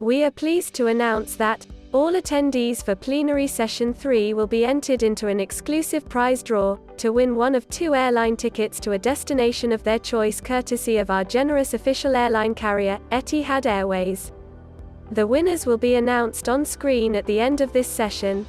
We are pleased to announce that all attendees for Plenary Session 3 will be entered into an exclusive prize draw to win one of 2 airline tickets to a destination of their choice courtesy of our generous official airline carrier, Etihad Airways. The winners will be announced on screen at the end of this session.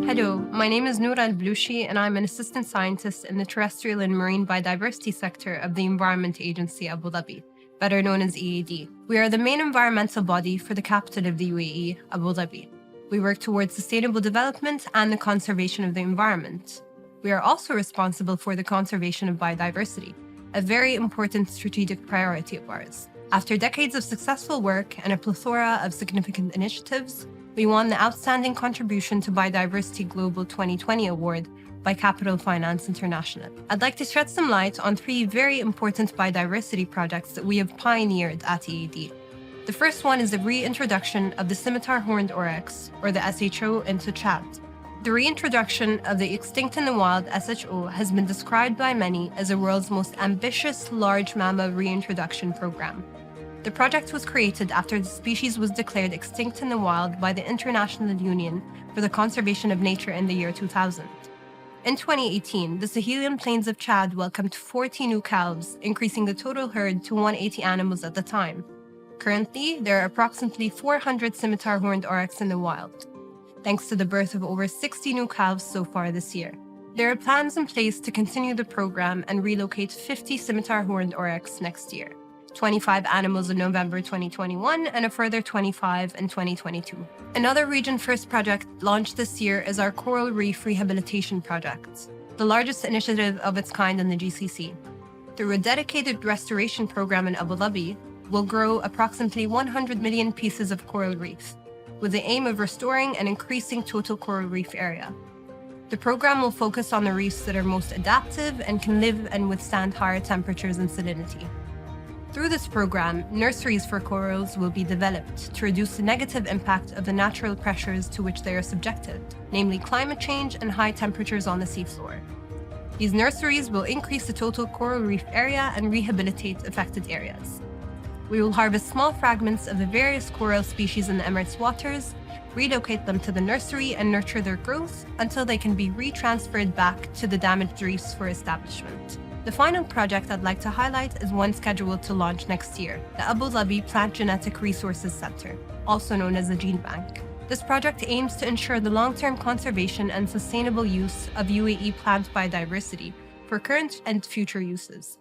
Hello, my name is Noura Al-Blushi and I'm an assistant scientist in the terrestrial and marine biodiversity sector of the Environment Agency Abu Dhabi, better known as EAD. We are the main environmental body for the capital of the UAE, Abu Dhabi. We work towards sustainable development and the conservation of the environment. We are also responsible for the conservation of biodiversity, a very important strategic priority of ours. After decades of successful work and a plethora of significant initiatives, we won the Outstanding Contribution to Biodiversity Global 2020 Award by Capital Finance International. I'd like to shed some light on 3 very important biodiversity projects that we have pioneered at EAD. The first one is the reintroduction of the scimitar horned oryx, or the SHO, into Chad. The reintroduction of the extinct in the wild SHO has been described by many as the world's most ambitious large mammal reintroduction program. The project was created after the species was declared extinct in the wild by the International Union for the Conservation of Nature in the year 2000. In 2018, the Sahelian plains of Chad welcomed 40 new calves, increasing the total herd to 180 animals at the time. Currently, there are approximately 400 scimitar horned oryx in the wild, thanks to the birth of over 60 new calves so far this year. There are plans in place to continue the program and relocate 50 scimitar horned oryx next year. 25 animals in November 2021 and a further 25 in 2022. Another region-first project launched this year is our Coral Reef Rehabilitation Project, the largest initiative of its kind in the GCC. Through a dedicated restoration program in Abu Dhabi, we'll grow approximately 100 million pieces of coral reef, with the aim of restoring and increasing total coral reef area. The program will focus on the reefs that are most adaptive and can live and withstand higher temperatures and salinity. Through this program, nurseries for corals will be developed to reduce the negative impact of the natural pressures to which they are subjected, namely climate change and high temperatures on the seafloor. These nurseries will increase the total coral reef area and rehabilitate affected areas. We will harvest small fragments of the various coral species in the Emirates waters, relocate them to the nursery and nurture their growth until they can be retransferred back to the damaged reefs for establishment. The final project I'd like to highlight is one scheduled to launch next year, the Abu Dhabi Plant Genetic Resources Center, also known as the Gene Bank. This project aims to ensure the long-term conservation and sustainable use of UAE plant biodiversity for current and future uses,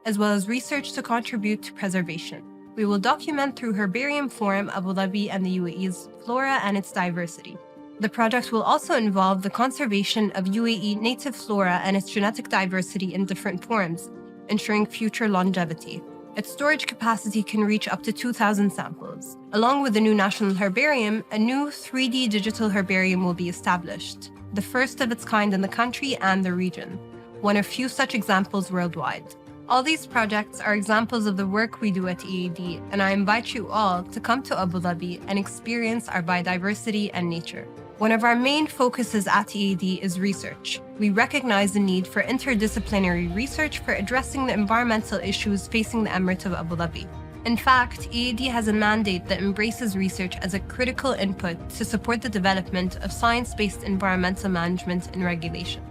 as well as research to contribute to preservation. We will document through herbarium form Abu Dhabi and the UAE's flora and its diversity. The project will also involve the conservation of UAE native flora and its genetic diversity in different forms, ensuring future longevity. Its storage capacity can reach up to 2,000 samples. Along with the new national herbarium, a new 3D digital herbarium will be established, the first of its kind in the country and the region, one of few such examples worldwide. All these projects are examples of the work we do at EAD, and I invite you all to come to Abu Dhabi and experience our biodiversity and nature. One of our main focuses at EAD is research. We recognize the need for interdisciplinary research for addressing the environmental issues facing the Emirate of Abu Dhabi. In fact, EAD has a mandate that embraces research as a critical input to support the development of science-based environmental management and regulation.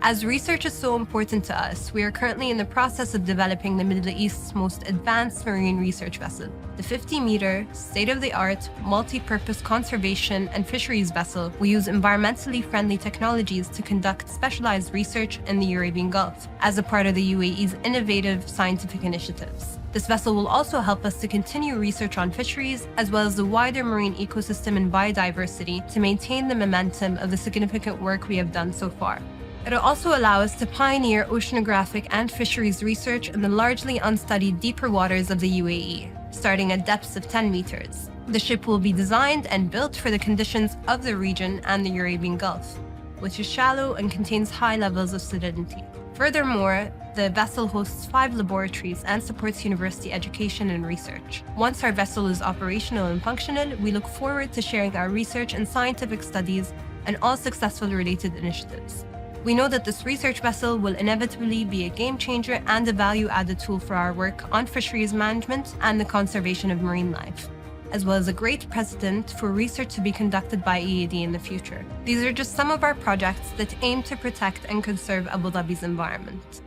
As research is so important to us, we are currently in the process of developing the Middle East's most advanced marine research vessel. The 50-meter, state-of-the-art, multi-purpose conservation and fisheries vessel will use environmentally friendly technologies to conduct specialized research in the Arabian Gulf as a part of the UAE's innovative scientific initiatives. This vessel will also help us to continue research on fisheries, as well as the wider marine ecosystem and biodiversity to maintain the momentum of the significant work we have done so far. It'll also allow us to pioneer oceanographic and fisheries research in the largely unstudied deeper waters of the UAE, starting at depths of 10 meters. The ship will be designed and built for the conditions of the region and the Arabian Gulf, which is shallow and contains high levels of salinity. Furthermore, the vessel hosts 5 laboratories and supports university education and research. Once our vessel is operational and functional, we look forward to sharing our research and scientific studies and all successful related initiatives. We know that this research vessel will inevitably be a game changer and a value-added tool for our work on fisheries management and the conservation of marine life, as well as a great precedent for research to be conducted by EAD in the future. These are just some of our projects that aim to protect and conserve Abu Dhabi's environment.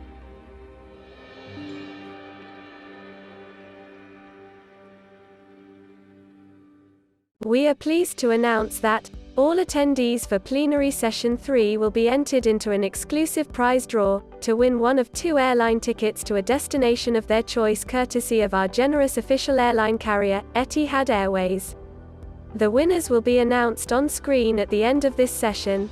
We are pleased to announce that all attendees for Plenary Session 3 will be entered into an exclusive prize draw to win one of 2 airline tickets to a destination of their choice courtesy of our generous official airline carrier, Etihad Airways. The winners will be announced on screen at the end of this session.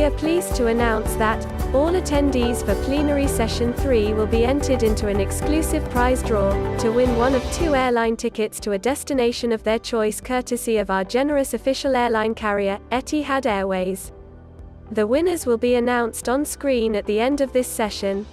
We are pleased to announce that all attendees for Plenary Session 3 will be entered into an exclusive prize draw to win one of 2 airline tickets to a destination of their choice courtesy of our generous official airline carrier, Etihad Airways. The winners will be announced on screen at the end of this session.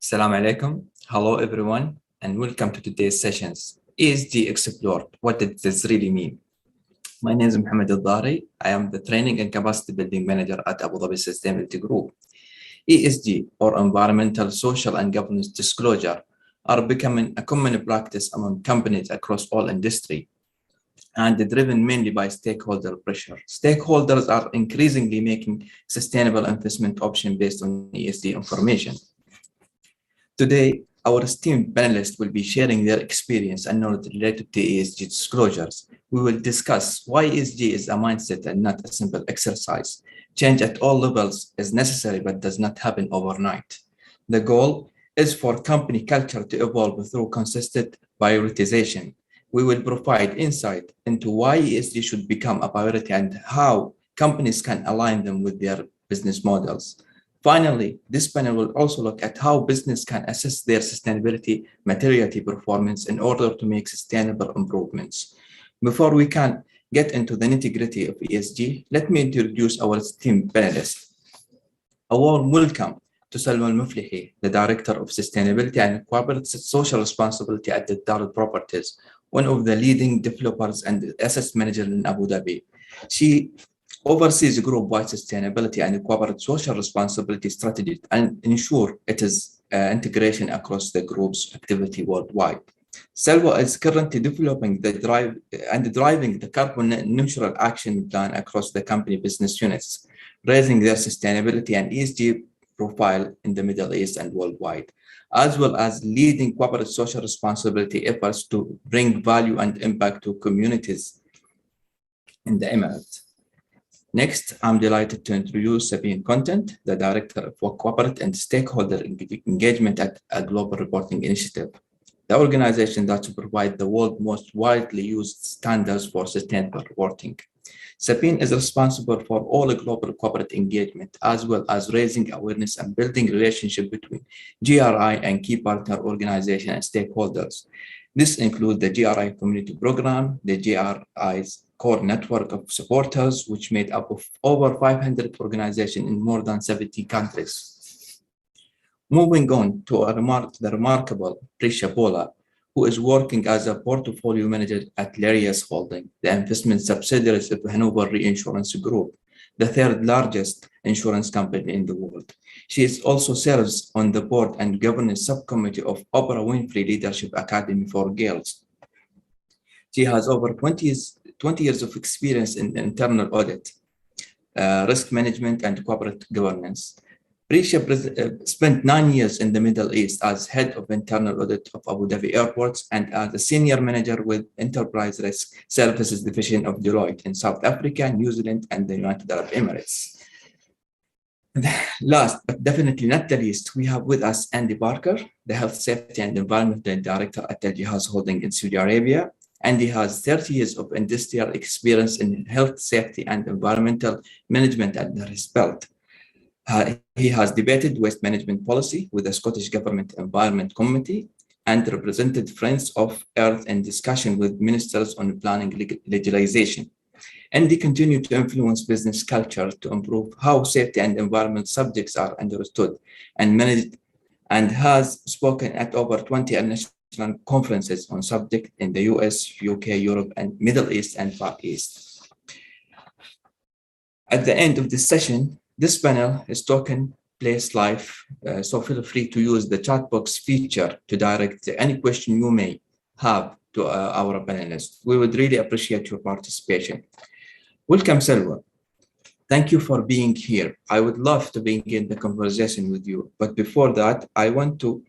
Assalamu alaikum. Hello, everyone, and welcome to today's sessions. ESG Explored. What does this really mean? My name is Mohammed Al-Dhari. I am the Training and Capacity Building Manager at Abu Dhabi Sustainability Group. ESG, or Environmental, Social, and Governance Disclosure, are becoming a common practice among companies across all industry, and driven mainly by stakeholder pressure. Stakeholders are increasingly making sustainable investment options based on ESG information. Today, our esteemed panelists will be sharing their experience and knowledge related to ESG disclosures. We will discuss why ESG is a mindset and not a simple exercise. Change at all levels is necessary but does not happen overnight. The goal is for company culture to evolve through consistent prioritization. We will provide insight into why ESG should become a priority and how companies can align them with their business models. Finally, this panel will also look at how business can assess their sustainability materiality performance in order to make sustainable improvements. Before we can get into the nitty-gritty of ESG, let me introduce our esteemed panelists. A warm welcome to Salwa Al-Muflihi, the Director of Sustainability and Corporate Social Responsibility at the Dar Properties, one of the leading developers and asset managers in Abu Dhabi. She oversees group-wide sustainability and corporate social responsibility strategy and ensure it is integration across the group's activity worldwide. Salwa is currently developing driving the carbon neutral action plan across the company business units, raising their sustainability and ESG profile in the Middle East and worldwide, as well as leading corporate social responsibility efforts to bring value and impact to communities in the Emirates. Next, I'm delighted to introduce Sabine Content, the Director for Corporate and Stakeholder Engagement at a Global Reporting Initiative, the organization that provides the world's most widely used standards for sustainable reporting. Sabine is responsible for all global corporate engagement, as well as raising awareness and building relationship between GRI and key partner organizations and stakeholders. This includes the GRI Community Program, the GRI's core network of supporters, which made up of over 500 organizations in more than 70 countries. Moving on to the remarkable Prisha Bola, who is working as a portfolio manager at Larius Holding, the investment subsidiary of Hanover Reinsurance Group, the third largest insurance company in the world. She also serves on the board and governance subcommittee of Oprah Winfrey Leadership Academy for Girls. She has over 20 years of experience in internal audit, risk management, and corporate governance. Prisha spent 9 years in the Middle East as head of internal audit of Abu Dhabi Airports and as a senior manager with Enterprise Risk Services Division of Deloitte in South Africa, New Zealand, and the United Arab Emirates. Last but definitely not the least, we have with us Andy Barker, the Health, Safety, and Environmental Director at Al Jihaz Holding in Saudi Arabia. Andy has 30 years of industrial experience in health, safety, and environmental management under his belt. He has debated waste management policy with the Scottish Government Environment Committee and represented Friends of Earth in discussion with ministers on planning legislation. And they continue to influence business culture to improve how safety and environment subjects are understood and managed, and has spoken at over 20 international conferences on subject in the US, UK, Europe, and Middle East and Far East. At the end of this session, this panel is token place live, so feel free to use the chat box feature to direct any question you may have to our panelists. We would really appreciate your participation. Welcome, Salwa. Thank you for being here. I would love to begin the conversation with you, but before that, I want to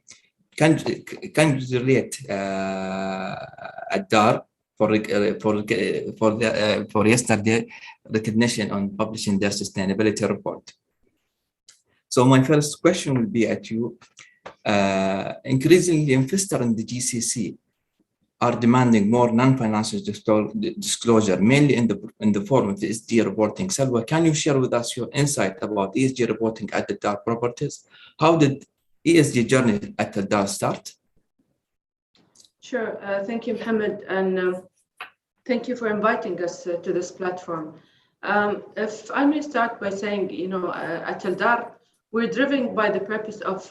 congratulate Adar for yesterday recognition on publishing their sustainability report. So my first question will be at you. Increasingly, investors in the GCC are demanding more non-financial disclosure, mainly in the form of the ESG reporting. Salwa, can you share with us your insight about ESG reporting at the Dar Properties? How did ESG journey at the Dar start? Sure. Thank you, Mohammed, and thank you for inviting us to this platform. If I may start by saying, at Al Dar, we're driven by the purpose of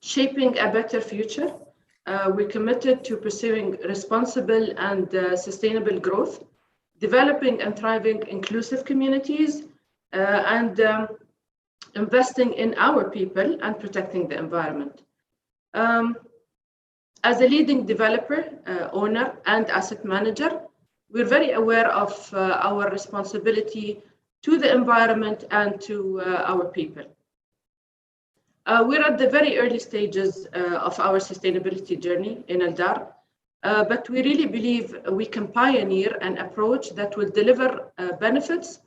shaping a better future. We're committed to pursuing responsible and sustainable growth, developing and thriving inclusive communities, and investing in our people and protecting the environment. As a leading developer, owner, and asset manager, we're very aware of our responsibility to the environment and to our people. We're at the very early stages of our sustainability journey in Eldar, but we really believe we can pioneer an approach that will deliver benefits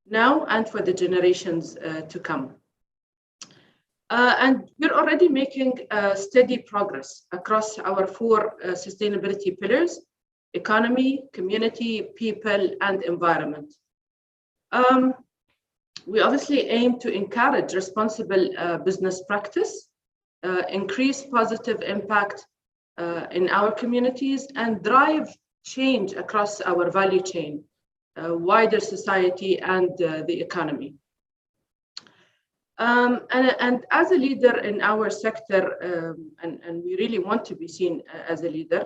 now and for the generations to come. And we're already making steady progress across our four sustainability pillars: economy, community, people, and environment. We obviously aim to encourage responsible business practice, increase positive impact in our communities, and drive change across our value chain, wider society, and the economy. And as a leader in our sector, and we really want to be seen as a leader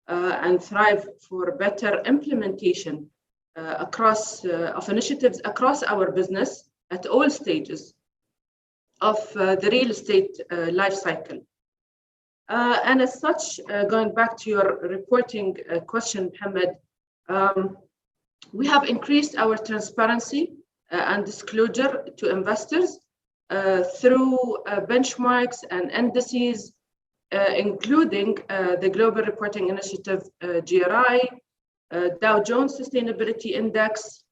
and thrive for better implementation of initiatives across our business at all stages of the real estate life cycle. And as such, going back to your reporting question, Mohammed, we have increased our transparency and disclosure to investors through benchmarks and indices, including the Global Reporting Initiative, GRI, Dow Jones Sustainability Index,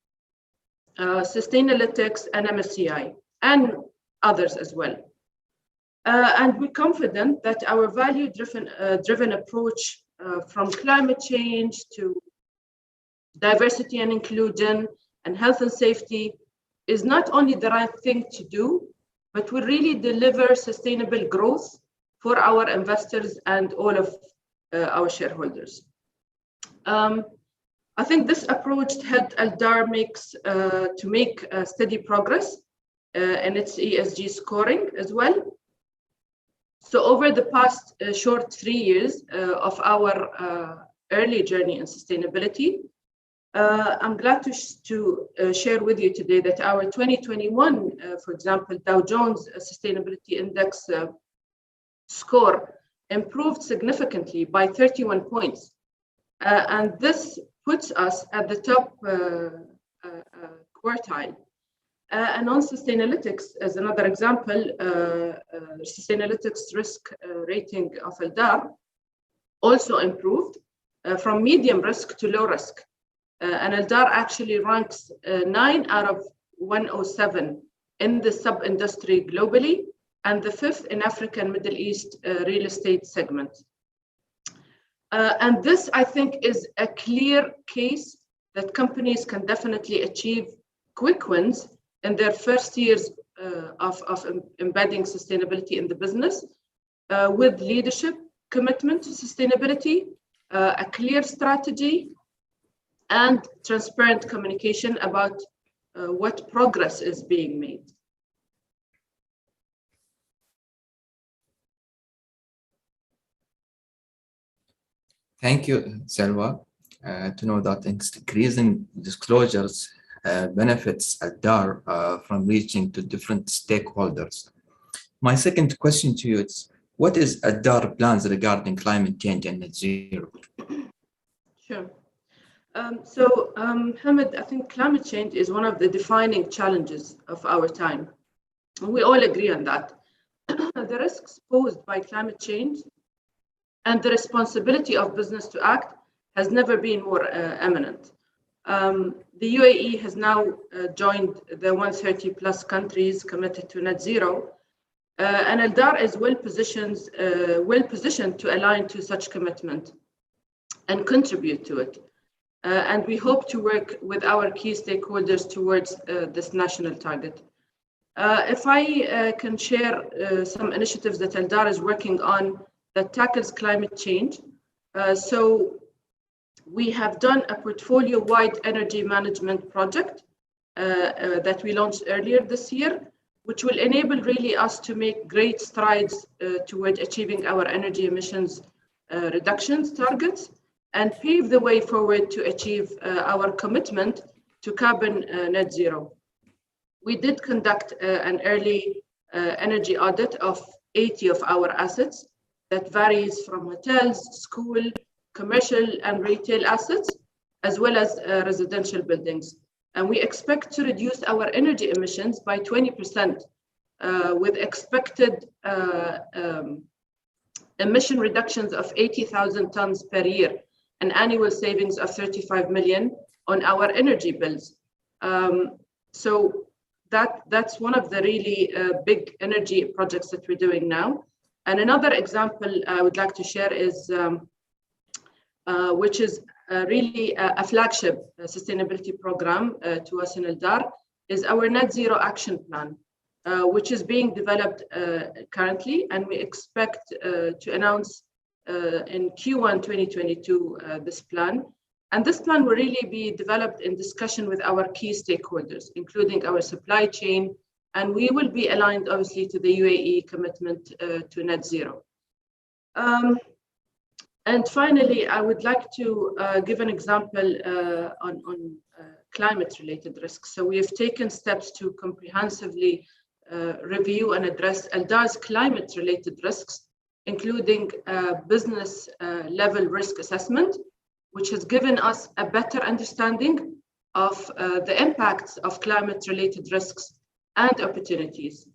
Sustainalytics, and MSCI, and others as well. And we're confident that our value-driven approach from climate change to diversity and inclusion and health and safety is not only the right thing to do, but will really deliver sustainable growth for our investors and all of our shareholders. I think this approach helped Eldar to make steady progress in its ESG scoring as well. So over the past short 3 years of our early journey in sustainability, I'm glad to share with you today that our 2021, for example, Dow Jones Sustainability Index score improved significantly by 31 points. And this puts us at the top quartile. And on Sustainalytics, as another example, Sustainalytics risk rating of Eldar also improved from medium risk to low risk. And Eldar actually ranks 9 out of 107 in the sub-industry globally, and the 5th in Africa and Middle East real estate segment. And this, I think, is a clear case that companies can definitely achieve quick wins in their first years of embedding sustainability in the business with leadership, commitment to sustainability, a clear strategy, and transparent communication about what progress is being made. Thank you, Selva. To know that increasing disclosures benefits Eldar from reaching to different stakeholders. My second question to you is, what is Eldar plans regarding climate change and net zero? Sure. Mohammed, I think climate change is one of the defining challenges of our time. We all agree on that. The risks posed by climate change and the responsibility of business to act has never been more eminent. The UAE has now joined the 130 plus countries committed to net zero, and Eldar is well positioned to align to such commitment and contribute to it. And we hope to work with our key stakeholders towards this national target. If I can share some initiatives that Eldar is working on that tackles climate change. So we have done a portfolio-wide energy management project that we launched earlier this year, which will enable really us to make great strides toward achieving our energy emissions reductions targets and pave the way forward to achieve our commitment to carbon net zero. We did conduct an early energy audit of 80 of our assets that varies from hotels, school, commercial and retail assets, as well as residential buildings. And we expect to reduce our energy emissions by 20% with expected emission reductions of 80,000 tons per year, an annual savings of 35 million on our energy bills. So that's one of the really big energy projects that we're doing now. And another example I would like to share is, which is really a flagship sustainability program to us in Eldar, is our Net Zero Action Plan, which is being developed currently, and we expect to announce in Q1 2022 this plan. And this plan will really be developed in discussion with our key stakeholders, including our supply chain, and we will be aligned obviously to the UAE commitment to net zero. And finally, I would like to give an example on climate-related risks. So we have taken steps to comprehensively review and address Eldar's climate-related risks, including business-level risk assessment, which has given us a better understanding of the impacts of climate-related risks and opportunities.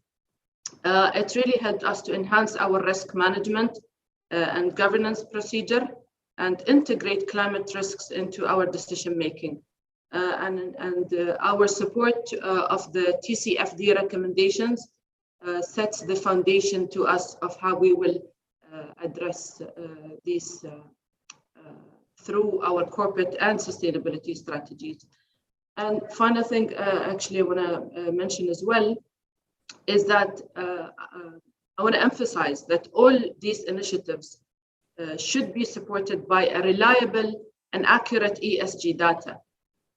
It really helped us to enhance our risk management and governance procedure and integrate climate risks into our decision-making. And our support of the TCFD recommendations sets the foundation to us of how we will address these through our corporate and sustainability strategies. And final thing, actually, I want to mention as well, is that I want to emphasize that all these initiatives should be supported by a reliable and accurate ESG data.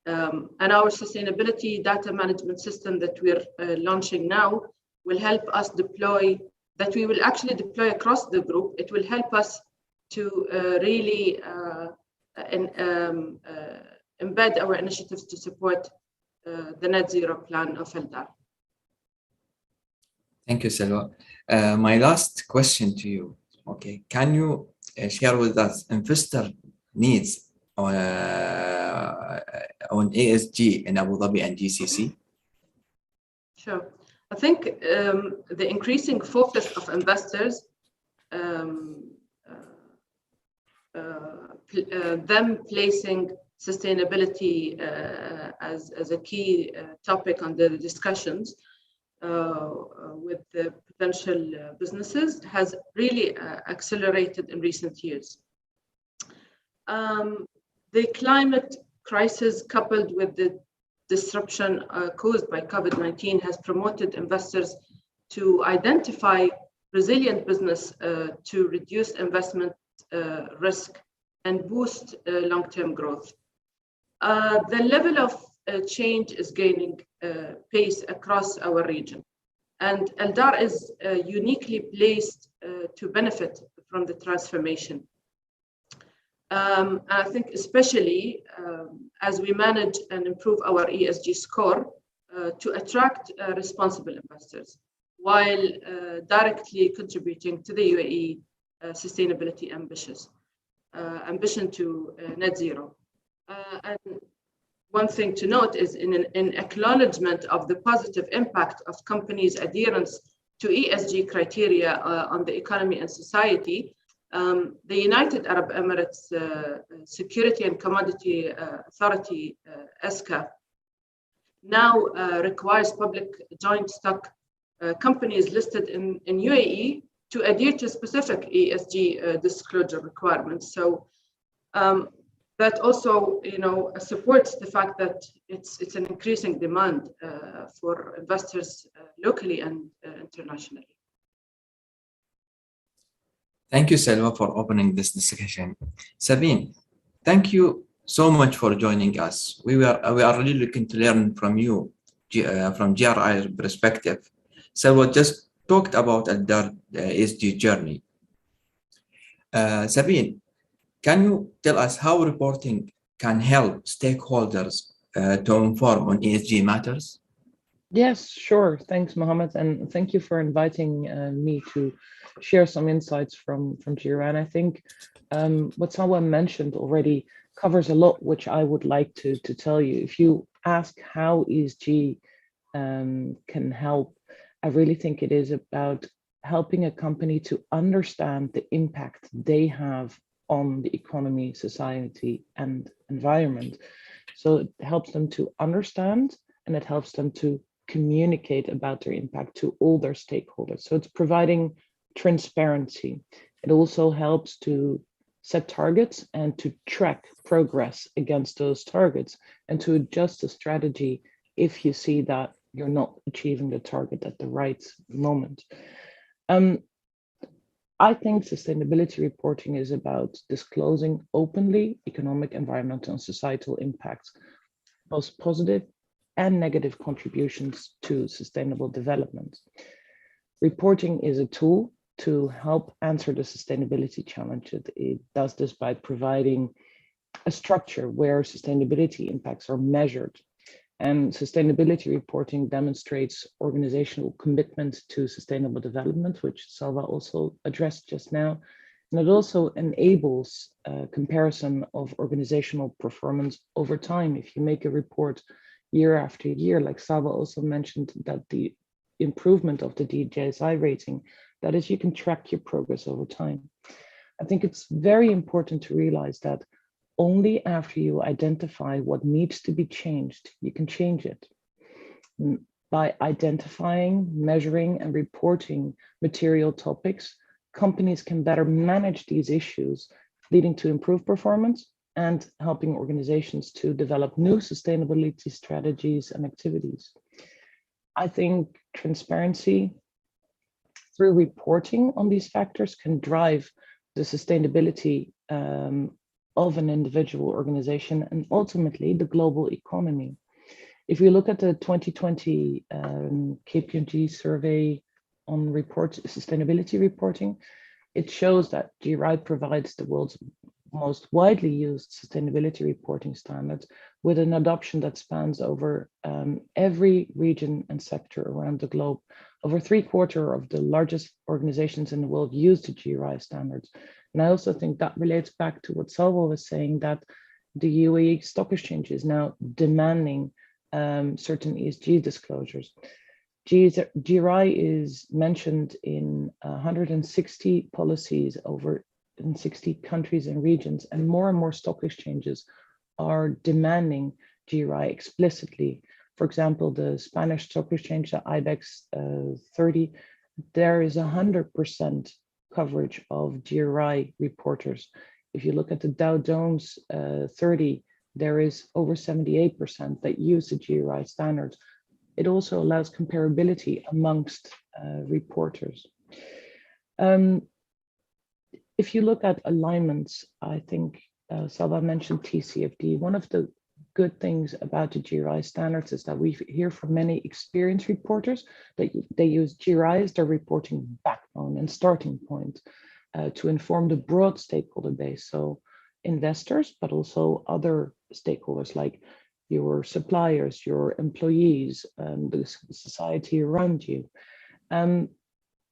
And our sustainability data management system that we're launching now will help us deploy, that we will actually deploy across the group. It will help us to really embed our initiatives to support the net zero plan of Eldar. Thank you, Salwa. My last question to you, okay, can you share with us investor needs on ASG in Abu Dhabi and GCC? Sure. I think the increasing focus of investors, them placing sustainability as a key topic on the discussions with the potential businesses has really accelerated in recent years. The climate crisis coupled with the disruption caused by COVID-19 has promoted investors to identify resilient business to reduce investment risk and boost long-term growth. The level of change is gaining pace across our region, and Eldar is uniquely placed to benefit from the transformation. I think especially as we manage and improve our ESG score to attract responsible investors while directly contributing to the UAE sustainability ambition to net zero. And one thing to note is in acknowledgement of the positive impact of companies' adherence to ESG criteria on the economy and society, the United Arab Emirates Security and Commodity Authority, ESCA, now requires public joint stock companies listed in UAE to adhere to specific ESG disclosure requirements. So that also, supports the fact that it's an increasing demand for investors locally and internationally. Thank you, Salwa, for opening this discussion. Sabine, thank you so much for joining us. We are really looking to learn from you, from GRI perspective, Salwa just talked about their ESG journey. Sabine, can you tell us how reporting can help stakeholders to inform on ESG matters? Yes, sure. Thanks, Mohammed, and thank you for inviting me to share some insights from JIRA. And I think what someone mentioned already covers a lot, which I would like to tell you. If you ask how ESG can help, I really think it is about helping a company to understand the impact they have on the economy, society, and environment. So it helps them to understand, and it helps them to communicate about their impact to all their stakeholders. So it's providing transparency. It also helps to set targets and to track progress against those targets and to adjust the strategy if you see that you're not achieving the target at the right moment. I think sustainability reporting is about disclosing openly economic, environmental, and societal impacts, both positive and negative contributions to sustainable development. Reporting is a tool to help answer the sustainability challenges. It does this by providing a structure where sustainability impacts are measured. And sustainability reporting demonstrates organizational commitment to sustainable development, which Salva also addressed just now. And it also enables a comparison of organizational performance over time. If you make a report year after year, like Salva also mentioned, that the improvement of the DJSI rating, that is, you can track your progress over time. I think it's very important to realize that only after you identify what needs to be changed, you can change it. By identifying, measuring, and reporting material topics, companies can better manage these issues, leading to improved performance and helping organizations to develop new sustainability strategies and activities. I think transparency through reporting on these factors can drive the sustainability of an individual organization and ultimately the global economy. If we look at the 2020 KPMG survey on sustainability reporting, it shows that GRI provides the world's most widely used sustainability reporting standards with an adoption that spans over every region and sector around the globe. Over 3/4 of the largest organizations in the world use the GRI standards. And I also think that relates back to what Salva was saying, that the UAE Stock Exchange is now demanding certain ESG disclosures. GRI is mentioned in 160 policies over in 60 countries and regions, and more stock exchanges are demanding GRI explicitly. For example, the Spanish stock exchange, the IBEX 30, there is 100% coverage of GRI reporters. If you look at the Dow Jones 30, there is over 78% that use the GRI standards. It also allows comparability amongst reporters. If you look at alignments, I think Salva mentioned TCFD. One of the good things about the GRI standards is that we hear from many experienced reporters that they use GRI as their reporting backbone and starting point to inform the broad stakeholder base. So investors, but also other stakeholders like your suppliers, your employees, the society around you.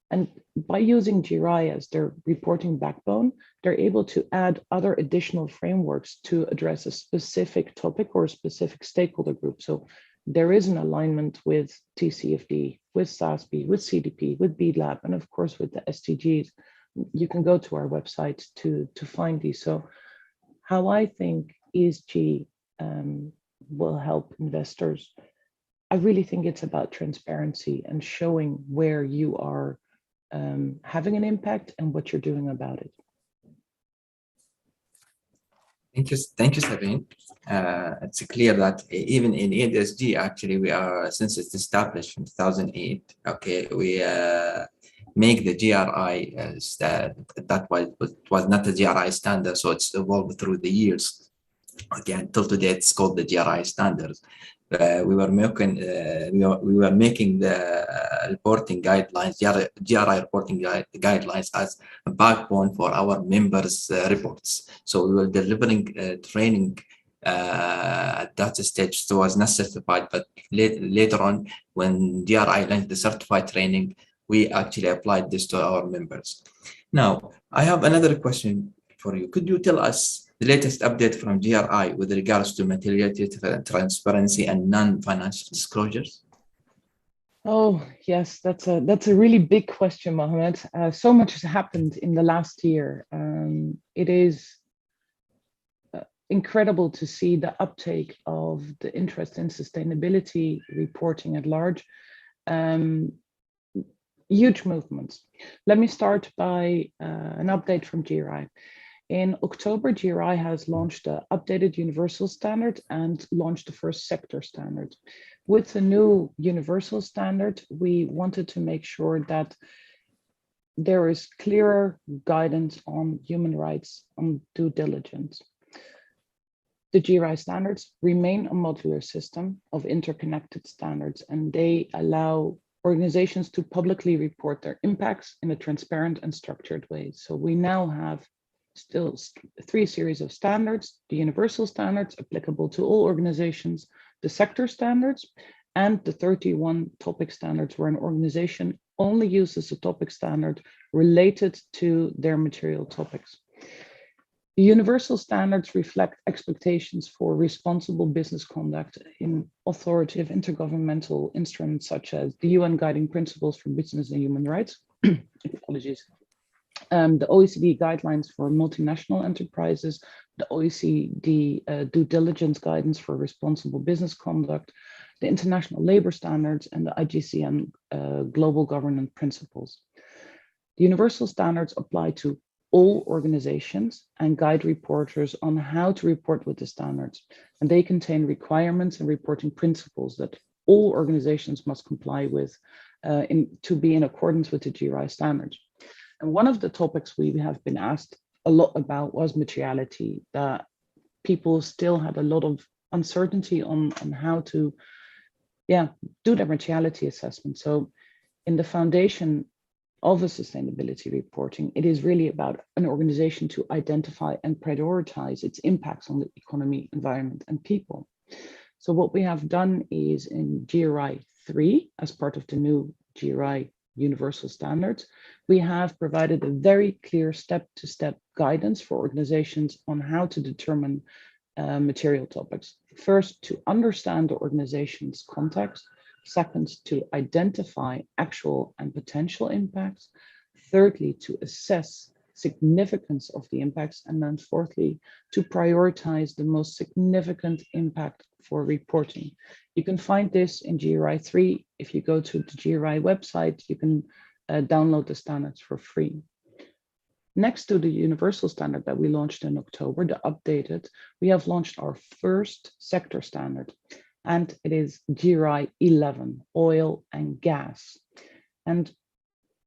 And by using GRI as their reporting backbone, they're able to add other additional frameworks to address a specific topic or a specific stakeholder group. So there is an alignment with TCFD, with SASB, with CDP, with BEAD-Lab, and of course with the SDGs. You can go to our website to find these. So how I think ESG will help investors, I really think it's about transparency and showing where you are having an impact and what you're doing about it. Thank you, Sabine. It's clear that even in ADSG, actually, we are, since it's established in 2008, okay, we make the GRI that was not a GRI standard, so it's evolved through the years. Okay, until today, it's called the GRI standards. We were making the reporting guidelines, GRI reporting guidelines as a backbone for our members' reports. So we will delivering training at that stage. So it was not certified, but later on, when GRI launched the certified training, we actually applied this to our members. Now, I have another question for you. Could you tell us the latest update from GRI with regards to materiality, transparency, and non-financial disclosures? Oh, yes, that's a really big question, Mohammed. So much has happened in the last year. It is incredible to see the uptake of the interest in sustainability reporting at large. Huge movements. Let me start by an update from GRI. In October, GRI has launched the updated universal standard and launched the first sector standard. With the new universal standard, we wanted to make sure that there is clearer guidance on human rights, on due diligence. The GRI standards remain a modular system of interconnected standards, and they allow organizations to publicly report their impacts in a transparent and structured way. So we now have still 3 series of standards: the universal standards applicable to all organizations, the sector standards, and the 31 topic standards, where an organization only uses a topic standard related to their material topics. The universal standards reflect expectations for responsible business conduct in authoritative intergovernmental instruments such as the UN Guiding Principles for Business and Human Rights, apologies, the OECD guidelines for multinational enterprises, the OECD due diligence guidance for responsible business conduct, the international labor standards, and the IGCN global governance principles. The universal standards apply to all organizations and guide reporters on how to report with the standards, and they contain requirements and reporting principles that all organizations must comply with to be in accordance with the GRI standards. And one of the topics we have been asked a lot about was materiality, that people still had a lot of uncertainty on how to do their materiality assessment. So in the foundation of a sustainability reporting, it is really about an organization to identify and prioritize its impacts on the economy, environment, and people. So what we have done is in GRI 3, as part of the new GRI universal standards, we have provided a very clear step-to-step guidance for organizations on how to determine material topics. First, to understand the organization's context. Second, to identify actual and potential impacts. Thirdly, to assess significance of the impacts. And then fourthly, to prioritize the most significant impact for reporting. You can find this in GRI 3. If you go to the GRI website, you can download the standards for free. Next to the universal standard that we launched in October, the updated, we have launched our first sector standard, and it is GRI 11, oil and gas. And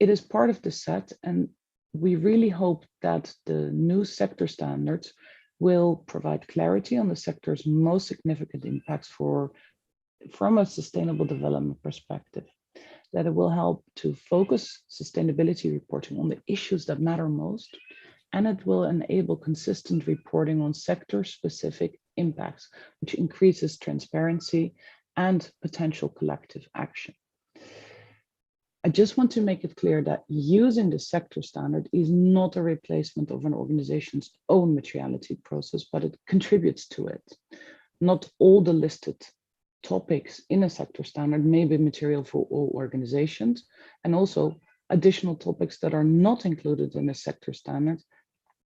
it is part of the set, and we really hope that the new sector standards will provide clarity on the sector's most significant impacts from a sustainable development perspective, that it will help to focus sustainability reporting on the issues that matter most, and it will enable consistent reporting on sector-specific impacts, which increases transparency and potential collective action. I just want to make it clear that using the sector standard is not a replacement of an organization's own materiality process, but it contributes to it. Not all the listed topics in a sector standard may be material for all organizations, and also additional topics that are not included in a sector standard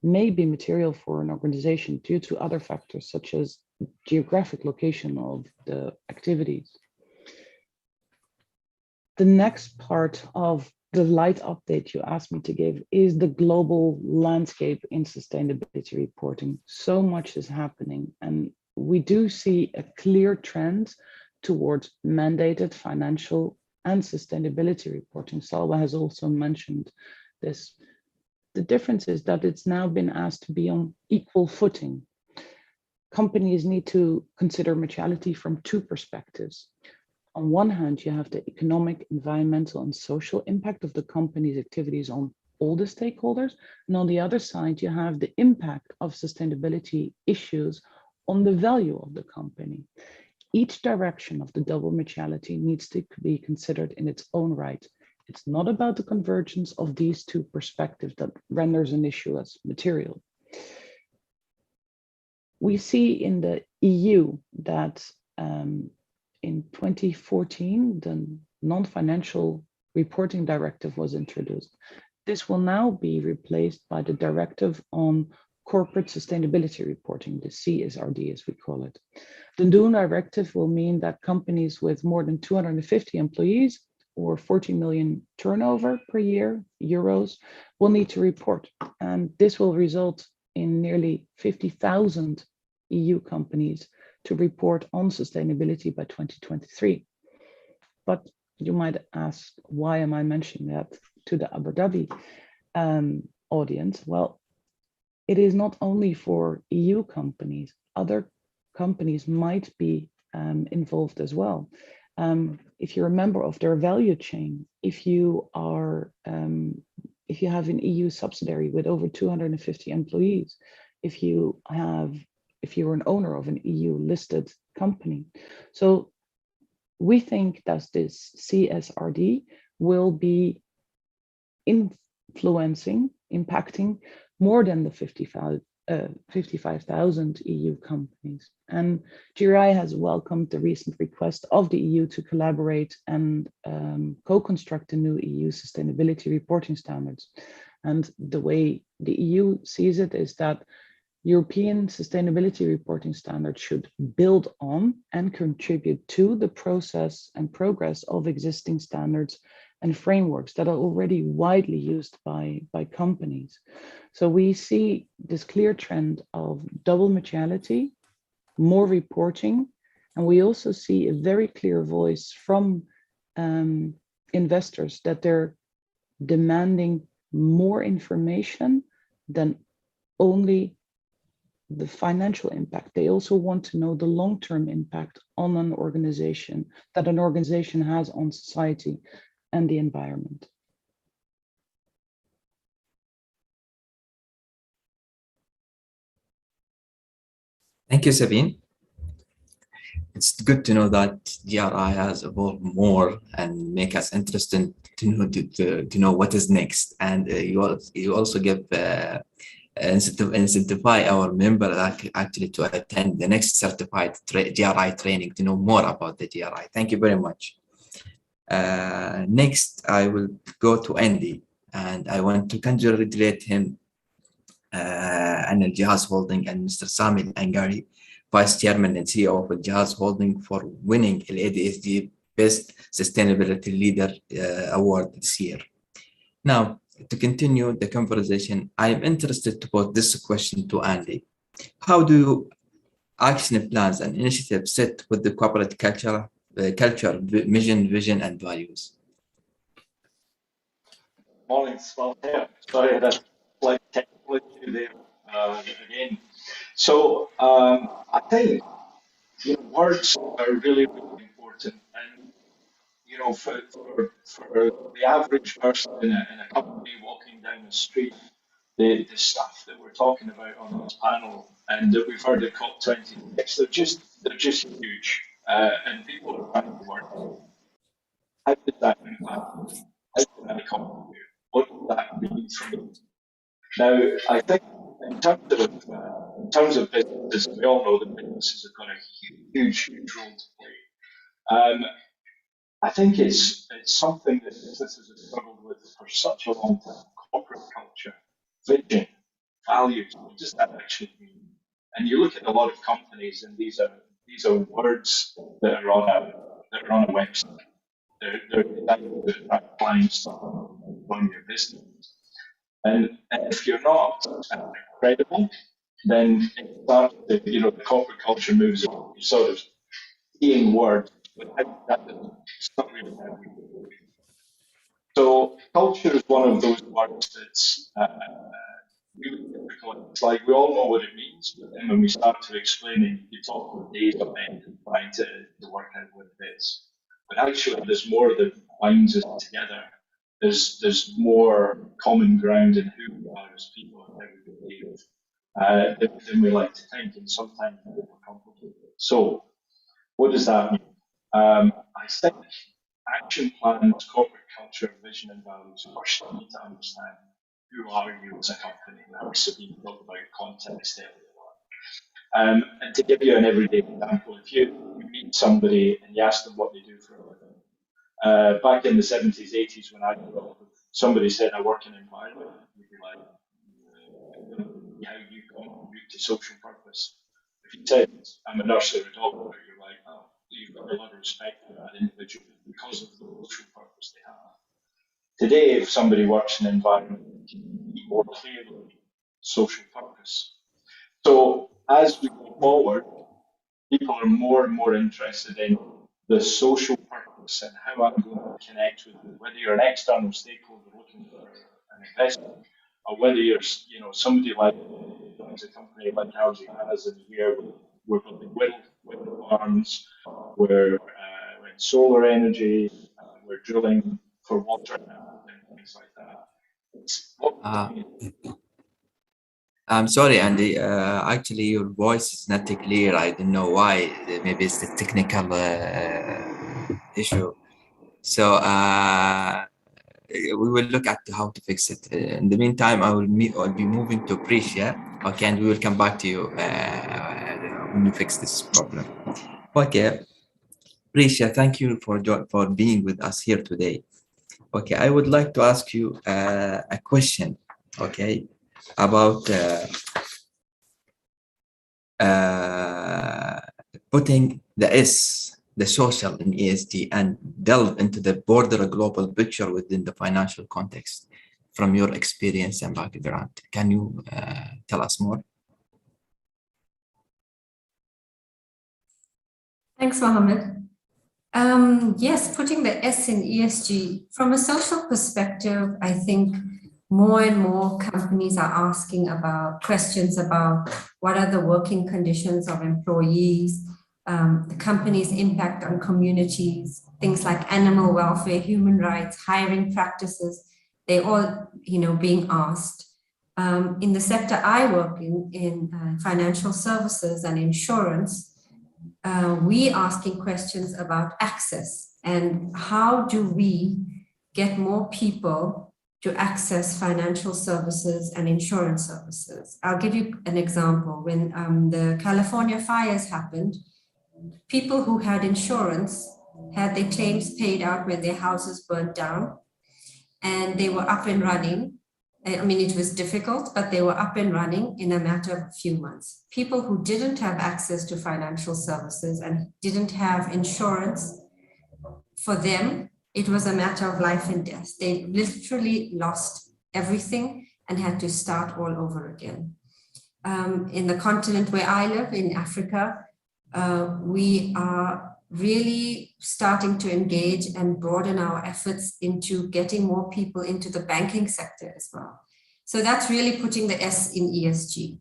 may be material for an organization due to other factors such as geographic location of the activities. The next part of the light update you asked me to give is the global landscape in sustainability reporting. So much is happening, and we do see a clear trend towards mandated financial and sustainability reporting. Salwa has also mentioned this. The difference is that it's now been asked to be on equal footing. Companies need to consider materiality from 2 perspectives. On one hand, you have the economic, environmental, and social impact of the company's activities on all the stakeholders. And on the other side, you have the impact of sustainability issues on the value of the company. Each direction of the double materiality needs to be considered in its own right. It's not about the convergence of these two perspectives that renders an issue as material. We see in the EU that in 2014, the non-financial reporting directive was introduced. This will now be replaced by the directive on corporate sustainability reporting, the CSRD as we call it. The new directive will mean that companies with more than 250 employees or 40 million turnover per year, euros, will need to report. And this will result in nearly 50,000 EU companies to report on sustainability by 2023. But you might ask, why am I mentioning that to the Abu Dhabi audience? Well, it is not only for EU companies, other companies might be involved as well. If you're a member of their value chain, if you have an EU subsidiary with over 250 employees, if you're an owner of an EU listed company. So we think that this CSRD will be impacting more than the 55,000 EU companies. And GRI has welcomed the recent request of the EU to collaborate and co-construct the new EU sustainability reporting standards. And the way the EU sees it is that European sustainability reporting standards should build on and contribute to the process and progress of existing standards and frameworks that are already widely used by companies. So we see this clear trend of double materiality, more reporting, and we also see a very clear voice from investors that they're demanding more information than only the financial impact. They also want to know the long-term impact on an organization that an organization has on society and the environment. Thank you, Sabine. It's good to know that GRI has evolved more and make us interested to know what is next. And you also give incentivize our members actually to attend the next certified GRI training to know more about the GRI. Thank you very much. Next, I will go to Andy, and I want to congratulate him and Al-Jihaz Holding and Mr. Sami Angari, Vice Chairman and CEO of Al-Jihaz Holding, for winning the ADSG Best Sustainability Leader Award this year. Now, to continue the conversation, I am interested to pose this question to Andy. How do action plans and initiatives sit with the corporate culture, mission, vision, and values? Morning, well, yeah, sorry, that's like technically there again. So I think words are really, really important, and for the average person in a company walking down the street, the stuff that we're talking about on this panel and that we've heard at COP26, they're just huge, and people are trying to work. How does that impact? How can I contribute? What does that mean for me? Now, I think in terms of businesses, we all know that businesses have got a huge role to play. I think it's something that businesses have struggled with for such a long time. Corporate culture, vision, values. What does that actually mean? And you look at a lot of companies, and these are words that are on a website. They're designed to attract clients to run your business. And if you're not credible, then it starts to, the corporate culture moves on. You sort of seeing words, but it's not really happening. So culture is one of those words that's really difficult. It's like we all know what it means, but then when we start to explain it, you talk for days on end and trying to work out what it is. but actually there's more that binds us together. There's more common ground in who we are as people and how we behave than we like to think, and sometimes it's complicated. So, what does that mean? I think action plans, corporate culture, vision, and values. First, you need to understand who are you as a company. Now, Sabine talked about context earlier on. And to give you an everyday example, if you meet somebody and you ask them what they do for a living, back in the 70s, 80s, when I grew up, somebody said, I work in environment, you'd be like, how you contribute to social purpose. If you said, I'm a nurse or a doctor, you're like, oh, you've got a lot of respect for that individual because of the social purpose they have. Today, if somebody works in environment, you can see more clearly social purpose. So as we go forward, people are more and more interested in the social purpose and how I'm going to connect with them, whether you're an external stakeholder looking for an investment, or whether you're, somebody like a company like Algae has in here. We're building wind farms, we're in solar energy, we're drilling for water and things like that. I'm sorry, Andy. Actually, your voice is not clear. I don't know why. Maybe it's the technical issue. So we will look at how to fix it. In the meantime, I'll be moving to Prisha. Okay, and we will come back to you when you fix this problem. Okay, Prisha, thank you for being with us here today. Okay, I would like to ask you a question. Okay, about putting the social in ESG and delve into the broader global picture within the financial context from your experience and background. Can you tell us more? Thanks, Mohammed. Yes, putting the S in ESG, from a social perspective, I think more and more companies are asking about questions about what are the working conditions of employees, the company's impact on communities, things like animal welfare, human rights, hiring practices. They're all, being asked. In the sector I work in financial services and insurance, we asking questions about access and how do we get more people to access financial services and insurance services. I'll give you an example. When the California fires happened, people who had insurance had their claims paid out when their houses burnt down, and they were up and running. I mean, it was difficult, but they were up and running in a matter of a few months. People who didn't have access to financial services and didn't have insurance, for them, it was a matter of life and death. They literally lost everything and had to start all over again. In the continent where I live, in Africa, we are really starting to engage and broaden our efforts into getting more people into the banking sector as well. So that's really putting the S in ESG.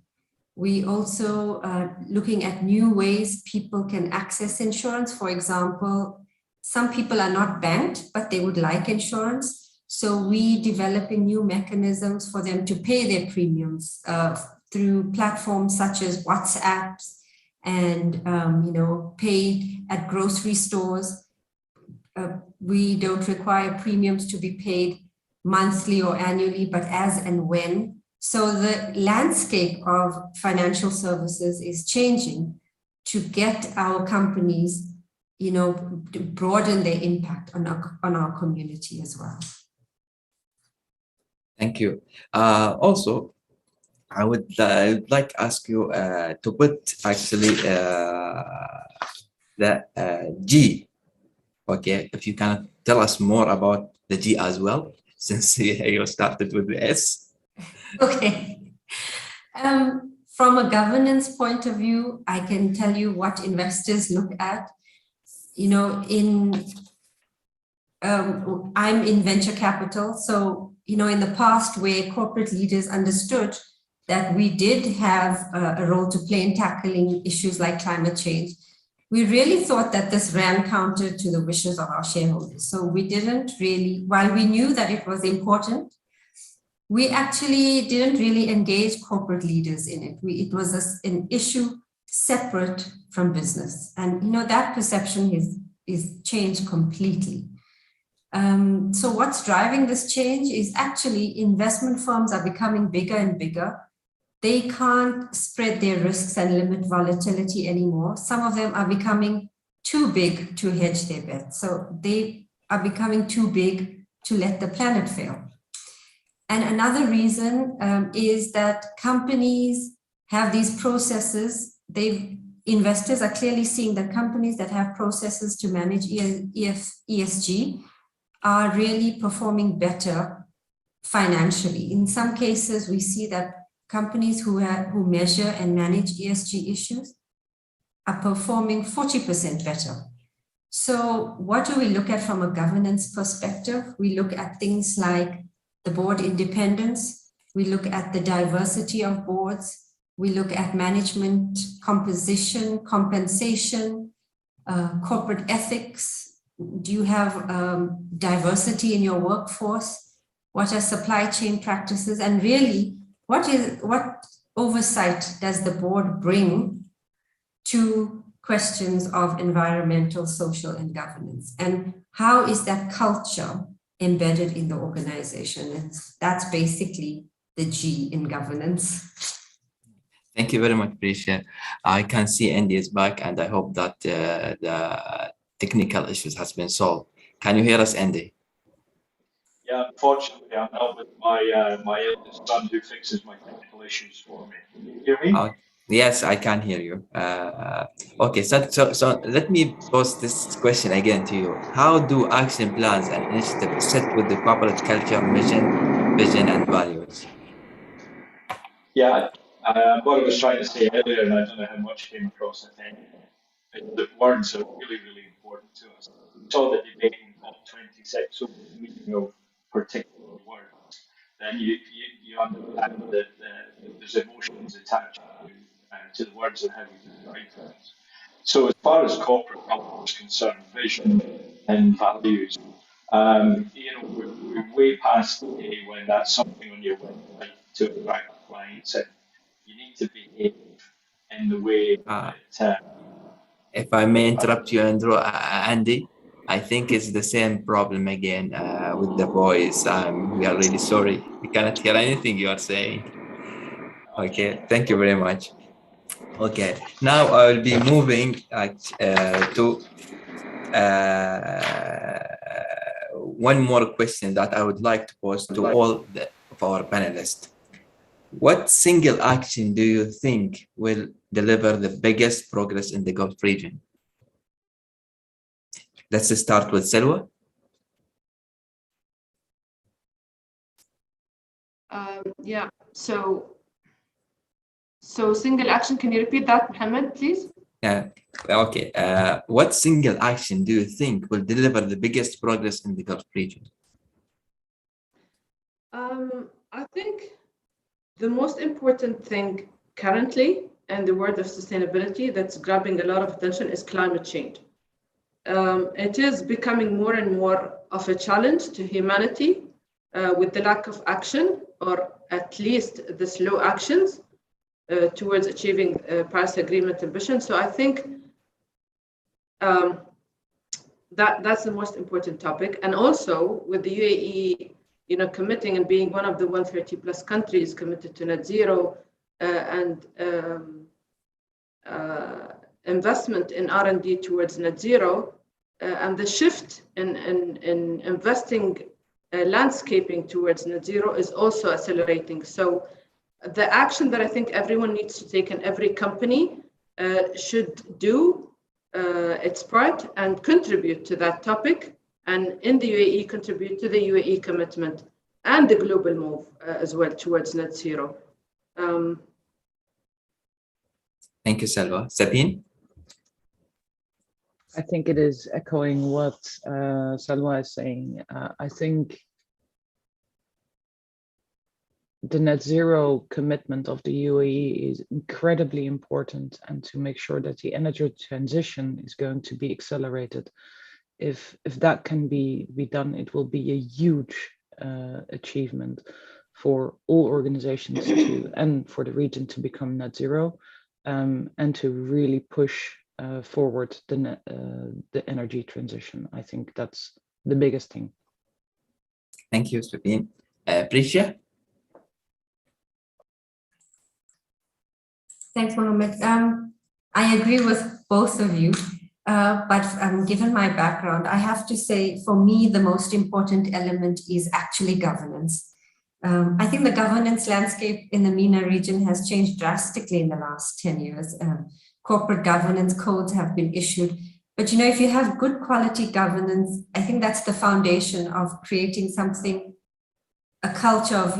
We also are looking at new ways people can access insurance. For example, some people are not banked, but they would like insurance. So we developing new mechanisms for them to pay their premiums through platforms such as WhatsApps and, pay at grocery stores. We don't require premiums to be paid monthly or annually, but as and when. So the landscape of financial services is changing to get our companies to broaden their impact on our community as well. Thank you. Also, I would like to ask you to put actually the G. Okay, if you can tell us more about the G as well, since you started with the S. Okay. From a governance point of view, I can tell you what investors look at. I'm in venture capital. So, in the past where corporate leaders understood that we did have a role to play in tackling issues like climate change, we really thought that this ran counter to the wishes of our shareholders. So we didn't really, while we knew that it was important, we actually didn't really engage corporate leaders in it. It was an issue separate from business. And that perception is changed completely. So what's driving this change is actually investment firms are becoming bigger and bigger. They can't spread their risks and limit volatility anymore. Some of them are becoming too big to hedge their bets. So they are becoming too big to let the planet fail. And another reason is that companies have these processes. Investors are clearly seeing that companies that have processes to manage ESG are really performing better financially. In some cases, we see that companies who measure and manage ESG issues are performing 40% better. So what do we look at from a governance perspective? We look at things like the board independence. We look at the diversity of boards. We look at management composition, compensation, corporate ethics. Do you have diversity in your workforce? What are supply chain practices? And really, what oversight does the board bring to questions of environmental, social, and governance? And how is that culture embedded in the organization? And that's basically the G in governance. Thank you very much, Prisha. I can see Andy is back, and I hope that the technical issues has been solved. Can you hear us, Andy? Yeah, unfortunately, I'm out with my eldest son who fixes my technical issues for me. Can you hear me? Yes, I can hear you. Okay, so let me pose this question again to you. How do action plans and initiatives sit with the corporate culture, mission, vision, and values? Yeah, what I was trying to say earlier, and I don't know how much came across, I think, is that words are really, really important to us. We saw the debate in COP26, so the meaning of particular words, then you understand that there's emotions attached to the words and how we describe things. So as far as corporate culture is concerned, vision and values, we're way past the day when that's something on your website to attract clients, and you need to behave in the way that. If I may interrupt you, Andrew, Andy, I think it's the same problem again with the voice. We are really sorry. We cannot hear anything you are saying. Okay, thank you very much. Okay, now I will be moving to one more question that I would like to pose to all of our panelists. What single action do you think will deliver the biggest progress in the Gulf region? Let's start with Selwa. Yeah, so single action, can you repeat that, Mohammed, please? Yeah, okay. What single action do you think will deliver the biggest progress in the Gulf region? I think the most important thing currently in the world of sustainability that's grabbing a lot of attention is climate change. It is becoming more and more of a challenge to humanity with the lack of action, or at least the slow actions towards achieving Paris Agreement ambition. So I think that's the most important topic. And also with the UAE, committing and being one of the 130 plus countries committed to net zero and investment in R&D towards net zero, and the shift in investing landscaping towards net zero is also accelerating. So the action that I think everyone needs to take and every company should do its part and contribute to that topic, and in the UAE contribute to the UAE commitment and the global move as well towards net zero. Thank you, Salwa. Sabine? I think it is echoing what Salwa is saying. I think the net zero commitment of the UAE is incredibly important, and to make sure that the energy transition is going to be accelerated. If that can be done, it will be a huge achievement for all organizations to, and for the region to become net zero, and to really push forward the energy transition. I think that's the biggest thing. Thank you, Sabine. Prisha? Thanks, Mohammed. I agree with both of you, but given my background, I have to say, for me, the most important element is actually governance. I think the governance landscape in the MENA region has changed drastically in the last 10 years. Corporate governance codes have been issued. But, if you have good quality governance, I think that's the foundation of creating something, a culture of,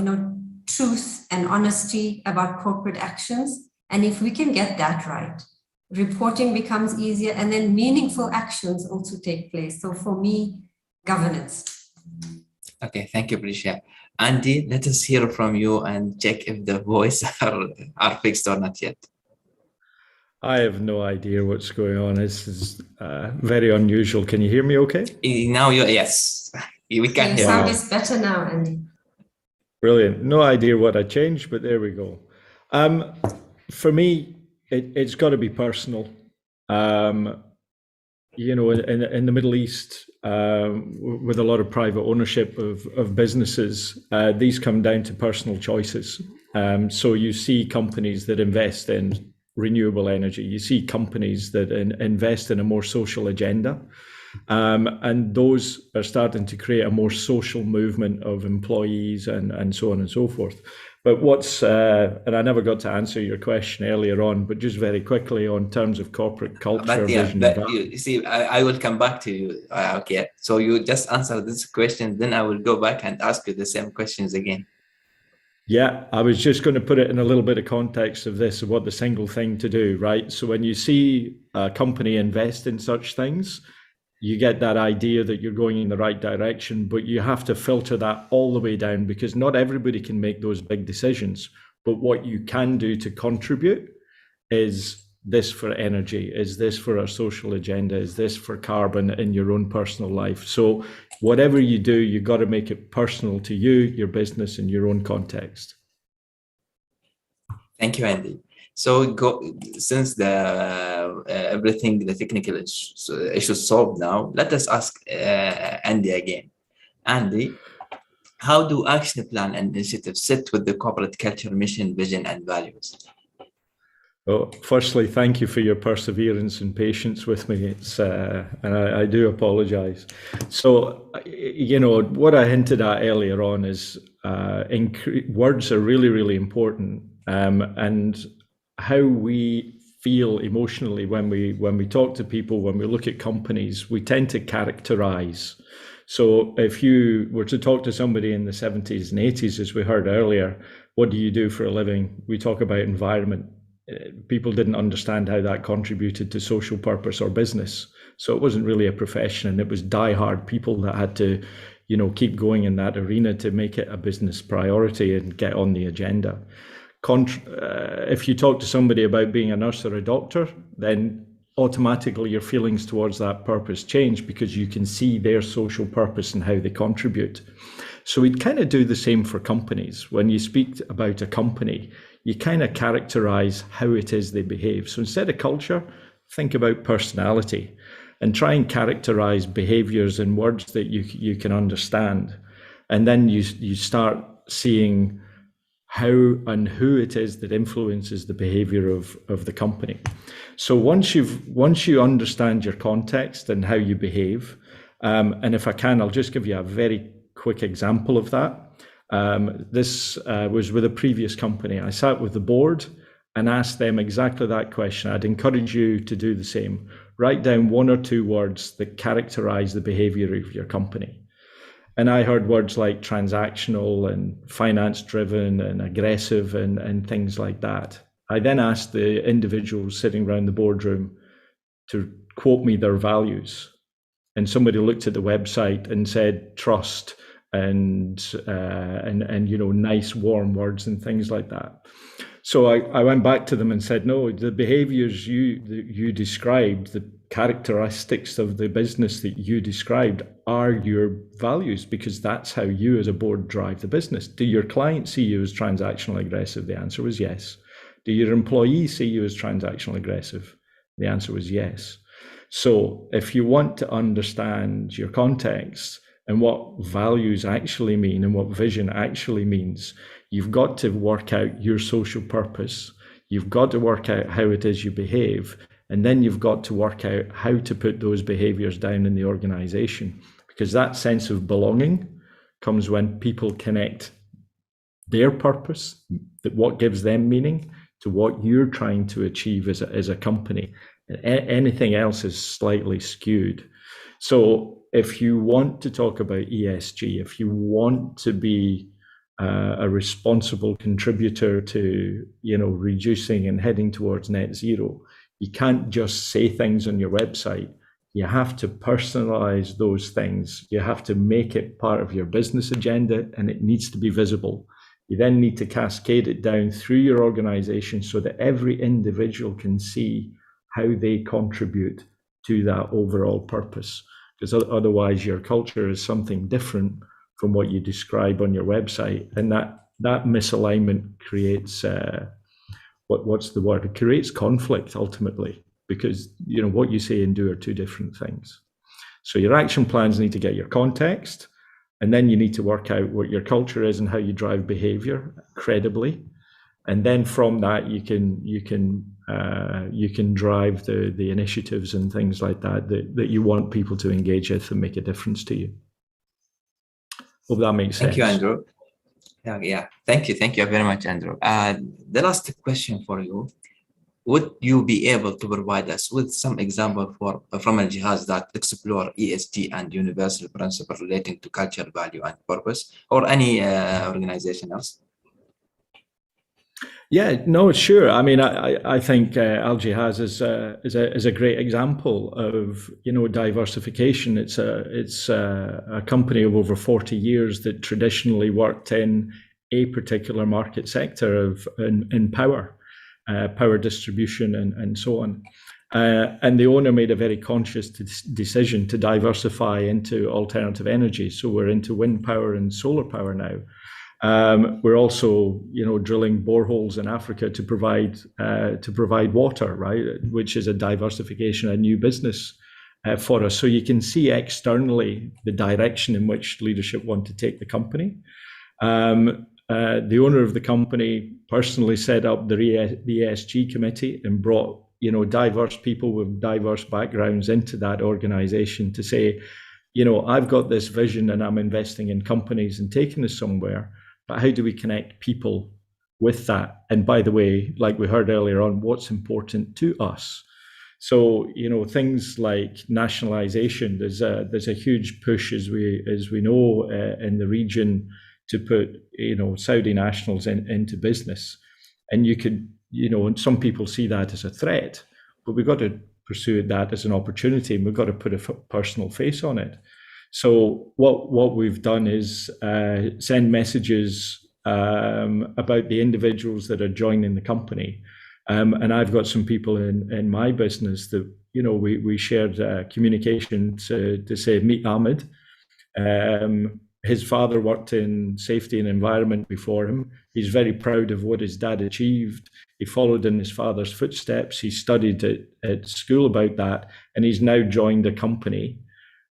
truth and honesty about corporate actions. And if we can get that right, reporting becomes easier, and then meaningful actions also take place. So for me, governance. Okay, thank you, Prisha. Andy, let us hear from you and check if the voice are fixed or not yet. I have no idea what's going on. This is very unusual. Can you hear me okay? Now, yes, we can hear you. Sound is better now, Andy. Brilliant. No idea what I changed, but there we go. For me, it's got to be personal. In the Middle East, with a lot of private ownership of businesses, these come down to personal choices. So you see companies that invest in renewable energy. You see companies that invest in a more social agenda. And those are starting to create a more social movement of employees and so on and so forth. But and I never got to answer your question earlier on, but just very quickly on terms of corporate culture, vision. You see, I will come back to you. Okay, so you just answer this question, then I will go back and ask you the same questions again. Yeah, I was just going to put it in a little bit of context of this, of what the single thing to do, right? So when you see a company invest in such things, you get that idea that you're going in the right direction, but you have to filter that all the way down, because not everybody can make those big decisions. But what you can do to contribute is this for energy, is this for our social agenda, is this for carbon in your own personal life. So whatever you do, you've got to make it personal to you, your business, and your own context. Thank you, Andy. So since everything, the technical issues solved now, let us ask Andy again. Andy, how do action plan and initiatives sit with the corporate culture, mission, vision, and values? Well, firstly, thank you for your perseverance and patience with me. And I do apologize. So, what I hinted at earlier on is words are really, really important. And how we feel emotionally when we talk to people, when we look at companies, we tend to characterize. So if you were to talk to somebody in the 70s and 80s, as we heard earlier, what do you do for a living? We talk about environment. People didn't understand how that contributed to social purpose or business. So it wasn't really a profession, and it was diehard people that had to, keep going in that arena to make it a business priority and get on the agenda. If you talk to somebody about being a nurse or a doctor, then automatically your feelings towards that purpose change, because you can see their social purpose and how they contribute. So we'd kind of do the same for companies. When you speak about a company, you kind of characterize how it is they behave. So instead of culture, think about personality and try and characterize behaviors in words that you can understand. And then you start seeing how and who it is that influences the behavior of the company. So once you understand your context and how you behave, and if I can, I'll just give you a very quick example of that. This was with a previous company. I sat with the board and asked them exactly that question. I'd encourage you to do the same. Write down one or two words that characterize the behavior of your company. And I heard words like transactional and finance driven and aggressive and things like that. I then asked the individuals sitting around the boardroom to quote me their values. And somebody looked at the website and said trust and you know, nice warm words and things like that. So I went back to them and said, no, the behaviors you described, the characteristics of the business that you described are your values, because that's how you as a board drive the business. Do your clients see you as transactional aggressive? The answer was yes. Do your employees see you as transactional aggressive? The answer was yes. So if you want to understand your context and what values actually mean and what vision actually means, you've got to work out your social purpose. You've got to work out how it is you behave. And then you've got to work out how to put those behaviors down in the organization, because that sense of belonging comes when people connect their purpose, that what gives them meaning, to what you're trying to achieve as a company. Anything else is slightly skewed. So if you want to talk about ESG, if you want to be a responsible contributor to, you know, reducing and heading towards net zero, you can't just say things on your website. You have to personalize those things. You have to make it part of your business agenda, and it needs to be visible. You then need to cascade it down through your organization so that every individual can see how they contribute to that overall purpose. Because otherwise your culture is something different from what you describe on your website. And that misalignment creates, what's the word? It creates conflict ultimately, because you know what you say and do are two different things. So your action plans need to get your context, and then you need to work out what your culture is and how you drive behavior credibly. And then from that, you can drive the initiatives and things like that you want people to engage with and make a difference to you. Hope that makes sense. Thank you, Andrew. Yeah. Thank you very much, Andrew. The last question for you: would you be able to provide us with some example from Al Jihaz that explore ESG and universal principle relating to culture, value, and purpose, or any organization else? Yeah, no, sure. I mean, I think Al Jihaz is a great example of, you know, diversification. It's a company of over 40 years that traditionally worked in a particular market sector in power distribution and so on. And the owner made a very conscious decision to diversify into alternative energy. So we're into wind power and solar power now. We're also, you know, drilling boreholes in Africa to provide water, right? Which is a diversification, a new business for us. So you can see externally the direction in which leadership want to take the company. The owner of the company personally set up the ESG committee and brought, you know, diverse people with diverse backgrounds into that organization to say, you know, I've got this vision and I'm investing in companies and taking us somewhere, but how do we connect people with that? And by the way, like we heard earlier on, what's important to us? So, you know, things like nationalization, there's a huge push, as we know, in the region, to put, you know, Saudi nationals into business. And you could, you know, and some people see that as a threat, but we've got to pursue that as an opportunity, and we've got to put a personal face on it. So what we've done is send messages about the individuals that are joining the company. And I've got some people in my business that, you know, we shared communication to say, meet Ahmed. His father worked in safety and environment before him. He's very proud of what his dad achieved. He followed in his father's footsteps. He studied at school about that, and he's now joined a company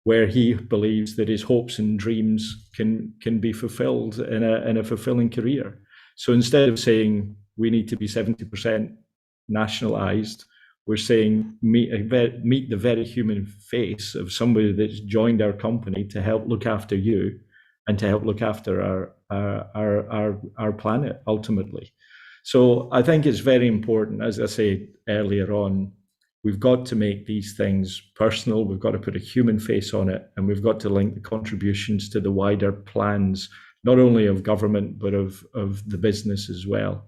where he believes that his hopes and dreams can be fulfilled in a fulfilling career. So instead of saying we need to be 70% nationalized, we're saying meet the very human face of somebody that's joined our company to help look after you and to help look after our planet ultimately. So I think it's very important, as I said earlier on, we've got to make these things personal. We've got to put a human face on it, and we've got to link the contributions to the wider plans, not only of government, but of the business as well.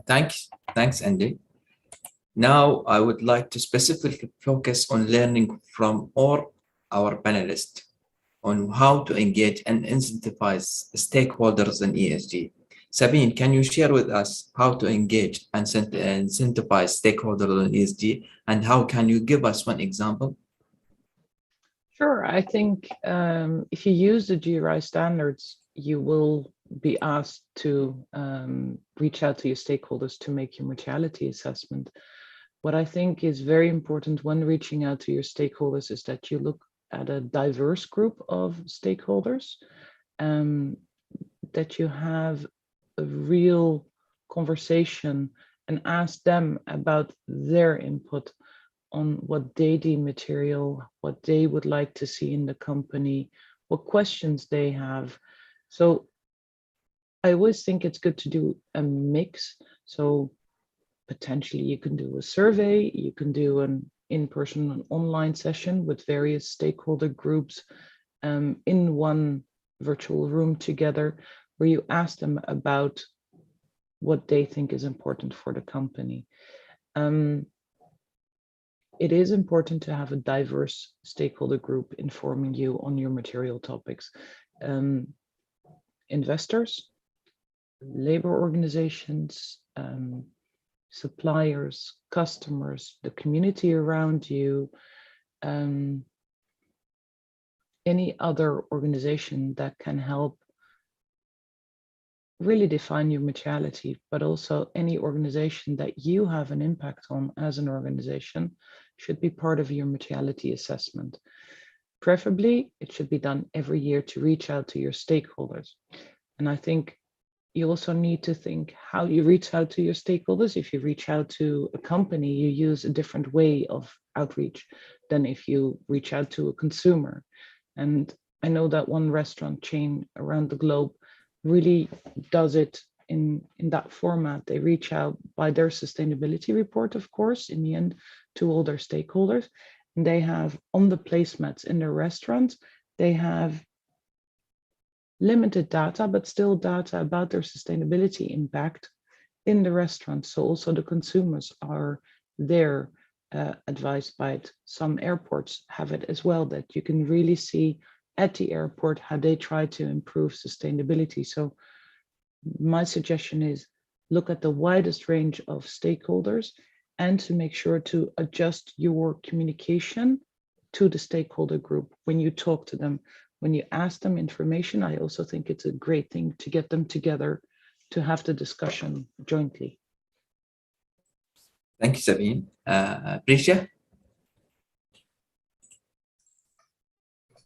Thanks, Andy. Now I would like to specifically focus on learning from all our panelists on how to engage and incentivize stakeholders in ESG. Sabine, can you share with us how to engage and incentivize stakeholders in ESG, and how can you give us one example? Sure. I think if you use the GRI standards, you will be asked to reach out to your stakeholders to make your materiality assessment. What I think is very important when reaching out to your stakeholders is that you look at a diverse group of stakeholders, that you have a real conversation and ask them about their input on what they deem material, what they would like to see in the company, what questions they have. So I always think it's good to do a mix. So potentially you can do a survey, you can do an in-person and online session with various stakeholder groups in one virtual room together, where you ask them about what they think is important for the company. It is important to have a diverse stakeholder group informing you on your material topics. Investors, labor organizations, suppliers, customers, the community around you, any other organization that can help really define your materiality, but also any organization that you have an impact on as an organization should be part of your materiality assessment. Preferably, it should be done every year to reach out to your stakeholders. And I think you also need to think how you reach out to your stakeholders. If you reach out to a company, you use a different way of outreach than if you reach out to a consumer. And I know that one restaurant chain around the globe really does it in that format. They reach out by their sustainability report, of course, in the end, to all their stakeholders. And they have on the placemats in their restaurants, they have limited data, but still data about their sustainability impact in the restaurant. So also the consumers are there advised by it. Some airports have it as well, that you can really see at the airport how they try to improve sustainability. So my suggestion is look at the widest range of stakeholders and to make sure to adjust your communication to the stakeholder group when you talk to them. When you ask them information, I also think it's a great thing to get them together to have the discussion jointly. Thank you, Sabine. Prisha,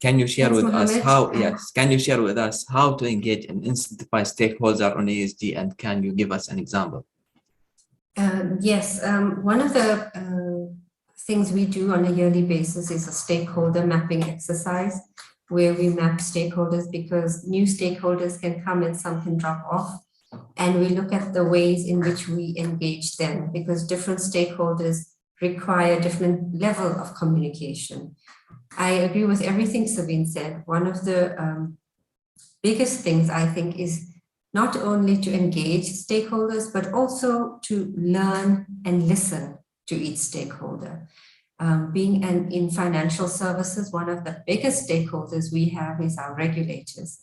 can you share with us how? Yes, can you share with us how to engage and incentivize stakeholders on ESG, and can you give us an example? Yes, one of the things we do on a yearly basis is a stakeholder mapping exercise, where we map stakeholders, because new stakeholders can come and some can drop off. And we look at the ways in which we engage them, because different stakeholders require different level of communication. I agree with everything Sabine said. One of the biggest things I think is not only to engage stakeholders, but also to learn and listen to each stakeholder. Being in financial services, one of the biggest stakeholders we have is our regulators.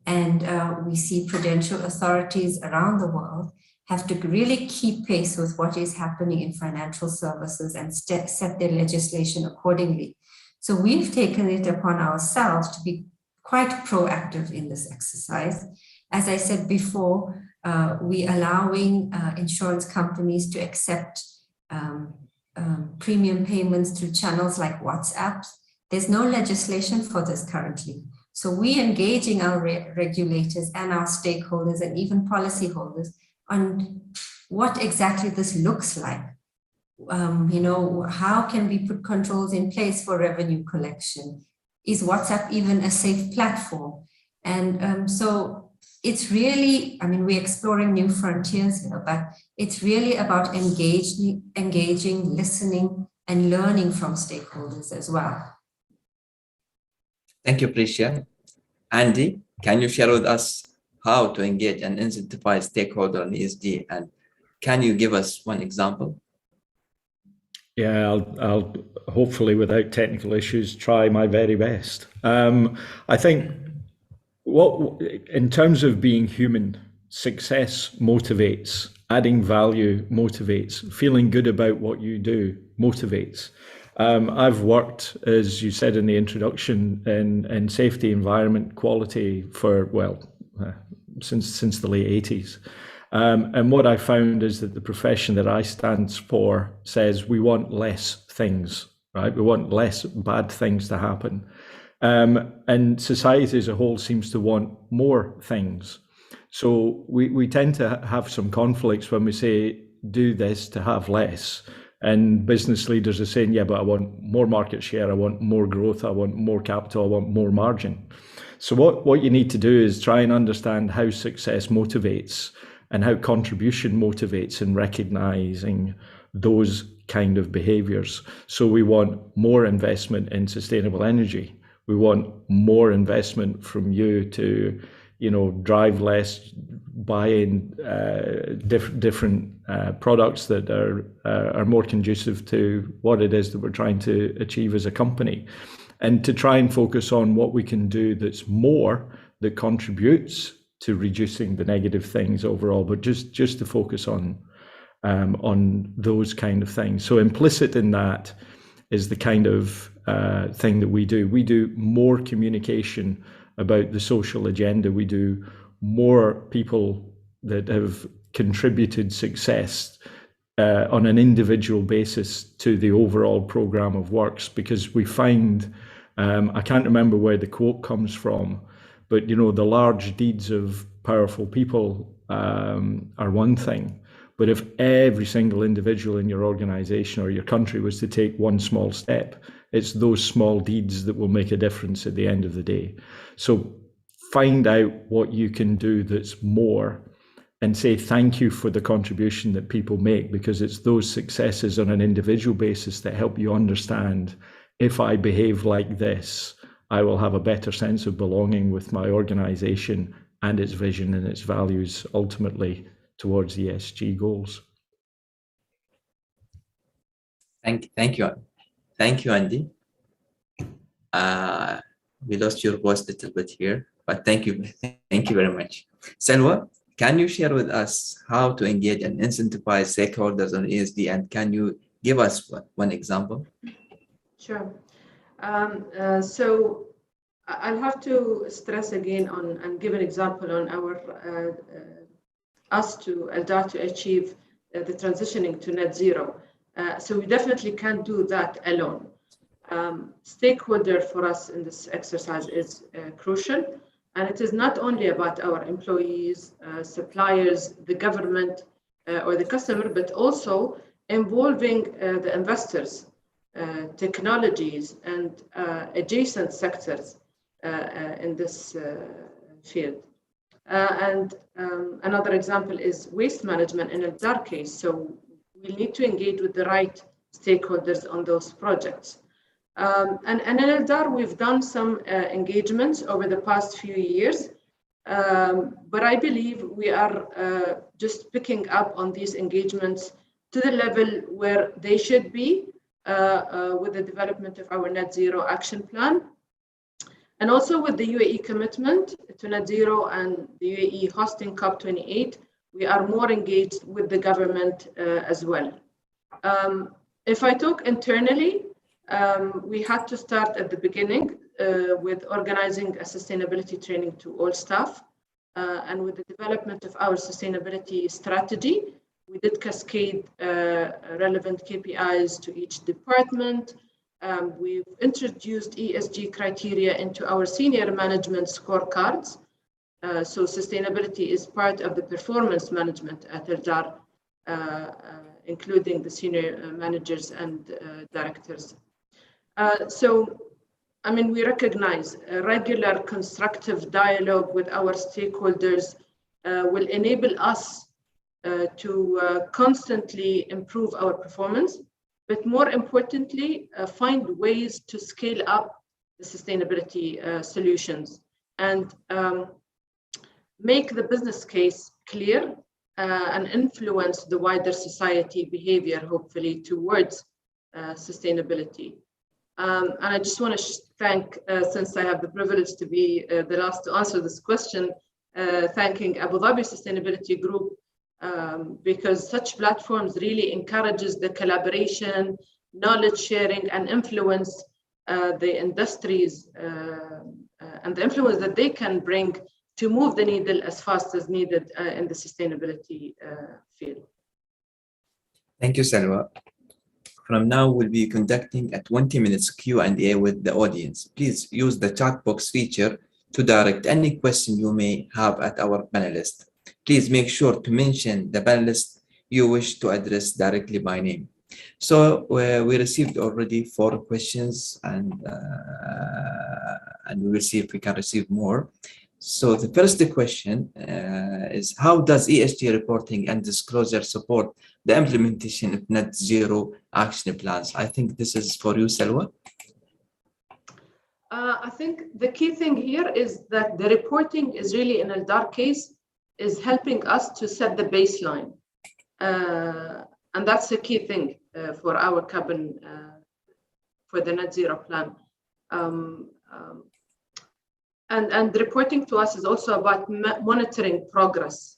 And we see prudential authorities around the world have to really keep pace with what is happening in financial services and set their legislation accordingly. So we've taken it upon ourselves to be quite proactive in this exercise. As I said before, we allowing insurance companies to accept premium payments through channels like WhatsApp. There's no legislation for this currently. So we engaging our regulators and our stakeholders and even policyholders on what exactly this looks like. How can we put controls in place for revenue collection? Is WhatsApp even a safe platform? And so it's really, we're exploring new frontiers here, but it's really about engaging, listening, and learning from stakeholders as well. Thank you, Prisha. Andy, can you share with us how to engage and incentivize stakeholders on ESG? And can you give us one example? Yeah, I'll hopefully without technical issues try my very best. I think what, in terms of being human, success motivates, adding value motivates, feeling good about what you do motivates. I've worked, as you said in the introduction, in safety, environment, quality for, well, since the late 80s. And what I found is that the profession that I stand for says we want less things, right? We want less bad things to happen. And society as a whole seems to want more things. So we tend to have some conflicts when we say, do this to have less. And business leaders are saying, yeah, but I want more market share, I want more growth, I want more capital, I want more margin. So what you need to do is try and understand how success motivates and how contribution motivates in recognizing those kind of behaviors. So we want more investment in sustainable energy. We want more investment from you to, drive less, buy in different products that are more conducive to what it is that we're trying to achieve as a company, and to try and focus on what we can do that's more, that contributes to reducing the negative things overall, but just to focus on those kind of things. So implicit in that is the kind of thing that we do. We do more communication about the social agenda. We do more people that have contributed success on an individual basis to the overall program of works, because we find, I can't remember where the quote comes from, but the large deeds of powerful people are one thing. But if every single individual in your organization or your country was to take one small step, it's those small deeds that will make a difference at the end of the day. So find out what you can do that's more, and say thank you for the contribution that people make, because it's those successes on an individual basis that help you understand, if I behave like this, I will have a better sense of belonging with my organization and its vision and its values ultimately towards ESG goals. Thank you, Andy. We lost your voice a little bit here, but thank you very much. Selwa, can you share with us how to engage and incentivize stakeholders on ESG, and can you give us one example? Sure. So I'll have to stress again on and give an example on our us to Eldar to achieve the transitioning to net zero. So we definitely can't do that alone. Stakeholder for us in this exercise is crucial, and it is not only about our employees, suppliers, the government, or the customer, but also involving the investors, technologies, and adjacent sectors in this field. And another example is waste management in Eldar case. So we need to engage with the right stakeholders on those projects. And in Eldar, we've done some engagements over the past few years, but I believe we are just picking up on these engagements to the level where they should be with the development of our net zero action plan. And also with the UAE commitment to net zero and the UAE hosting COP28, we are more engaged with the government as well. If I talk internally, we had to start at the beginning with organizing a sustainability training to all staff. And with the development of our sustainability strategy, we did cascade relevant KPIs to each department. We've introduced ESG criteria into our senior management scorecards. So sustainability is part of the performance management at Eldar, including the senior managers and directors. So, I mean, we recognize a regular constructive dialogue with our stakeholders will enable us to constantly improve our performance, but more importantly, find ways to scale up the sustainability solutions and make the business case clear and influence the wider society behavior, hopefully, towards sustainability. And I just want to thank, since I have the privilege to be the last to answer this question, thanking Abu Dhabi Sustainability Group, because such platforms really encourages the collaboration, knowledge sharing, and influence the industries and the influence that they can bring to move the needle as fast as needed in the sustainability field. Thank you, Salwa. From now, we'll be conducting a 20 minutes Q&A with the audience. Please use the chat box feature to direct any question you may have at our panelists. Please make sure to mention the panelist you wish to address directly by name. So we received already 4 questions, and we will see if we can receive more. So the first question is, how does ESG reporting and disclosure support the implementation of net zero action plans? I think this is for you, Salwa. I think the key thing here is that the reporting is really, in a dark case, is helping us to set the baseline. And that's the key thing for our carbon, for the net zero plan. And the reporting to us is also about monitoring progress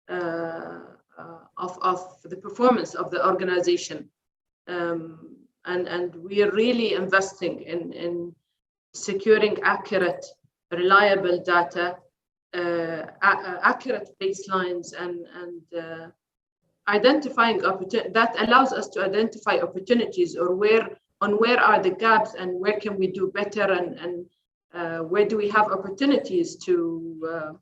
of the performance of the organization. And we are really investing in securing accurate, reliable data, accurate baselines, and identifying opportunities that allows us to identify opportunities, or where are the gaps and where can we do better, and where do we have opportunities to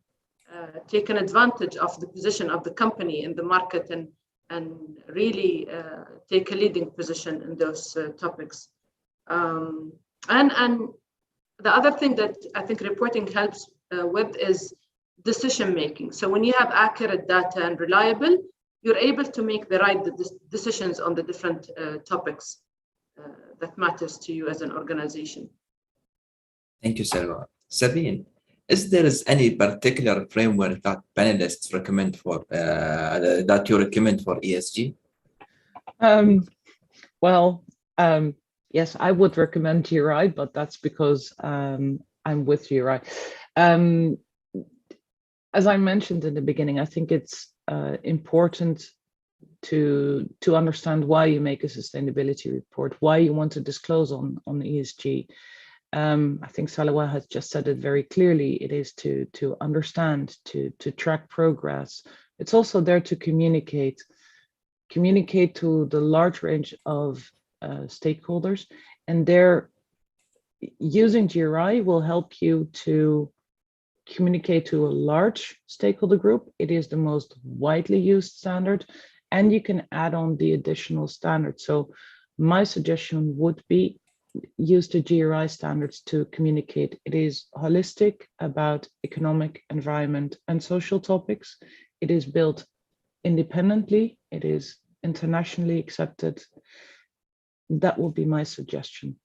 take an advantage of the position of the company in the market, and really take a leading position in those topics. And the other thing that I think reporting helps with is decision making. So when you have accurate data and reliable, you're able to make the right decisions on the different topics that matters to you as an organization. Thank you, Salwa. Sabine, is there any particular framework that panelists recommend for that you recommend for ESG? Yes, I would recommend GRI, but that's because I'm with GRI. As I mentioned in the beginning, I think it's important to understand why you make a sustainability report, why you want to disclose on ESG. I think Salwa has just said it very clearly. It is to understand, to track progress. It's also there to communicate to the large range of stakeholders, and there using GRI will help you to communicate to a large stakeholder group. It is the most widely used standard, and you can add on the additional standards. So my suggestion would be use the GRI standards to communicate. It is holistic about economic, environment, and social topics. It is built independently. It is internationally accepted. That would be my suggestion.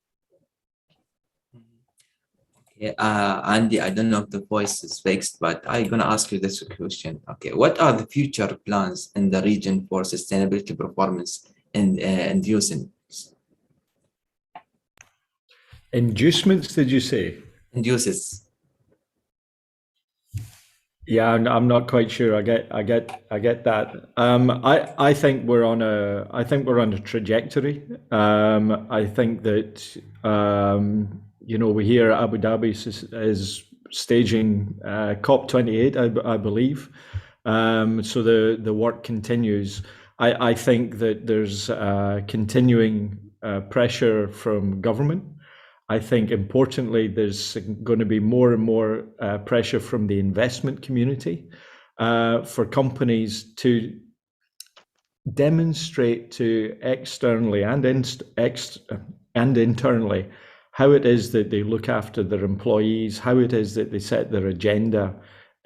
Okay, Andy, I don't know if the voice is fixed, but I'm going to ask you this question. Okay, what are the future plans in the region for sustainability performance and inducements? Inducements, did you say? Induces. Yeah, I'm not quite sure. I get that. I think we're on a trajectory. I think that we hear Abu Dhabi is staging COP28, I believe. So the work continues. I think that there's continuing pressure from government. I think importantly, there's going to be more and more pressure from the investment community for companies to demonstrate to externally and internally how it is that they look after their employees, how it is that they set their agenda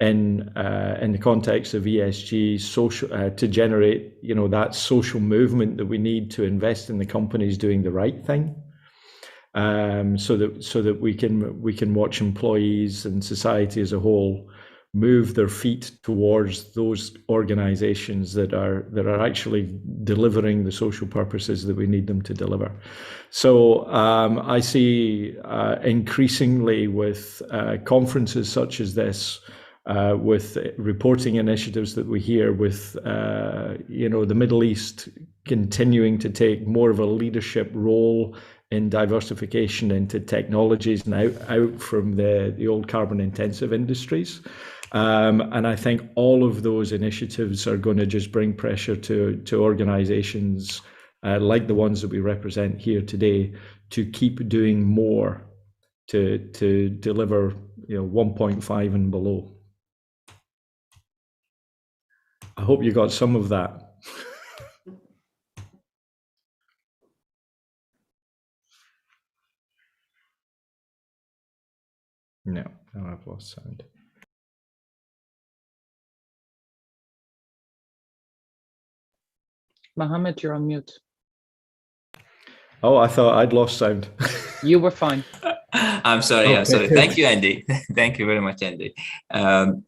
in the context of ESG, social to generate that social movement that we need to invest in the companies doing the right thing. So that we can watch employees and society as a whole move their feet towards those organizations that are actually delivering the social purposes that we need them to deliver. So I see increasingly with conferences such as this, with reporting initiatives that we hear, with the Middle East continuing to take more of a leadership role in diversification into technologies and out from the old carbon intensive industries. And I think all of those initiatives are going to just bring pressure to organizations like the ones that we represent here today to keep doing more to deliver 1.5 and below. I hope you got some of that. No, I've lost sound. Mohammed, you're on mute. Oh, I thought I'd lost sound. You were fine. I'm sorry. Okay. I'm sorry. Thank you, Andy. Thank you very much, Andy.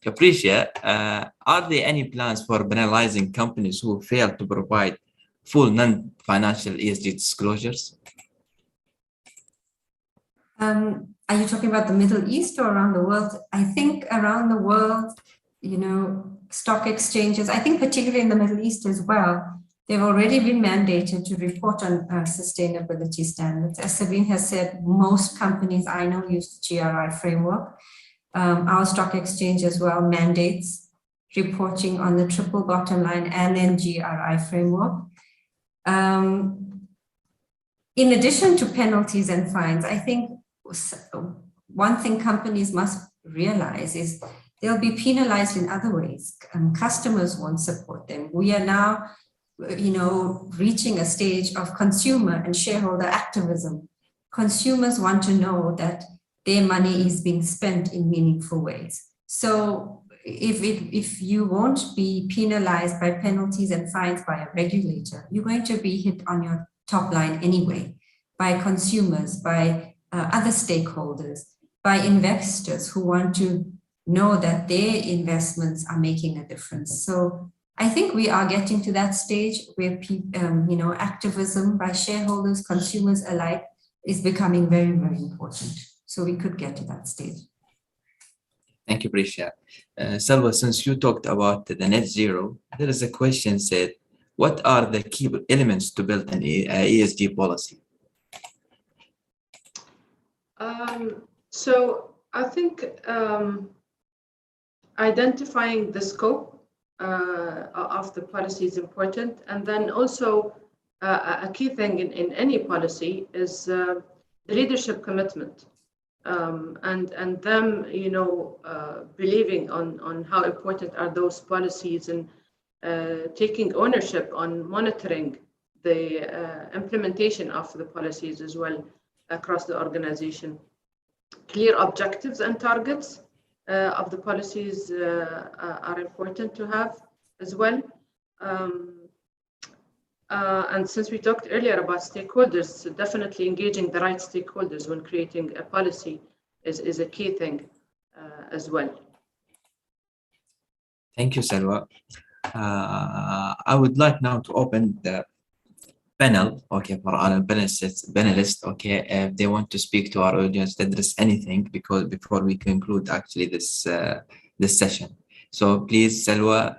Capricia, are there any plans for penalizing companies who fail to provide full non-financial ESG disclosures? Are you talking about the Middle East or around the world? I think around the world, stock exchanges, I think particularly in the Middle East as well, they've already been mandated to report on sustainability standards. As Sabine has said, most companies I know use the GRI framework. Our stock exchange as well mandates reporting on the triple bottom line and then GRI framework. In addition to penalties and fines, I think one thing companies must realize is they'll be penalized in other ways. Customers won't support them. We are now reaching a stage of consumer and shareholder activism. Consumers want to know that their money is being spent in meaningful ways. So if you won't be penalized by penalties and fines by a regulator, you're going to be hit on your top line anyway, by consumers, by other stakeholders, by investors who want to know that their investments are making a difference. So I think we are getting to that stage where activism by shareholders, consumers alike is becoming very, very important. So we could get to that stage. Thank you, Prisha. Salwa, since you talked about the net zero, there is a question said, what are the key elements to build an ESG policy? So I think identifying the scope of the policy is important. And then also a key thing in any policy is the leadership commitment and them, believing on how important are those policies and taking ownership on monitoring the implementation of the policies as well across the organization. Clear objectives and targets of the policies are important to have as well. And since we talked earlier about stakeholders, so definitely engaging the right stakeholders when creating a policy is a key thing as well. Thank you, Salwa. I would like now to open the panel, okay, for our panelists, okay, if they want to speak to our audience to address anything, because before we conclude actually this session. So please, Salwa,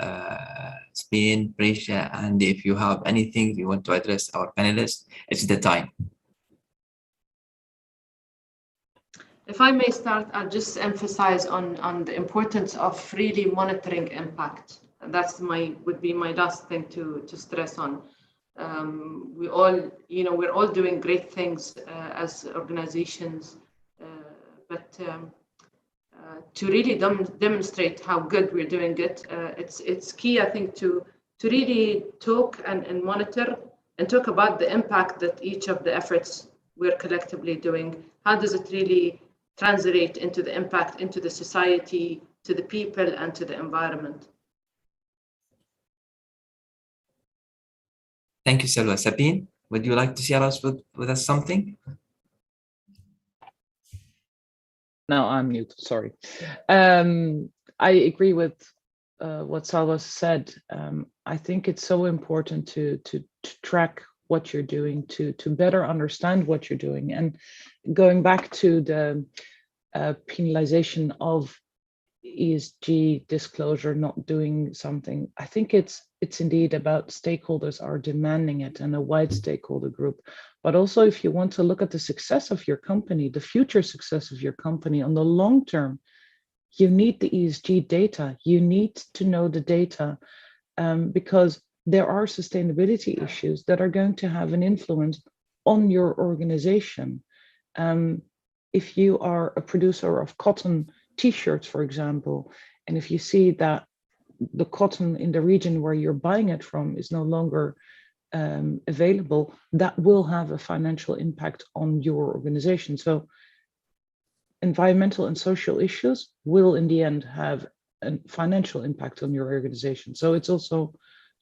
Spain, Prisha, and if you have anything you want to address our panelists, it's the time. If I may start, I'll just emphasize on the importance of really monitoring impact. That's would be my last thing to stress on. We all, we're all doing great things as organizations, but to really demonstrate how good we're doing it, it's key, I think, to really talk and monitor and talk about the impact that each of the efforts we're collectively doing. How does it really translate into the impact into the society, to the people, and to the environment? Thank you, Salwa. Sabine, would you like to share with us something? No, I'm mute, sorry. I agree with what Salwa said. I think it's so important to track what you're doing, to better understand what you're doing. And going back to the penalization of ESG disclosure, not doing something, I think it's indeed about stakeholders are demanding it and a wide stakeholder group. But also, if you want to look at the success of your company, the future success of your company on the long term, you need the ESG data. You need to know the data because there are sustainability issues that are going to have an influence on your organization. If you are a producer of cotton t-shirts, for example, and if you see that the cotton in the region where you're buying it from is no longer available, that will have a financial impact on your organization. So environmental and social issues will in the end have a financial impact on your organization. So it's also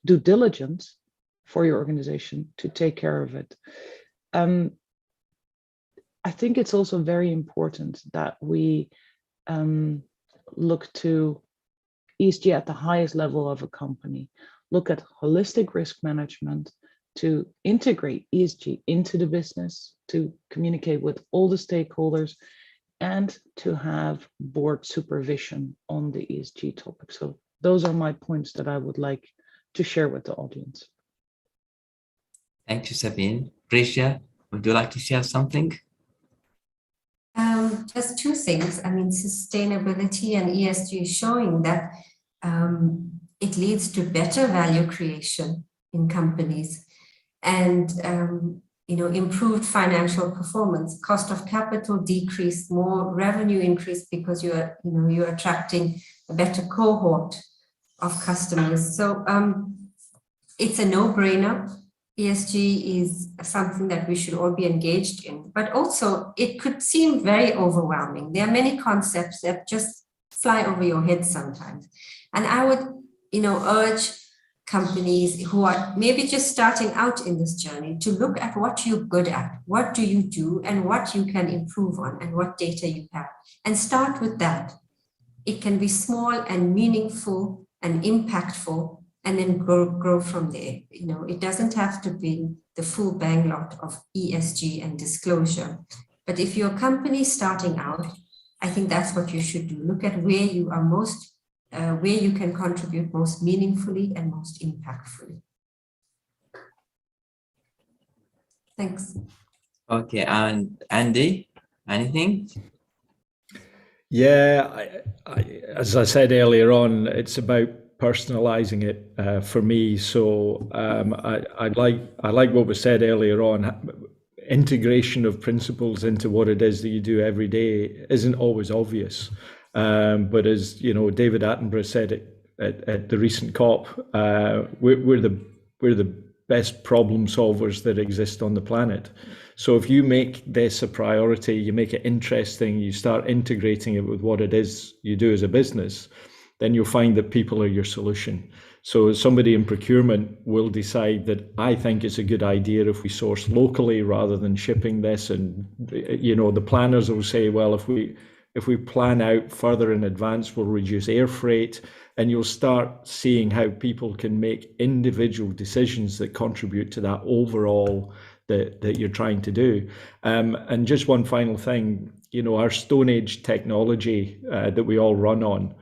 due diligence for your organization to take care of it. I think it's also very important that we look to ESG at the highest level of a company, look at holistic risk management, to integrate ESG into the business, to communicate with all the stakeholders, and to have board supervision on the ESG topic. So those are my points that I would like to share with the audience. Thank you, Sabine. Prisha, would you like to share something? Just two things. I mean, sustainability and ESG is showing that it leads to better value creation in companies and improved financial performance. Cost of capital decreased, more revenue increased because you're attracting a better cohort of customers. So it's a no-brainer. ESG is something that we should all be engaged in, but also it could seem very overwhelming. There are many concepts that just fly over your head sometimes. And I would, urge companies who are maybe just starting out in this journey to look at what you're good at, what do you do, and what you can improve on, and what data you have, and start with that. It can be small and meaningful and impactful, and then grow from there. It doesn't have to be the full bang lot of ESG and disclosure. But if your company is starting out, I think that's what you should do. Look at where you are most, where you can contribute most meaningfully and most impactfully. Thanks. Okay, and Andy, anything? Yeah, as I said earlier on, it's about personalizing it for me. So I like what was said earlier on. Integration of principles into what it is that you do every day isn't always obvious. But as David Attenborough said at the recent COP, we're the best problem solvers that exist on the planet. So if you make this a priority, you make it interesting, you start integrating it with what it is you do as a business, then you'll find that people are your solution. So somebody in procurement will decide that I think it's a good idea if we source locally rather than shipping this. And the planners will say, well, if we plan out further in advance, we'll reduce air freight. And you'll start seeing how people can make individual decisions that contribute to that overall that you're trying to do. And just one final thing, our Stone Age technology that we all run on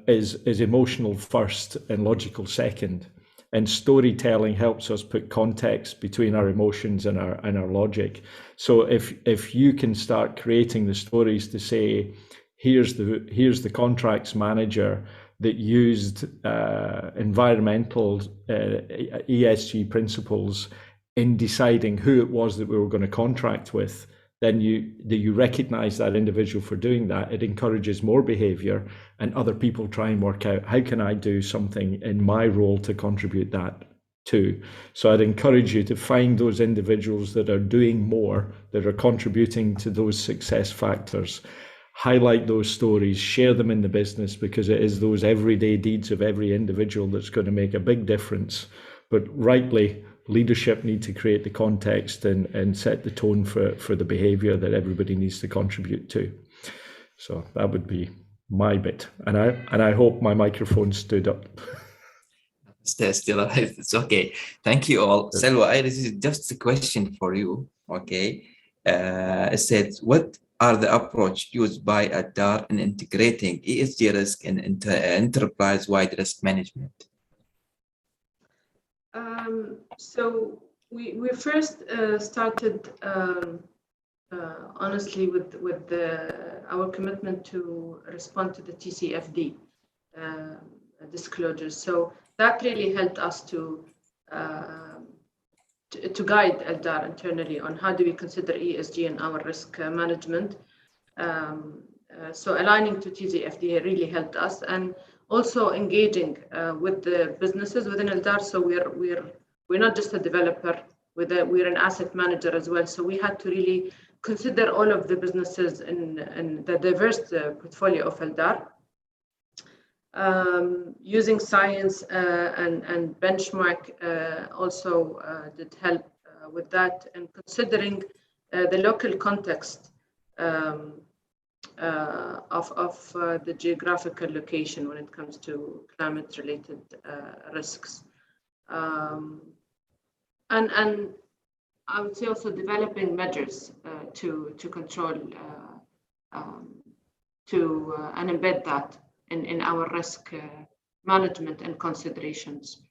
is emotional first and logical second. And storytelling helps us put context between our emotions and our logic. So if you can start creating the stories to say, here's the contracts manager that used environmental ESG principles in deciding who it was that we were going to contract with, then you recognize that individual for doing that. It encourages more behavior, and other people try and work out, how can I do something in my role to contribute that too? So I'd encourage you to find those individuals that are doing more, that are contributing to those success factors, highlight those stories, share them in the business, because it is those everyday deeds of every individual that's going to make a big difference. But rightly, leadership need to create the context and set the tone for the behavior that everybody needs to contribute to. So that would be my bit. And I hope my microphone stood up. Stay still alive. It's okay. Thank you all. Selwa, I received just a question for you. Okay. It said, what are the approach used by ADAR in integrating ESG risk in enterprise-wide risk management? So we first started honestly with our commitment to respond to the TCFD disclosures. So that really helped us to guide ADAR internally on how do we consider ESG in our risk management. So aligning to TCFD really helped us, and also engaging with the businesses within ADAR. So we're not just a developer, we're an asset manager as well. So we had to really consider all of the businesses in the diverse portfolio of ADAR. Using science and benchmark also did help with that, and considering the local context of the geographical location when it comes to climate-related risks. And I would say also developing measures to control and embed that in our risk management and considerations.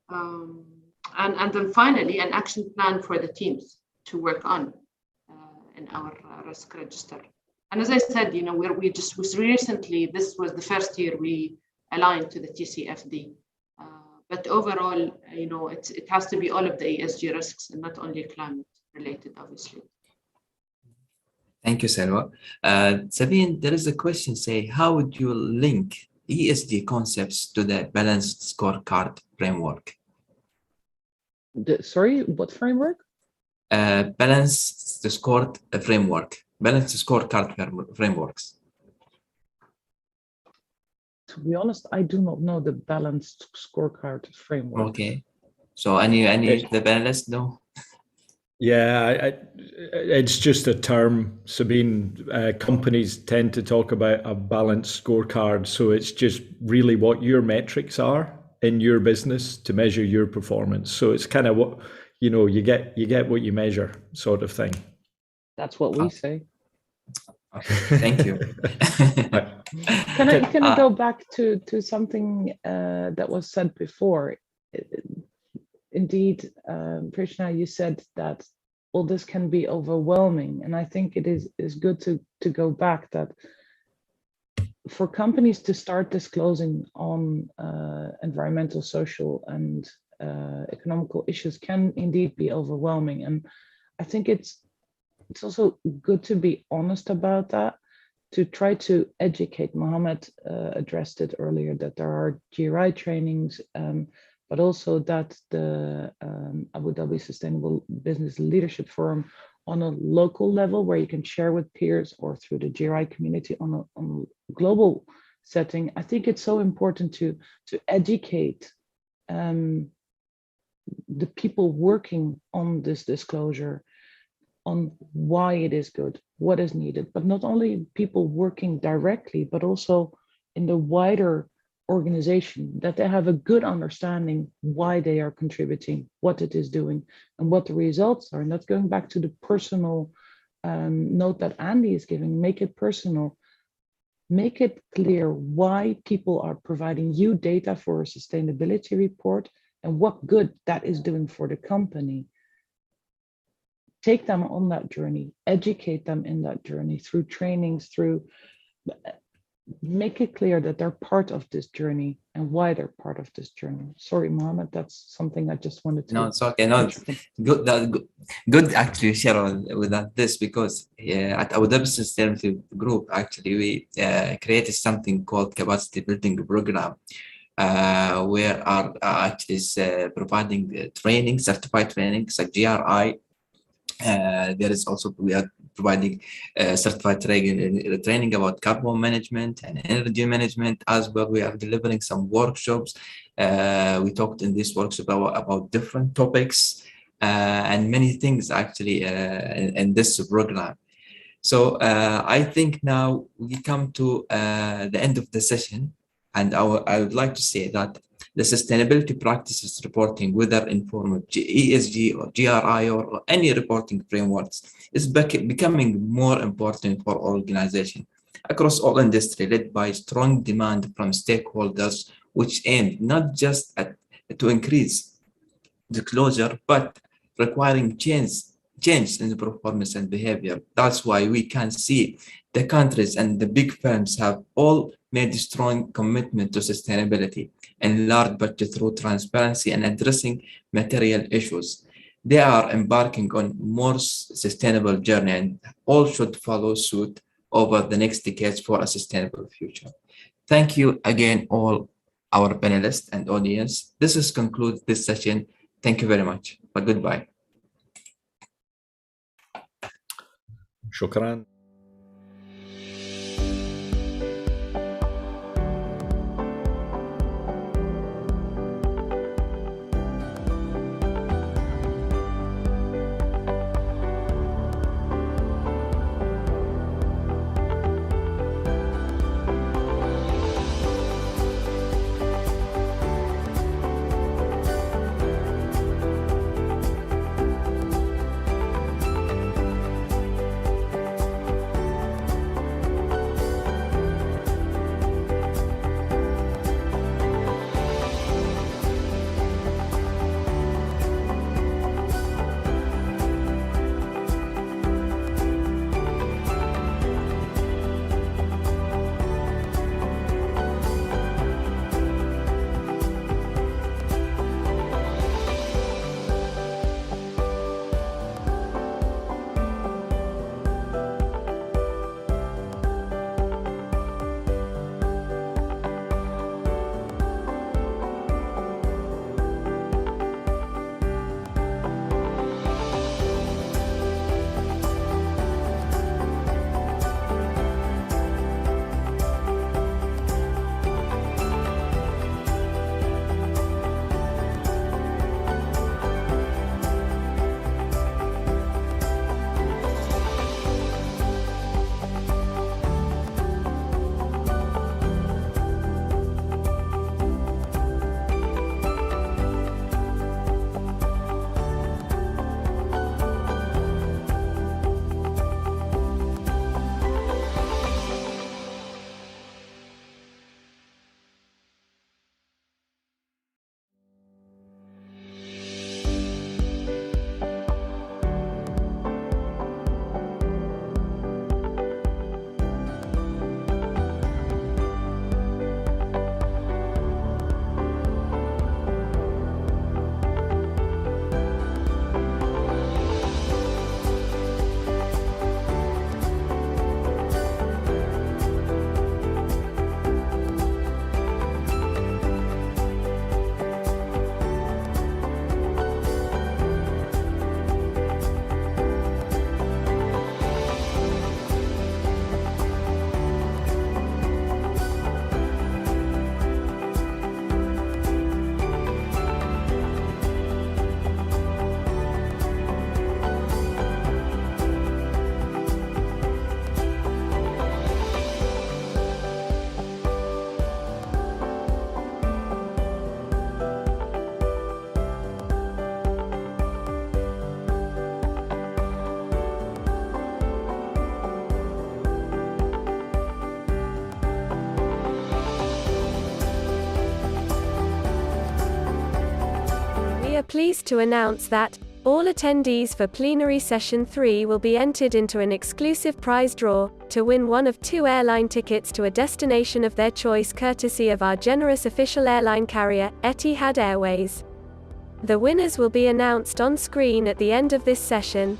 And then finally, an action plan for the teams to work on in our risk register. And as I said, we just recently, this was the first year we aligned to the TCFD. But overall, it has to be all of the ESG risks and not only climate related, obviously. Thank you, Selwa. Sabine, there is a question, say, how would you link ESG concepts to the balanced scorecard framework? Sorry, what framework? Balanced scorecard framework. Balanced scorecard frameworks. To be honest, I do not know the balanced scorecard framework. Okay. So any the balanced, no? Yeah, it's just a term, Sabine. Companies tend to talk about a balanced scorecard. So it's just really what your metrics are in your business to measure your performance. So it's kind of what, you get what you measure, sort of thing. That's what we say. Okay, thank you. Can I go back to something that was said before? Indeed, Krishna, you said that all this can be overwhelming, and I think it is good to go back that for companies to start disclosing on environmental, social, and economical issues can indeed be overwhelming, and I think it's also good to be honest about that, to try to educate. Mohammed addressed it earlier, that there are GRI trainings, but also that the Abu Dhabi Sustainable Business Leadership Forum on a local level, where you can share with peers, or through the GRI community on a global setting. I think it's so important to educate the people working on this disclosure on why it is good, what is needed, but not only people working directly, but also in the wider organization, that they have a good understanding why they are contributing, what it is doing, and what the results are. And that's going back to the personal note that Andy is giving. Make it personal. Make it clear why people are providing you data for a sustainability report and what good that is doing for the company. Take them on that journey, educate them in that journey through trainings, make it clear that they're part of this journey and why they're part of this journey. Sorry, Mohammed, that's something I just wanted to. No, it's okay. No, good actually, Cheryl, with this, because at Abu Dhabi Sustainability Group, actually, we created something called Capacity Building Program, where our actually is providing training, certified trainings like GRI. There is also, we are providing certified training about carbon management and energy management as well. We are delivering some workshops. We talked in this workshop about different topics and many things actually in this program. So I think now we come to the end of the session, and I would like to say that the sustainability practices reporting, whether in form of ESG or GRI or any reporting frameworks, is becoming more important for organizations across all industry, led by strong demand from stakeholders, which aim not just to increase disclosure, but requiring change in the performance and behavior. That's why we can see the countries and the big firms have all made a strong commitment to sustainability and large budget through transparency and addressing material issues. They are embarking on more sustainable journey, and all should follow suit over the next decades for a sustainable future. Thank you again, all our panelists and audience. This is concludes this session. Thank you very much. But goodbye. شكرا. We are pleased to announce that all attendees for Plenary Session 3 will be entered into an exclusive prize draw to win one of 2 airline tickets to a destination of their choice courtesy of our generous official airline carrier, Etihad Airways. The winners will be announced on screen at the end of this session.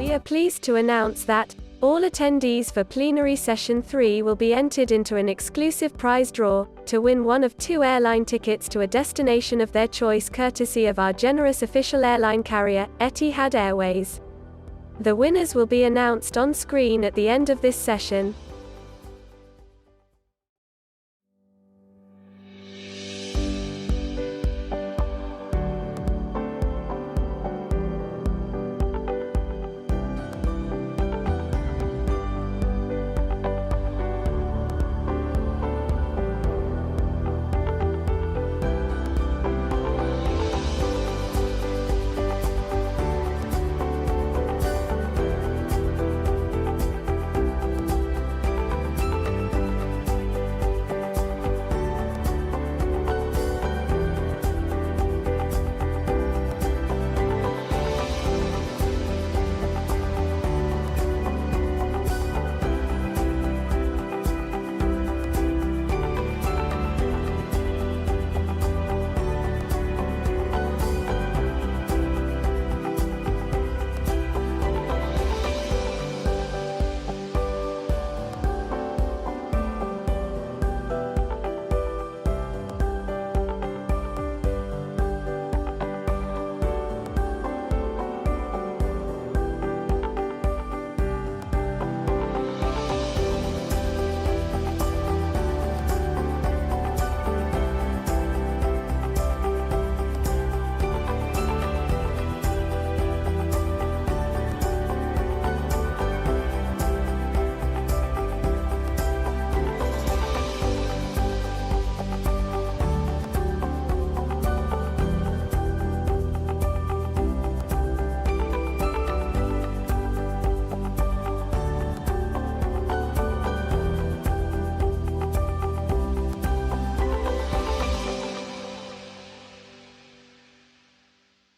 We are pleased to announce that all attendees for Plenary Session 3 will be entered into an exclusive prize draw to win one of 2 airline tickets to a destination of their choice courtesy of our generous official airline carrier, Etihad Airways. The winners will be announced on screen at the end of this session.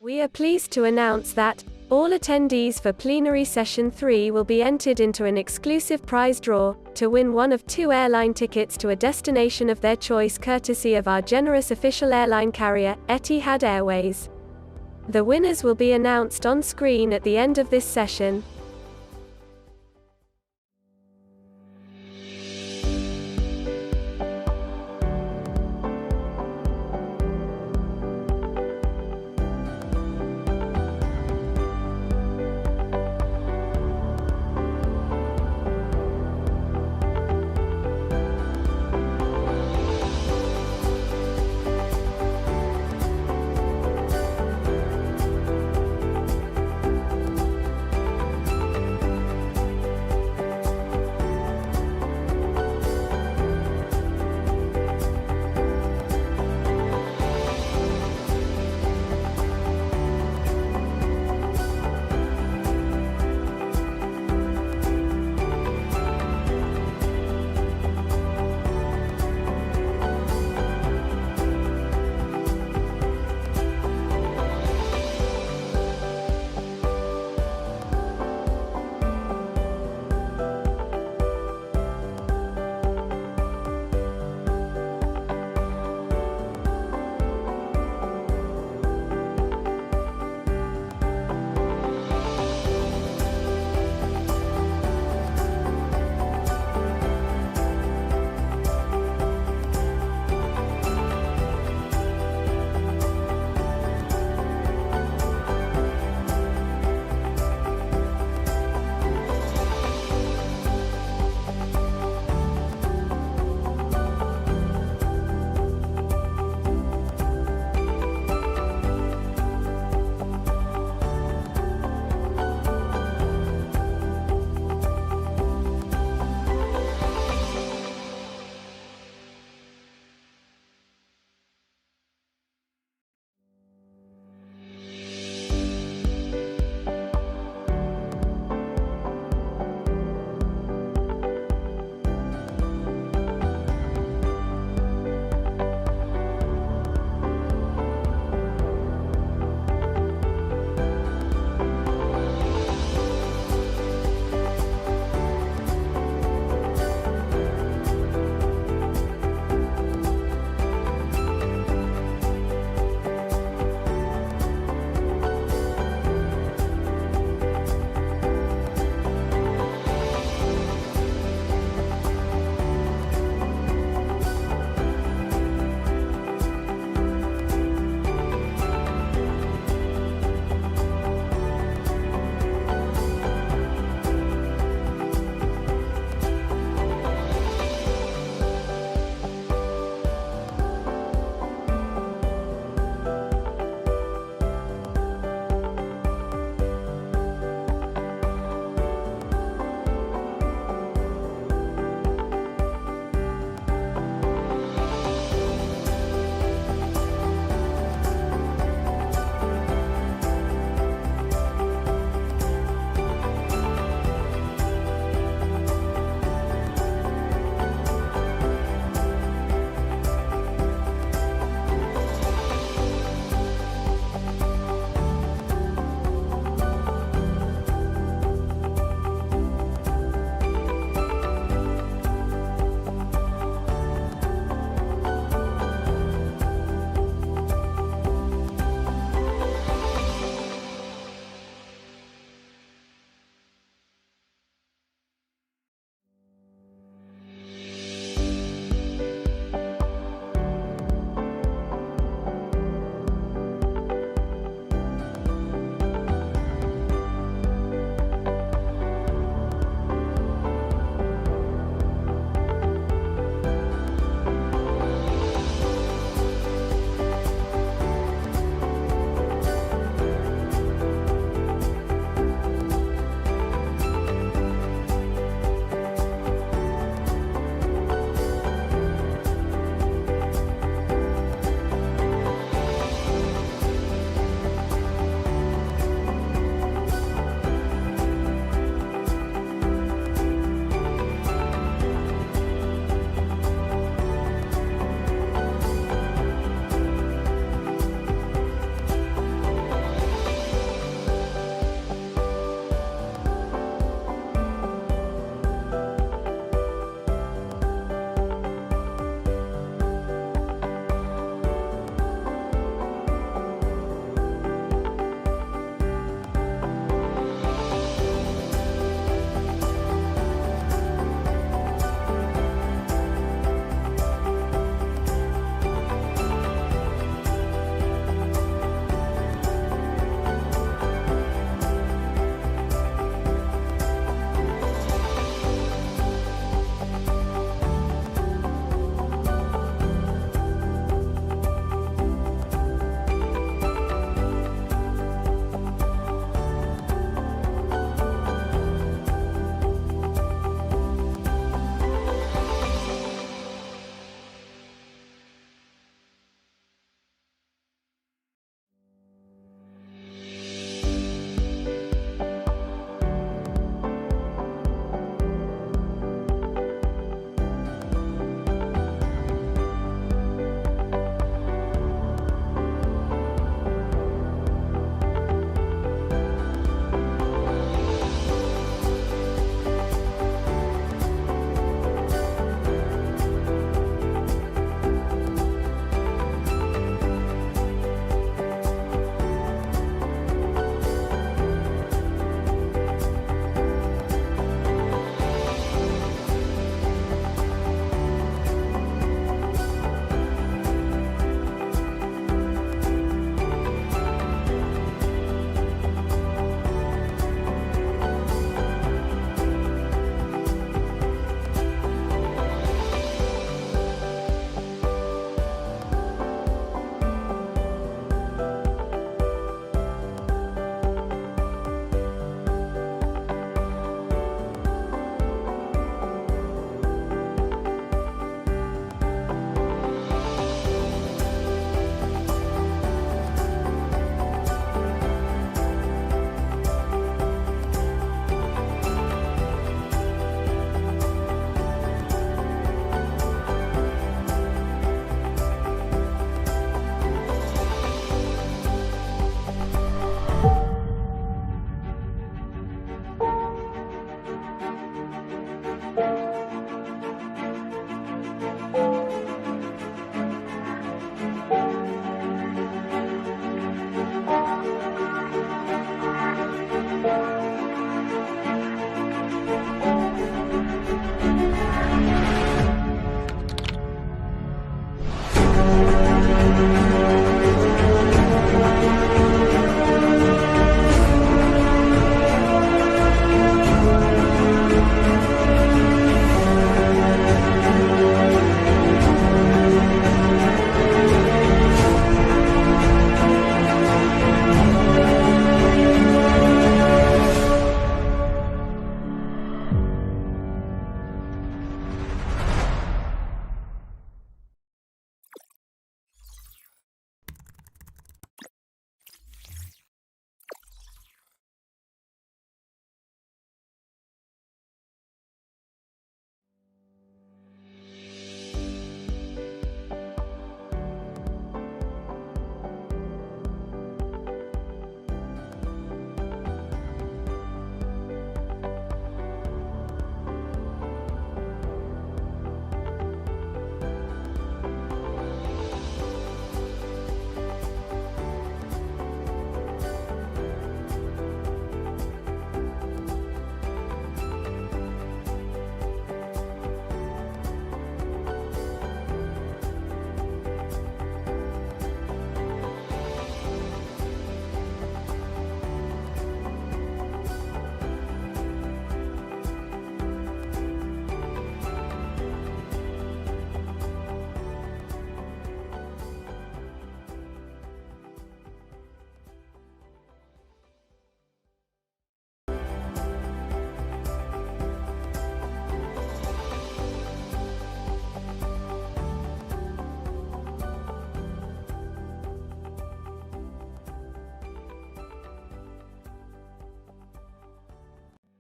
We are pleased to announce that all attendees for Plenary Session 3 will be entered into an exclusive prize draw to win one of 2 airline tickets to a destination of their choice courtesy of our generous official airline carrier, Etihad Airways. The winners will be announced on screen at the end of this session.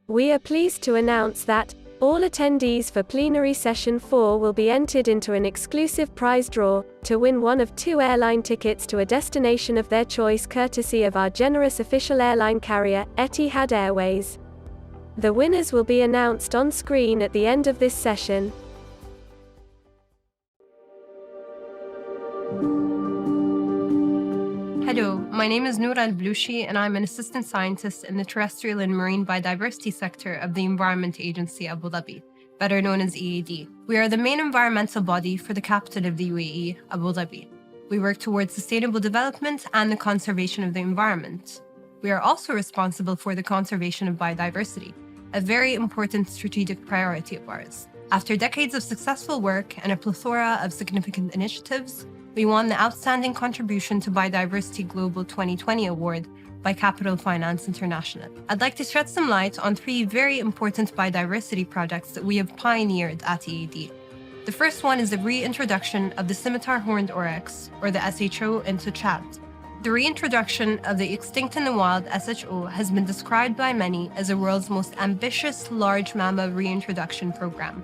We are pleased to announce that all attendees for Plenary Session 4 will be entered into an exclusive prize draw to win one of 2 airline tickets to a destination of their choice courtesy of our generous official airline carrier, Etihad Airways. The winners will be announced on screen at the end of this session. Hello, my name is Noura Al-Blushi and I'm an assistant scientist in the terrestrial and marine biodiversity sector of the Environment Agency Abu Dhabi, better known as EAD. We are the main environmental body for the capital of the UAE, Abu Dhabi. We work towards sustainable development and the conservation of the environment. We are also responsible for the conservation of biodiversity, a very important strategic priority of ours. After decades of successful work and a plethora of significant initiatives, we won the Outstanding Contribution to Biodiversity Global 2020 Award by Capital Finance International. I'd like to shed some light on 3 very important biodiversity projects that we have pioneered at EAD. The first one is the reintroduction of the scimitar horned oryx, or the SHO, into Chad. The reintroduction of the extinct in the wild SHO has been described by many as the world's most ambitious large mammal reintroduction program.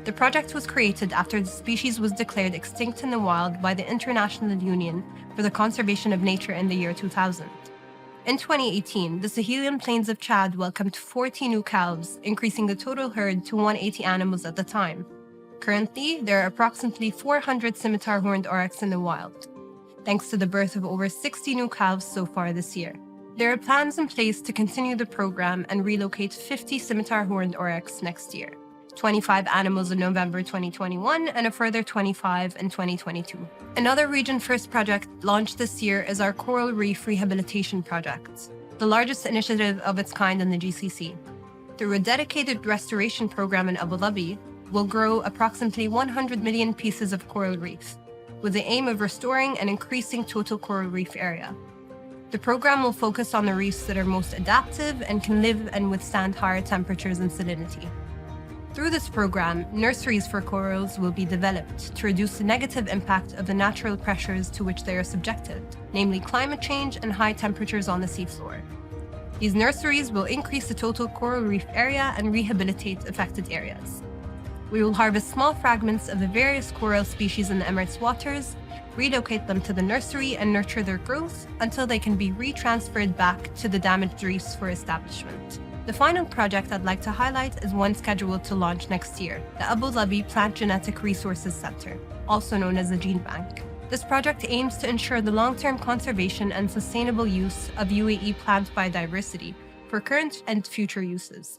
The project was created after the species was declared extinct in the wild by the International Union for the Conservation of Nature in the year 2000. In 2018, the Sahelian plains of Chad welcomed 40 new calves, increasing the total herd to 180 animals at the time. Currently, there are approximately 400 scimitar horned oryx in the wild, thanks to the birth of over 60 new calves so far this year. There are plans in place to continue the program and relocate 50 scimitar horned oryx next year. 25 animals in November 2021 and a further 25 in 2022. Another region-first project launched this year is our Coral Reef Rehabilitation Project, the largest initiative of its kind in the GCC. Through a dedicated restoration program in Abu Dhabi, we'll grow approximately 100 million pieces of coral reef, with the aim of restoring and increasing total coral reef area. The program will focus on the reefs that are most adaptive and can live and withstand higher temperatures and salinity. Through this program, nurseries for corals will be developed to reduce the negative impact of the natural pressures to which they are subjected, namely climate change and high temperatures on the seafloor. These nurseries will increase the total coral reef area and rehabilitate affected areas. We will harvest small fragments of the various coral species in the Emirates waters, relocate them to the nursery and nurture their growth until they can be retransferred back to the damaged reefs for establishment. The final project I'd like to highlight is one scheduled to launch next year, the Abu Dhabi Plant Genetic Resources Center, also known as the Gene Bank. This project aims to ensure the long-term conservation and sustainable use of UAE plant biodiversity for current and future uses,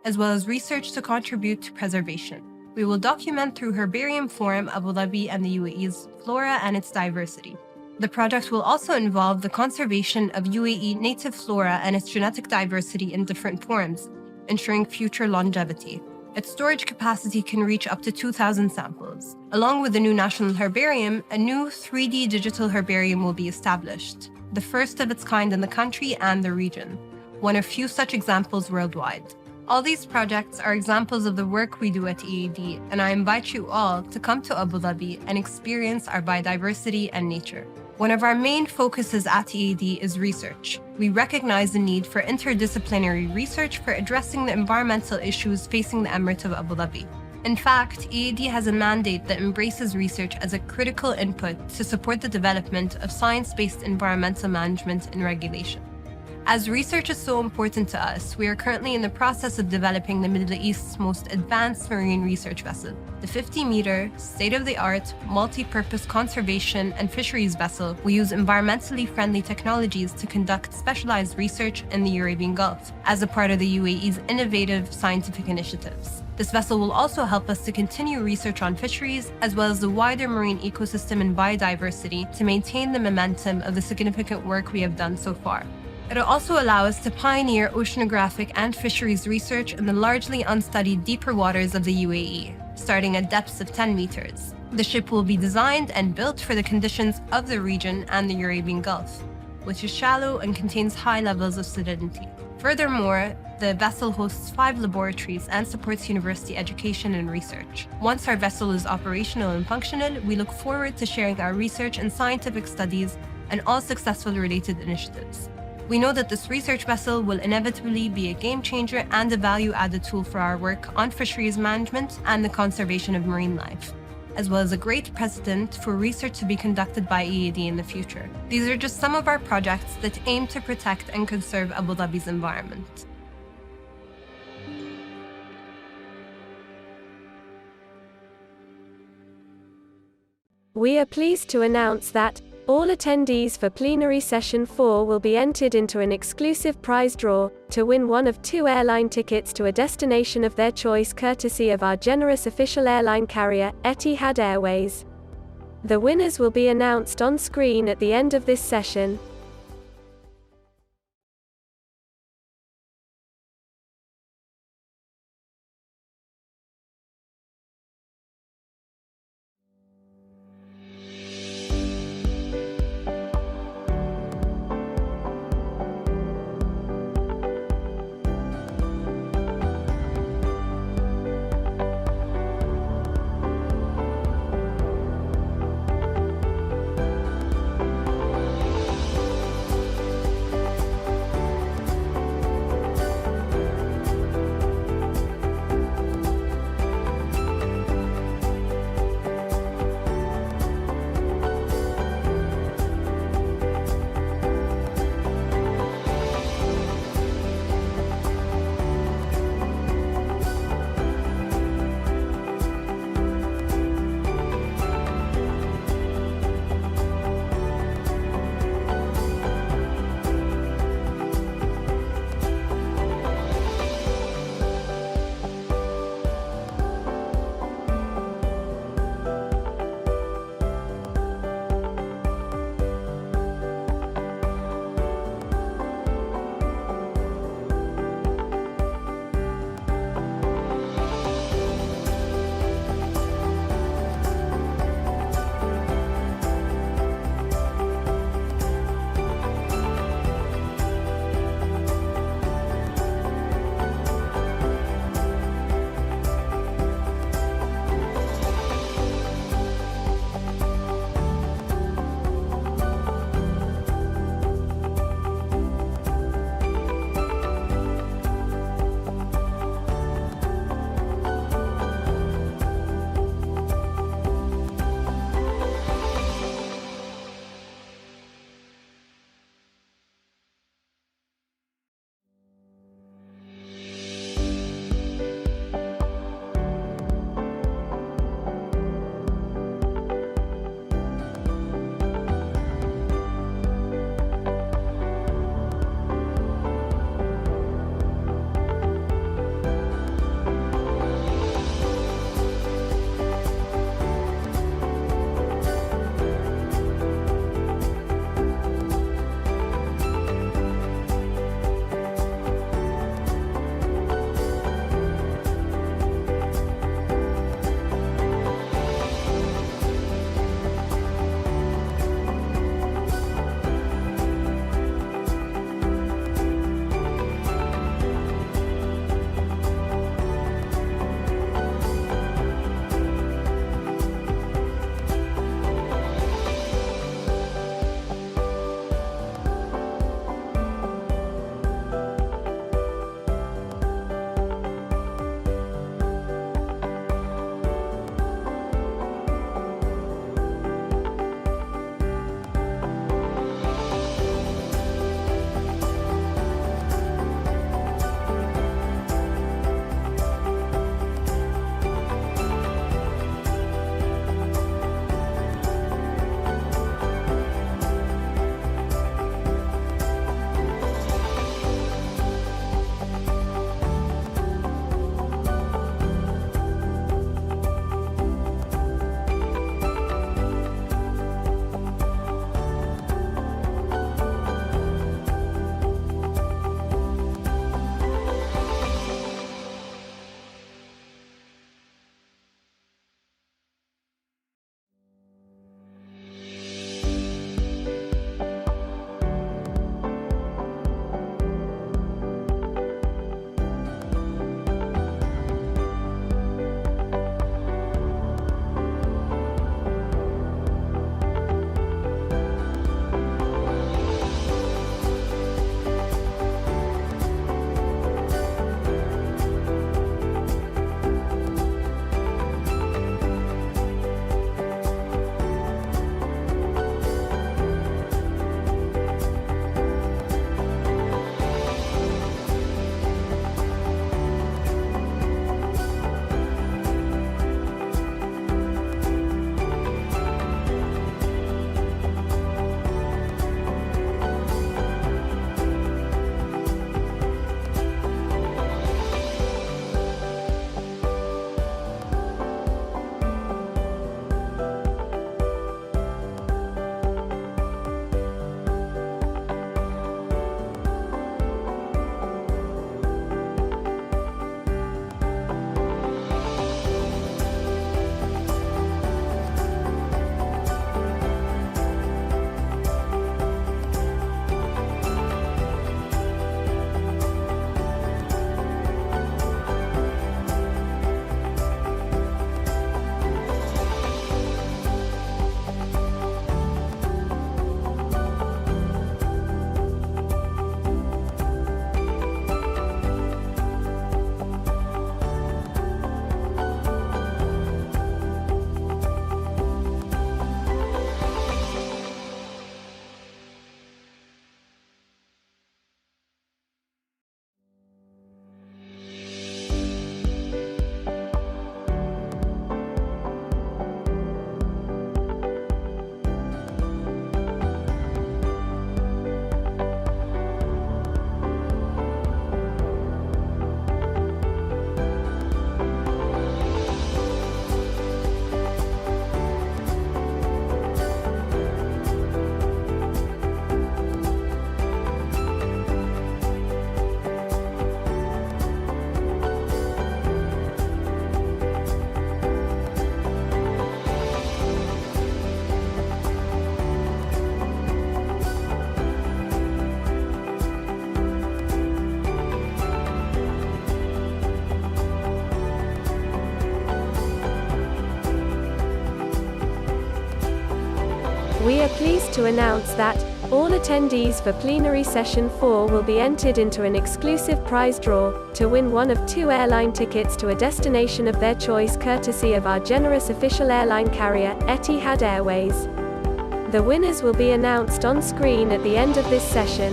as well as research to contribute to preservation. We will document through Herbarium Forum Abu Dhabi and the UAE's flora and its diversity. The project will also involve the conservation of UAE native flora and its genetic diversity in different forms, ensuring future longevity. Its storage capacity can reach up to 2,000 samples. Along with the new National Herbarium, a new 3D digital herbarium will be established, the first of its kind in the country and the region, one of few such examples worldwide. All these projects are examples of the work we do at EAD, and I invite you all to come to Abu Dhabi and experience our biodiversity and nature. One of our main focuses at EAD is research. We recognize the need for interdisciplinary research for addressing the environmental issues facing the Emirate of Abu Dhabi. In fact, EAD has a mandate that embraces research as a critical input to support the development of science-based environmental management and regulation. As research is so important to us, we are currently in the process of developing the Middle East's most advanced marine research vessel. The 50-meter, state-of-the-art, multi-purpose conservation and fisheries vessel will use environmentally friendly technologies to conduct specialized research in the Arabian Gulf as a part of the UAE's innovative scientific initiatives. This vessel will also help us to continue research on fisheries, as well as the wider marine ecosystem and biodiversity to maintain the momentum of the significant work we have done so far. It'll also allow us to pioneer oceanographic and fisheries research in the largely unstudied deeper waters of the UAE, starting at depths of 10 meters. The ship will be designed and built for the conditions of the region and the Arabian Gulf, which is shallow and contains high levels of salinity. Furthermore, the vessel hosts 5 laboratories and supports university education and research. Once our vessel is operational and functional, we look forward to sharing our research and scientific studies and all successful related initiatives. We know that this research vessel will inevitably be a game changer and a value-added tool for our work on fisheries management and the conservation of marine life, as well as a great precedent for research to be conducted by EAD in the future. These are just some of our projects that aim to protect and conserve Abu Dhabi's environment. We are pleased to announce that all attendees for Plenary Session 4 will be entered into an exclusive prize draw to win one of 2 airline tickets to a destination of their choice courtesy of our generous official airline carrier, Etihad Airways. The winners will be announced on screen at the end of this session. We are pleased to announce that all attendees for plenary session 4 will be entered into an exclusive prize draw to win one of 2 airline tickets to a destination of their choice courtesy of our generous official airline carrier, Etihad Airways. The winners will be announced on screen at the end of this session.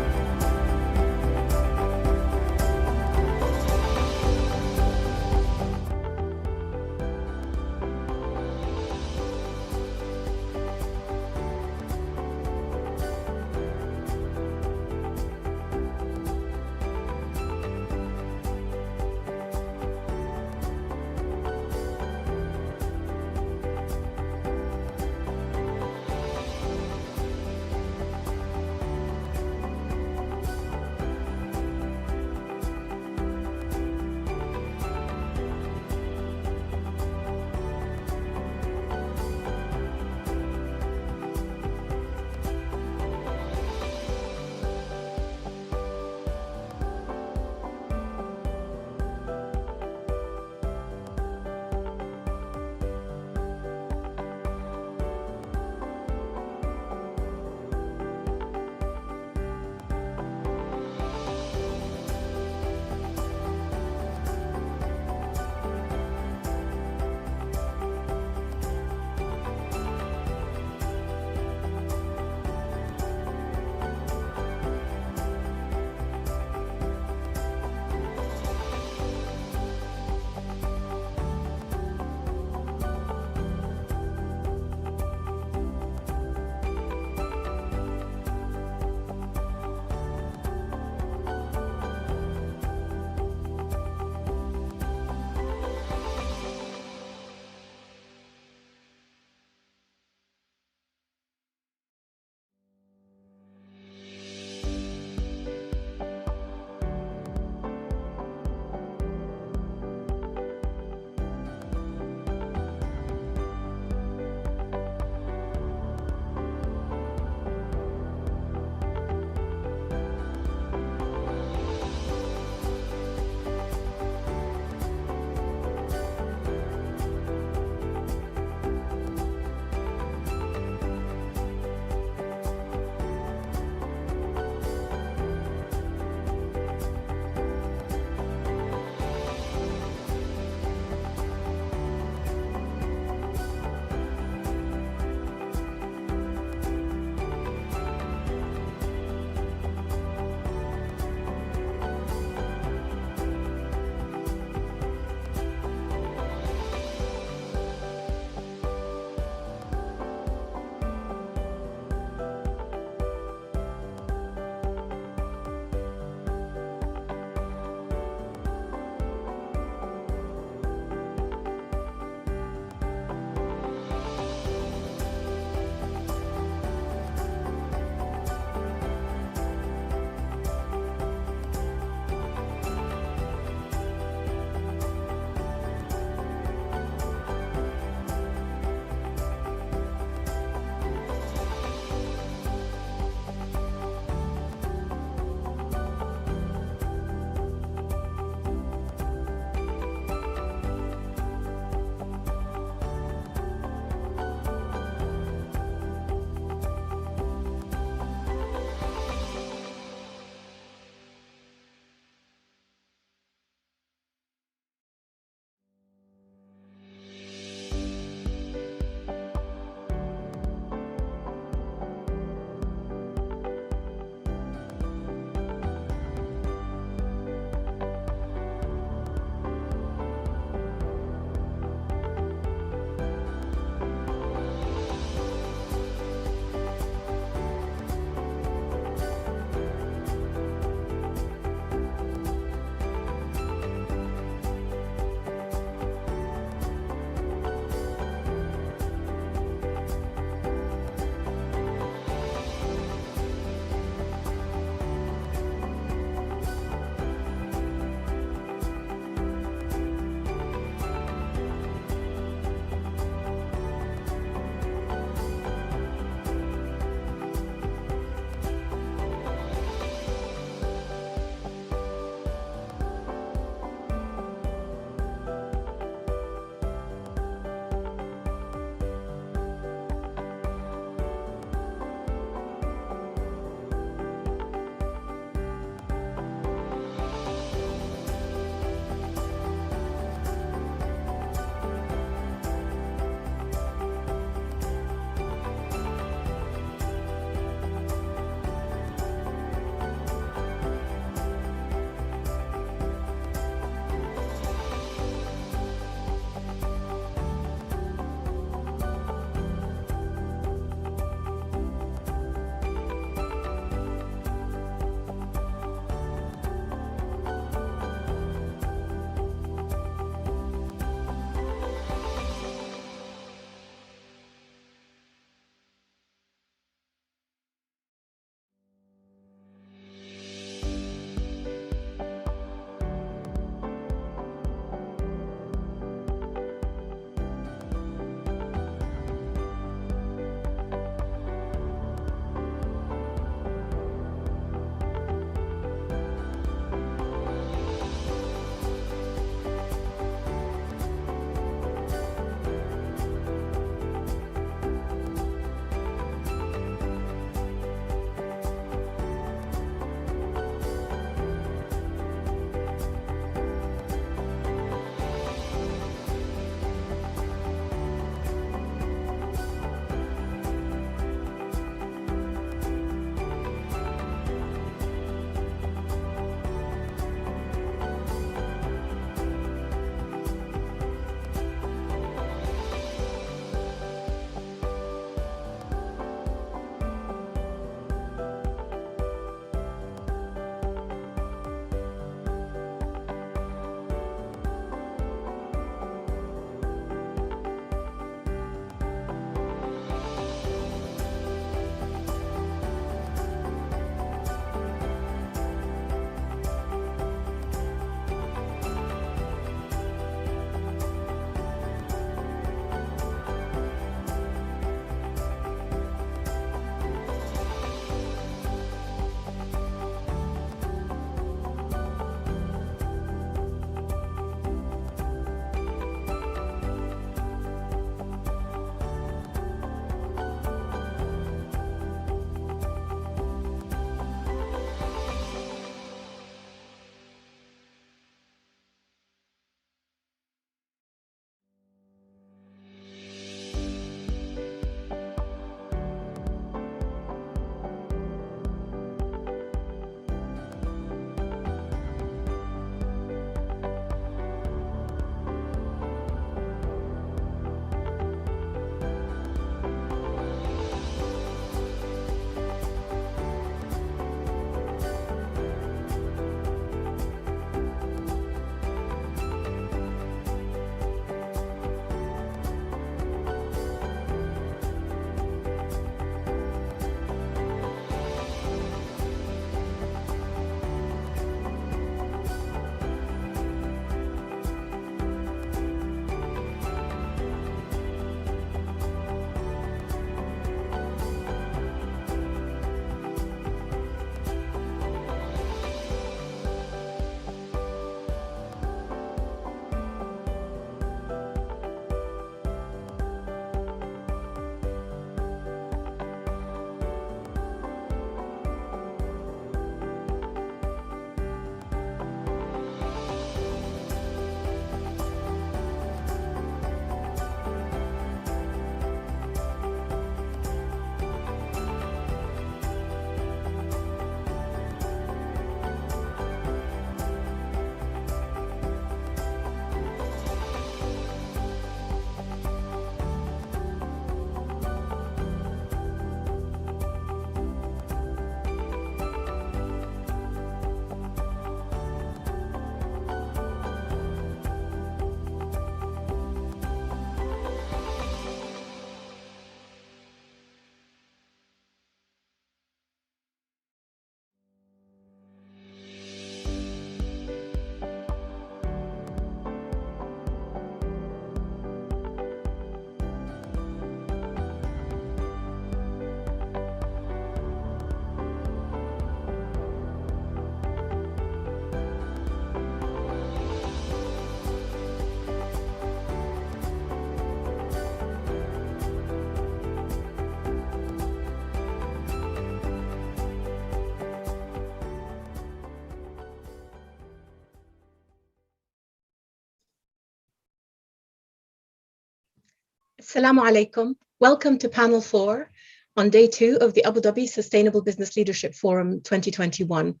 Assalamu alaikum. Welcome to panel 4 on day 2 of the Abu Dhabi Sustainable Business Leadership Forum 2021.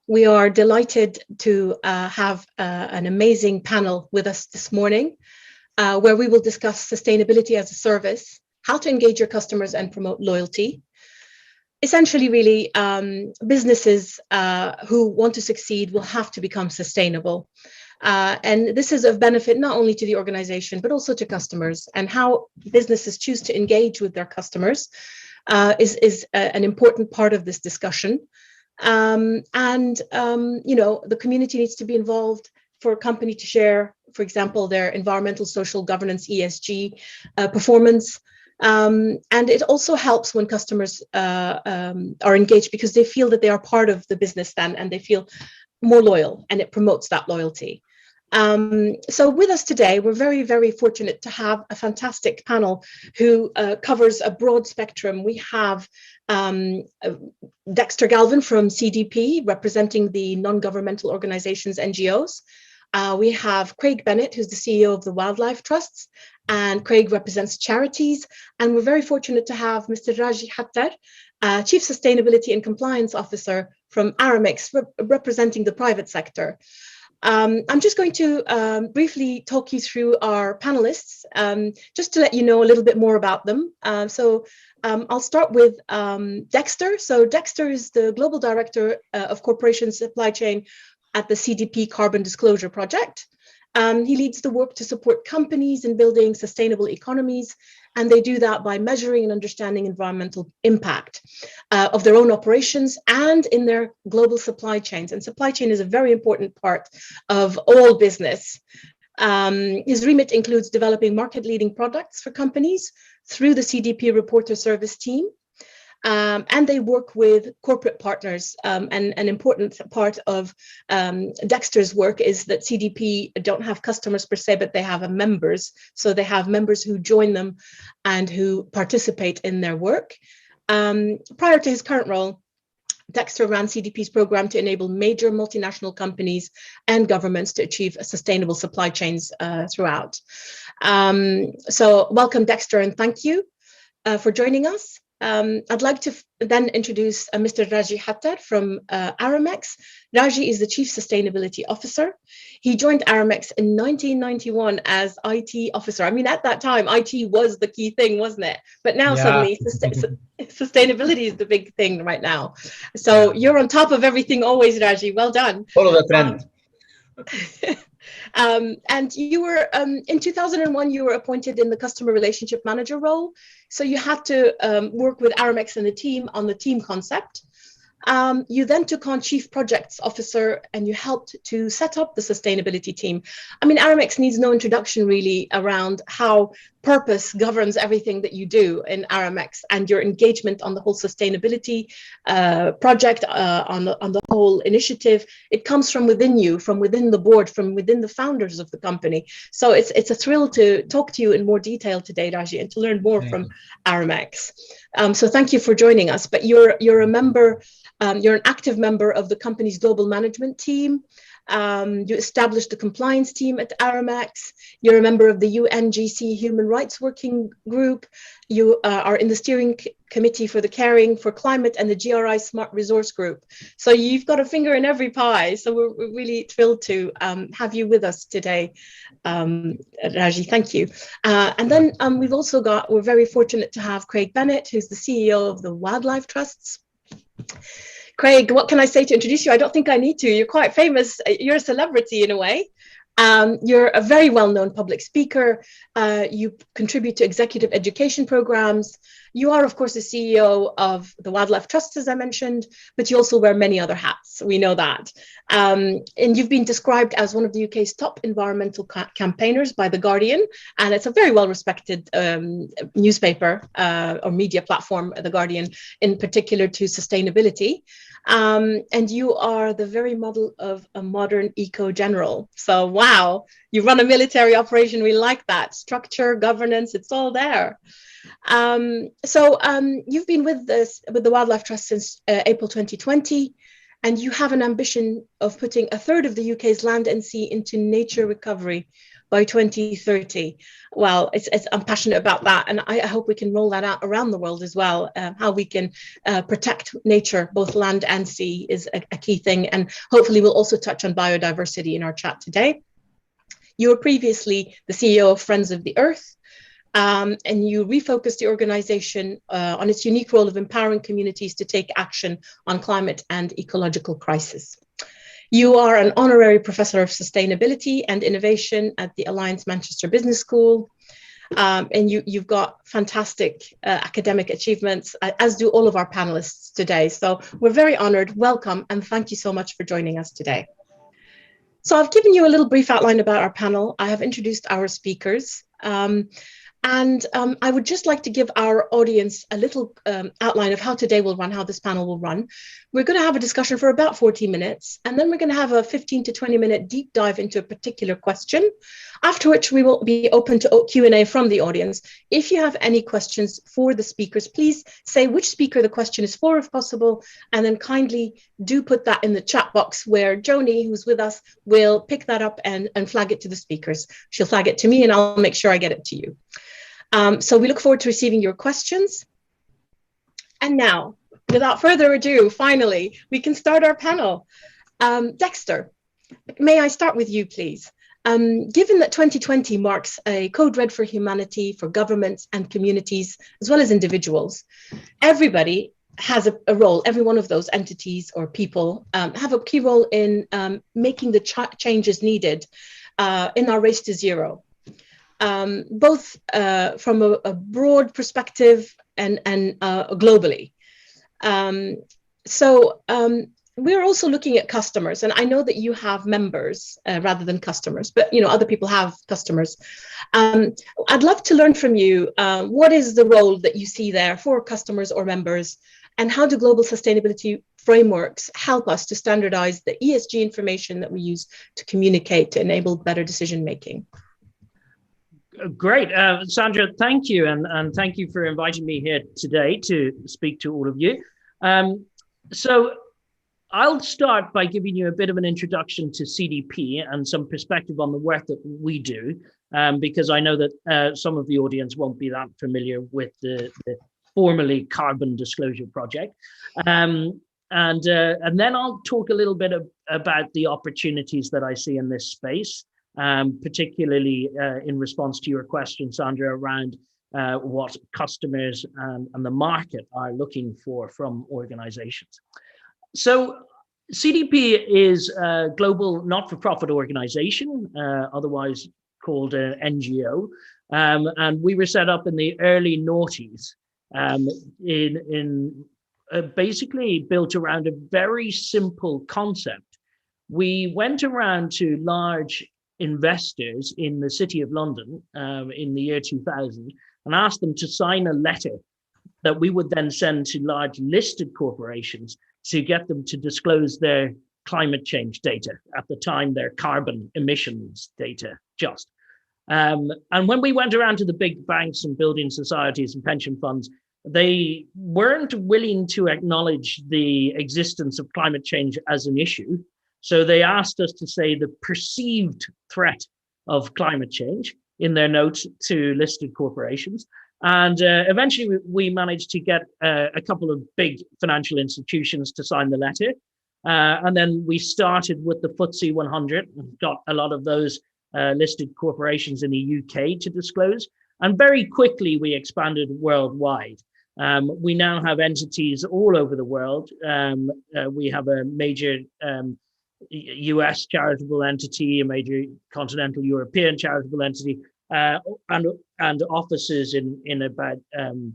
We are delighted to have an amazing panel with us this morning, where we will discuss sustainability as a service, how to engage your customers and promote loyalty. Essentially, really, businesses who want to succeed will have to become sustainable. And this is of benefit not only to the organization, but also to customers, and how businesses choose to engage with their customers is an important part of this discussion. You know, the community needs to be involved for a company to share, for example, their environmental, social, governance, ESG performance. And it also helps when customers are engaged because they feel that they are part of the business then, and they feel more loyal, and it promotes that loyalty. So with us today, we're very, very fortunate to have a fantastic panel who covers a broad spectrum. We have Dexter Galvin from CDP, representing the non-governmental organizations, NGOs. We have Craig Bennett, who's the CEO of the Wildlife Trusts, and Craig represents charities. And we're very fortunate to have Mr. Raji Hattar, Chief Sustainability and Compliance Officer from Aramex, representing the private sector. I'm just going to briefly talk you through our panelists, just to let you know a little bit more about them. I'll start with Dexter. So Dexter is the Global Director of Corporation Supply Chain at the CDP Carbon Disclosure Project. He leads the work to support companies in building sustainable economies, and they do that by measuring and understanding environmental impact of their own operations and in their global supply chains. And supply chain is a very important part of all business. His remit includes developing market-leading products for companies through the CDP Reporter Service team. And they work with corporate partners. And an important part of Dexter's work is that CDP don't have customers per se, but they have members. So they have members who join them and who participate in their work. Prior to his current role, Dexter ran CDP's program to enable major multinational companies and governments to achieve sustainable supply chains throughout. So welcome, Dexter, and thank you for joining us. I'd like to then introduce Mr. Raji Hattar from Aramex. Raji is the Chief Sustainability Officer. He joined Aramex in 1991 as IT officer. I mean, at that time, IT was the key thing, wasn't it? But now suddenly sustainability is the big thing right now. So you're on top of everything always, Raji. Well done. Follow the trend. And you were, in 2001, you were appointed in the customer relationship manager role. So you had to work with Aramex and the team on the team concept. You then took on Chief Projects Officer, and you helped to set up the sustainability team. I mean, Aramex needs no introduction really around how purpose governs everything that you do in Aramex, and your engagement on the whole sustainability project, on the whole initiative. It comes from within you, from within the board, from within the founders of the company. So it's a thrill to talk to you in more detail today, Raji, and to learn more from Aramex. So thank you for joining us. But you're a member. You're an active member of the company's global management team. You established the compliance team at Aramex. You're a member of the UNGC Human Rights Working Group. You are in the steering committee for the Caring for Climate and the GRI Smart Resource Group. So you've got a finger in every pie. So we're really thrilled to have you with us today, Raji. Thank you. And then we're very fortunate to have Craig Bennett, who's the CEO of the Wildlife Trusts. Craig, what can I say to introduce you? I don't think I need to. You're quite famous. You're a celebrity in a way. You're a very well-known public speaker. You contribute to executive education programs. You are, of course, the CEO of the Wildlife Trust, as I mentioned, but you also wear many other hats. We know that. And you've been described as one of the UK's top environmental campaigners by The Guardian, and it's a very well-respected newspaper or media platform, The Guardian, in particular to sustainability. And you are the very model of a modern eco-general. So, wow, you run a military operation. We like that. Structure, governance, it's all there. You've been with the Wildlife Trust since April 2020, and you have an ambition of putting a third of the UK's land and sea into nature recovery by 2030. Well, I'm passionate about that, and I hope we can roll that out around the world as well. How we can protect nature, both land and sea, is a key thing, and hopefully we'll also touch on biodiversity in our chat today. You were previously the CEO of Friends of the Earth, and you refocused the organization on its unique role of empowering communities to take action on climate and ecological crisis. You are an honorary professor of sustainability and innovation at the Alliance Manchester Business School, and you've got fantastic academic achievements, as do all of our panelists today. So we're very honored. Welcome, and thank you so much for joining us today. So I've given you a little brief outline about our panel. I have introduced our speakers. I would just like to give our audience a little outline of how today will run, how this panel will run. We're going to have a discussion for about 40 minutes, and then we're going to have a 15 to 20-minute deep dive into a particular question, after which we will be open to Q&A from the audience. If you have any questions for the speakers, please say which speaker the question is for, if possible, and then kindly do put that in the chat box where Joni, who's with us, will pick that up and flag it to the speakers. She'll flag it to me, and I'll make sure I get it to you. So we look forward to receiving your questions. And now, without further ado, finally, we can start our panel. Dexter, may I start with you, please? Given that 2020 marks a code red for humanity, for governments and communities, as well as individuals, everybody has a role. Every one of those entities or people have a key role in making the changes needed in our race to zero. Both from a broad perspective and globally. We're also looking at customers, and I know that you have members rather than customers, but other people have customers. I'd love to learn from you, what is the role that you see there for customers or members, and how do global sustainability frameworks help us to standardize the ESG information that we use to communicate, to enable better decision making? Great. Sandra, thank you. And thank you for inviting me here today to speak to all of you. So I'll start by giving you a bit of an introduction to CDP and some perspective on the work that we do, because I know that some of the audience won't be that familiar with the formerly Carbon Disclosure Project. And then I'll talk a little bit about the opportunities that I see in this space. Particularly in response to your question, Sandra, around what customers and the market are looking for from organizations. So CDP is a global not-for-profit organization, otherwise called an NGO. And we were set up in the early noughties, basically built around a very simple concept. We went around to large investors in the City of London in the year 2000 and asked them to sign a letter that we would then send to large listed corporations to get them to disclose their climate change data, at the time their carbon emissions data just. And when we went around to the big banks and building societies and pension funds, they weren't willing to acknowledge the existence of climate change as an issue. So they asked us to say the perceived threat of climate change in their notes to listed corporations. And eventually we managed to get a couple of big financial institutions to sign the letter. And then we started with the FTSE 100 and got a lot of those listed corporations in the UK to disclose. And very quickly we expanded worldwide. We now have entities all over the world. We have a major US charitable entity, a major continental European charitable entity, and offices in about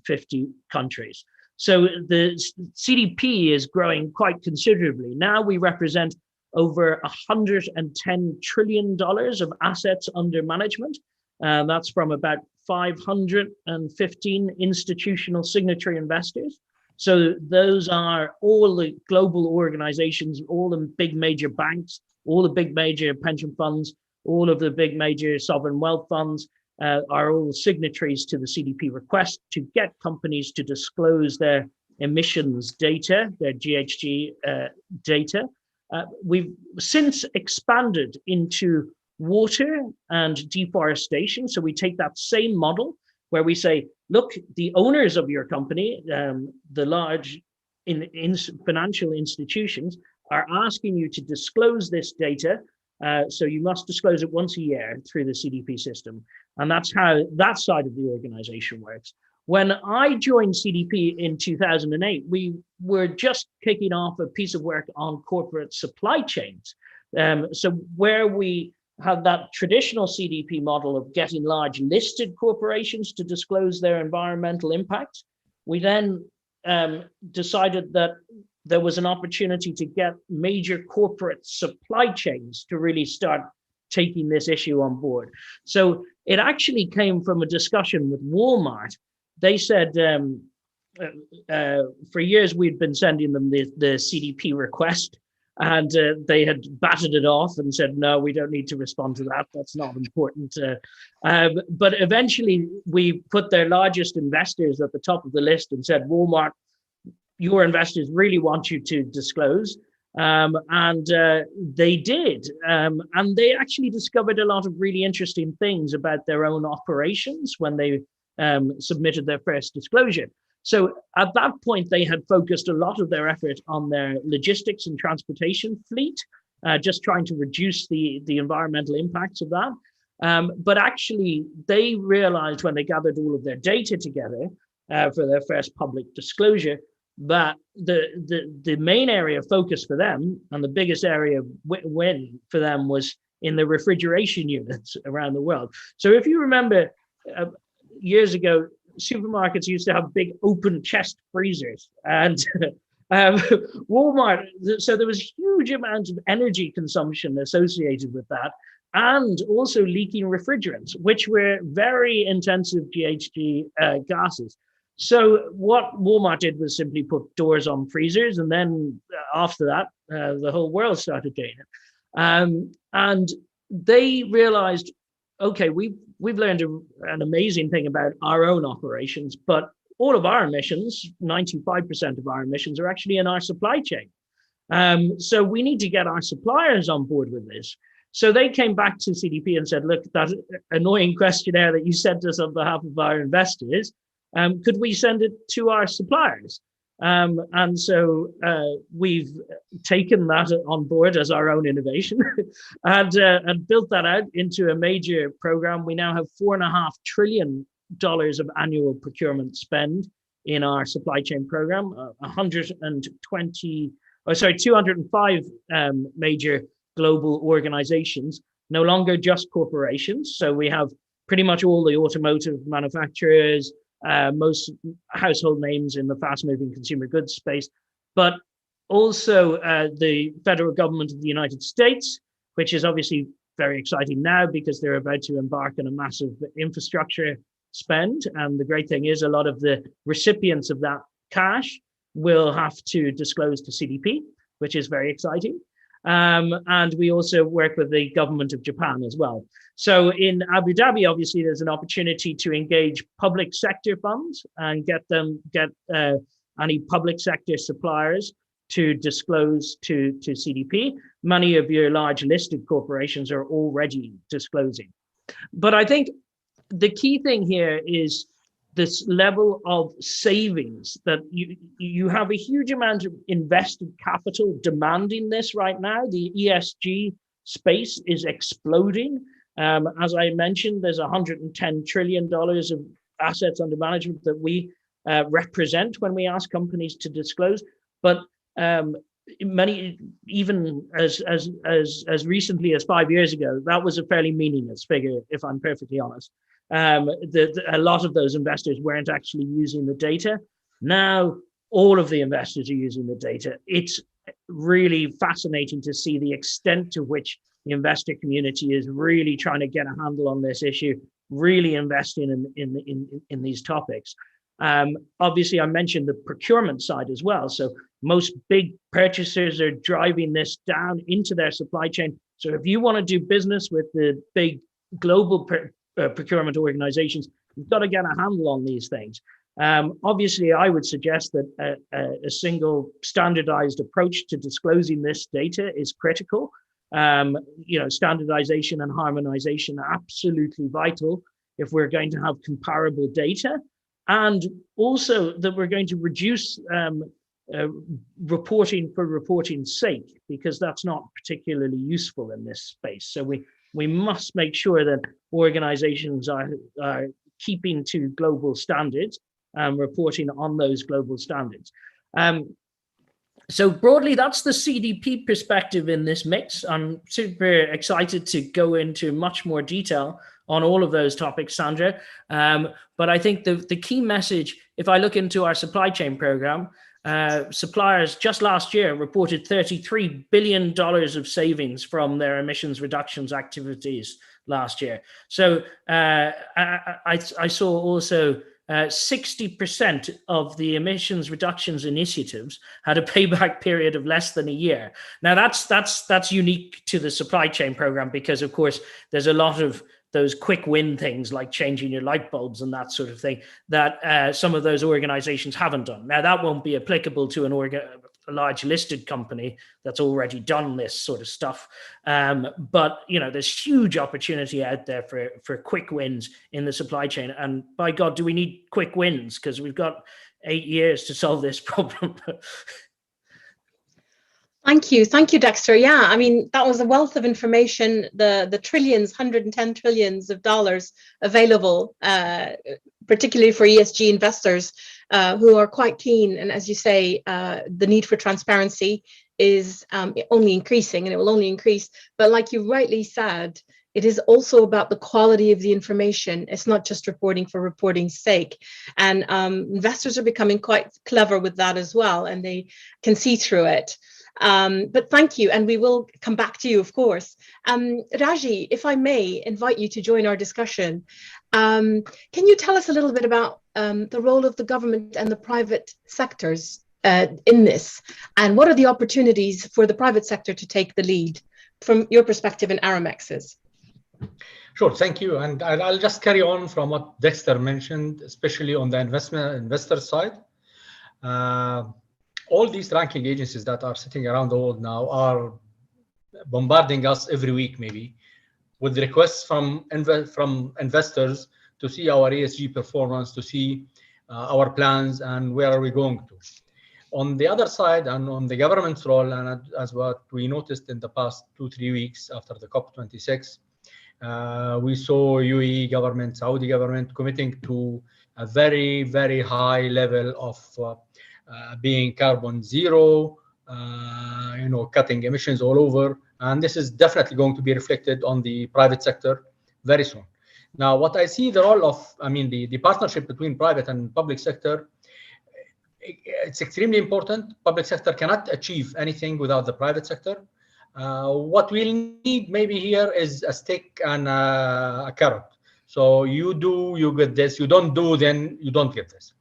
50 countries. So the CDP is growing quite considerably. Now we represent over $110 trillion of assets under management. That's from about 515 institutional signatory investors. So those are all the global organizations, all the big major banks, all the big major pension funds, all of the big major sovereign wealth funds are all signatories to the CDP request to get companies to disclose their emissions data, their GHG data. We've since expanded into water and deforestation. So we take that same model where we say, look, the owners of your company, the large financial institutions, are asking you to disclose this data. So you must disclose it once a year through the CDP system. And that's how that side of the organization works. When I joined CDP in 2008, we were just kicking off a piece of work on corporate supply chains. So where we had that traditional CDP model of getting large listed corporations to disclose their environmental impact, we then decided that there was an opportunity to get major corporate supply chains to really start taking this issue on board. So it actually came from a discussion with Walmart. They said, for years we'd been sending them the CDP request, and they had batted it off and said, no, we don't need to respond to that. That's not important. But eventually we put their largest investors at the top of the list and said, Walmart, your investors really want you to disclose. And they did. And they actually discovered a lot of really interesting things about their own operations when they submitted their first disclosure. So at that point, they had focused a lot of their effort on their logistics and transportation fleet, just trying to reduce the environmental impacts of that. But actually, they realized when they gathered all of their data together for their first public disclosure, that the main area of focus for them and the biggest area of win for them was in the refrigeration units around the world. So if you remember years ago, supermarkets used to have big open chest freezers, and Walmart, so there was huge amounts of energy consumption associated with that, and also leaking refrigerants, which were very intensive GHG gases. So what Walmart did was simply put doors on freezers, and then after that, the whole world started doing it. And they realized, okay, we've learned an amazing thing about our own operations, but all of our emissions, 95% of our emissions, are actually in our supply chain. So we need to get our suppliers on board with this. So they came back to CDP and said, look, that annoying questionnaire that you sent us on behalf of our investors, could we send it to our suppliers? And so we've taken that on board as our own innovation and built that out into a major program. We now have $4.5 trillion of annual procurement spend in our supply chain program, 205 major global organizations, no longer just corporations. So we have pretty much all the automotive manufacturers, most household names in the fast-moving consumer goods space, but also the federal government of the United States, which is obviously very exciting now because they're about to embark on a massive infrastructure spend. And the great thing is a lot of the recipients of that cash will have to disclose to CDP, which is very exciting. And we also work with the government of Japan as well. So in Abu Dhabi, obviously, there's an opportunity to engage public sector funds and get any public sector suppliers to disclose to CDP. Many of your large listed corporations are already disclosing. But I think the key thing here is this level of savings that you have a huge amount of invested capital demanding this right now. The ESG space is exploding. As I mentioned, there's $110 trillion of assets under management that we represent when we ask companies to disclose. But many, even as recently as 5 years ago, that was a fairly meaningless figure, if I'm perfectly honest. A lot of those investors weren't actually using the data. Now, all of the investors are using the data. It's really fascinating to see the extent to which the investor community is really trying to get a handle on this issue, really investing in these topics. Obviously, I mentioned the procurement side as well. So most big purchasers are driving this down into their supply chain. So if you want to do business with the big global procurement organizations, you've got to get a handle on these things. Obviously, I would suggest that a single standardized approach to disclosing this data is critical. Standardization and harmonization are absolutely vital if we're going to have comparable data, and also that we're going to reduce reporting for reporting's sake, because that's not particularly useful in this space. So we must make sure that organizations are keeping to global standards and reporting on those global standards. So broadly, that's the CDP perspective in this mix. I'm super excited to go into much more detail on all of those topics, Sandra. But I think the key message, if I look into our supply chain program, suppliers just last year reported $33 billion of savings from their emissions reductions activities last year. So I saw also 60% of the emissions reductions initiatives had a payback period of less than a year. Now that's unique to the supply chain program, because of course there's a lot of those quick win things like changing your light bulbs and that sort of thing that some of those organizations haven't done. Now that won't be applicable to a large listed company that's already done this sort of stuff. But there's huge opportunity out there for quick wins in the supply chain. And by God, do we need quick wins? Because we've got 8 years to solve this problem. Thank you, Dexter. Yeah, I mean, that was a wealth of information. The trillions, 110 trillions of dollars available, particularly for ESG investors who are quite keen. And as you say, the need for transparency is only increasing, and it will only increase. But like you rightly said, it is also about the quality of the information. It's not just reporting for reporting's sake. And investors are becoming quite clever with that as well, and they can see through it. But thank you, and we will come back to you, of course. Raji, if I may invite you to join our discussion, can you tell us a little bit about the role of the government and the private sectors in this, and what are the opportunities for the private sector to take the lead from your perspective in Aramex's? Sure, thank you. And I'll just carry on from what Dexter mentioned, especially on the investor side. All these ranking agencies that are sitting around the world now are bombarding us every week, maybe, with requests from investors to see our ESG performance, to see our plans, and where are we going to. On the other side, and on the government's role, and as what we noticed in the past 2-3 weeks after the COP26, we saw UAE government, Saudi government committing to a very, very high level of being carbon zero, cutting emissions all over. And this is definitely going to be reflected on the private sector very soon. Now, what I see the role of, the partnership between private and public sector, it's extremely important. Public sector cannot achieve anything without the private sector. What we'll need maybe here is a stick and a carrot. So you do, you get this. You don't do, then you don't get this.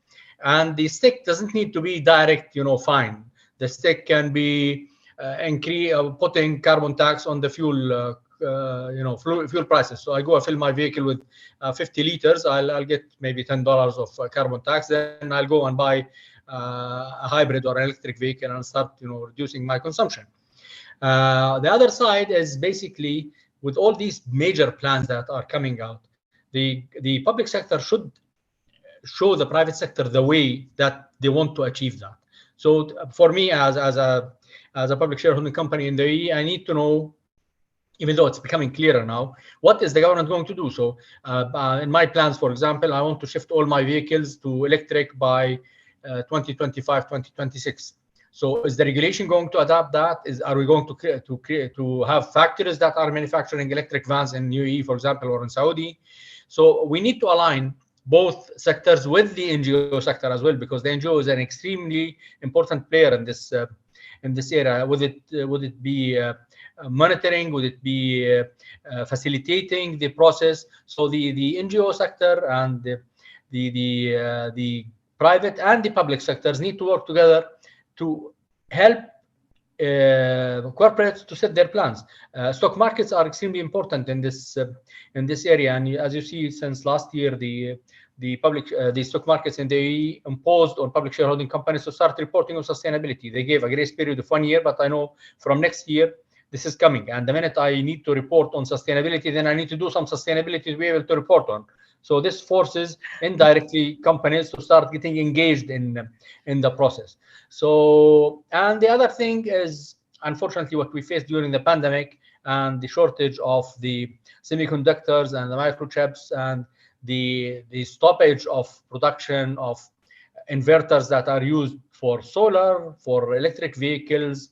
And the stick doesn't need to be direct, fine. The stick can be putting carbon tax on the fuel, fuel prices. So I go and fill my vehicle with 50 liters. I'll get maybe $10 of carbon tax. Then I'll go and buy a hybrid or an electric vehicle and start, reducing my consumption. The other side is basically, with all these major plans that are coming out, the public sector should show the private sector the way that they want to achieve that. So for me, as a public shareholding company in the UAE, I need to know, even though it's becoming clearer now, what is the government going to do? So in my plans, for example, I want to shift all my vehicles to electric by 2025, 2026. So is the regulation going to adapt that? Are we going to have factories that are manufacturing electric vans in UAE, for example, or in Saudi? So we need to align both sectors with the NGO sector as well, because the NGO is an extremely important player in this area. Would it be monitoring? Would it be facilitating the process? So the NGO sector and the private and the public sectors need to work together to help corporates to set their plans. Stock markets are extremely important in this area, and as you see, since last year, the stock markets in the UAE imposed on public shareholding companies to start reporting on sustainability. They gave a grace period of 1 year, but I know from next year this is coming. And the minute I need to report on sustainability, then I need to do some sustainability to be able to report on. So this forces indirectly companies to start getting engaged in the process. So, and the other thing is, unfortunately, what we faced during the pandemic and the shortage of the semiconductors and the microchips and the stoppage of production of inverters that are used for solar, for electric vehicles,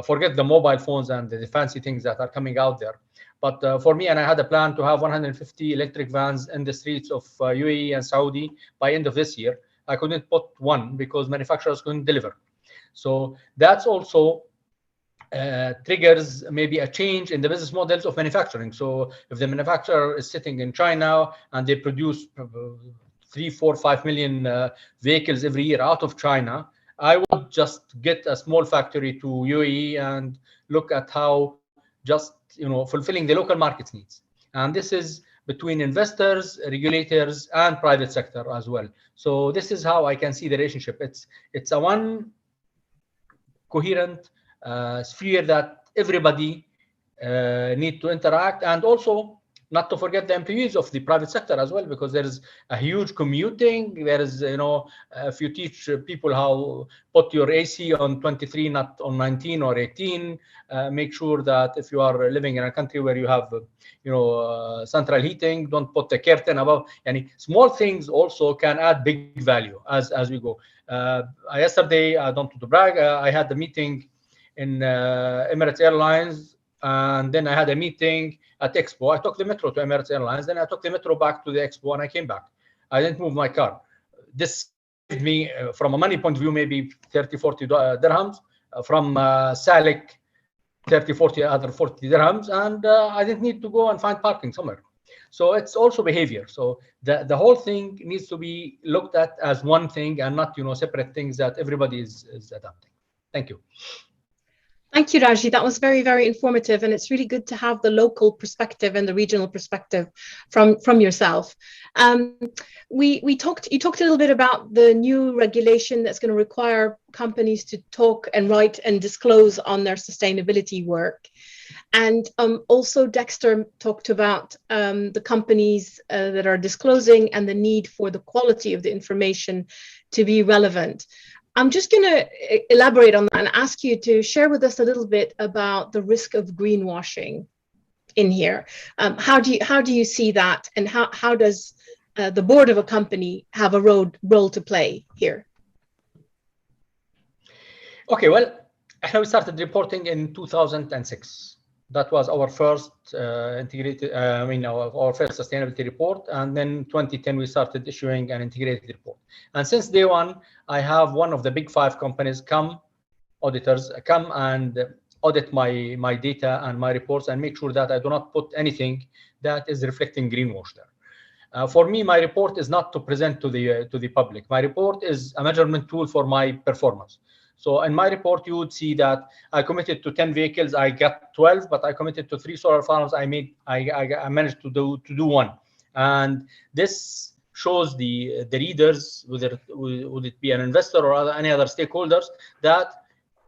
forget the mobile phones and the fancy things that are coming out there. But for me, and I had a plan to have 150 electric vans in the streets of UAE and Saudi by end of this year. I couldn't put one because manufacturers couldn't deliver. So that's also triggers maybe a change in the business models of manufacturing. So if the manufacturer is sitting in China and they produce 3, 4, 5 million vehicles every year out of China, I would just get a small factory to UAE and look at how just fulfilling the local market's needs. And this is between investors, regulators, and private sector as well. So this is how I can see the relationship. It's a one coherent sphere that everybody need to interact, and also not to forget the employees of the private sector as well, because there is a huge commuting. There is, if you teach people how put your AC on 23, not on 19 or 18, make sure that if you are living in a country where you have, central heating, don't put the curtain above. And small things also can add big value as we go. Yesterday, I don't want to brag, I had a meeting in Emirates Airlines, and then I had a meeting at Expo. I took the metro to Emirates Airlines, then I took the metro back to the Expo, and I came back. I didn't move my car. This saved me, from a money point of view, maybe 30, 40 dirhams. From Salik, 30, 40, other 40 dirhams, and I didn't need to go and find parking somewhere. So it's also behavior. So the whole thing needs to be looked at as one thing and not, separate things that everybody is adapting. Thank you. Thank you, Raji. That was very, very informative. And it's really good to have the local perspective and the regional perspective from yourself. You talked a little bit about the new regulation that's going to require companies to talk and write and disclose on their sustainability work. And also Dexter talked about the companies that are disclosing and the need for the quality of the information to be relevant. I'm just going to elaborate on that and ask you to share with us a little bit about the risk of greenwashing in here. How do you see that, and how does the board of a company have a role to play here? Okay, well, we started reporting in 2006. That was our first integrated, our first sustainability report. And then 2010, we started issuing an integrated report. And since day one, I have one of the big 5 companies auditors come and audit my data and my reports and make sure that I do not put anything that is reflecting greenwash there. For me, my report is not to present to the public. My report is a measurement tool for my performance. So in my report, you would see that I committed to 10 vehicles, I got 12, but I committed to 3 solar farms, I managed to do 1. And this shows the readers, whether would it be an investor or any other stakeholders, that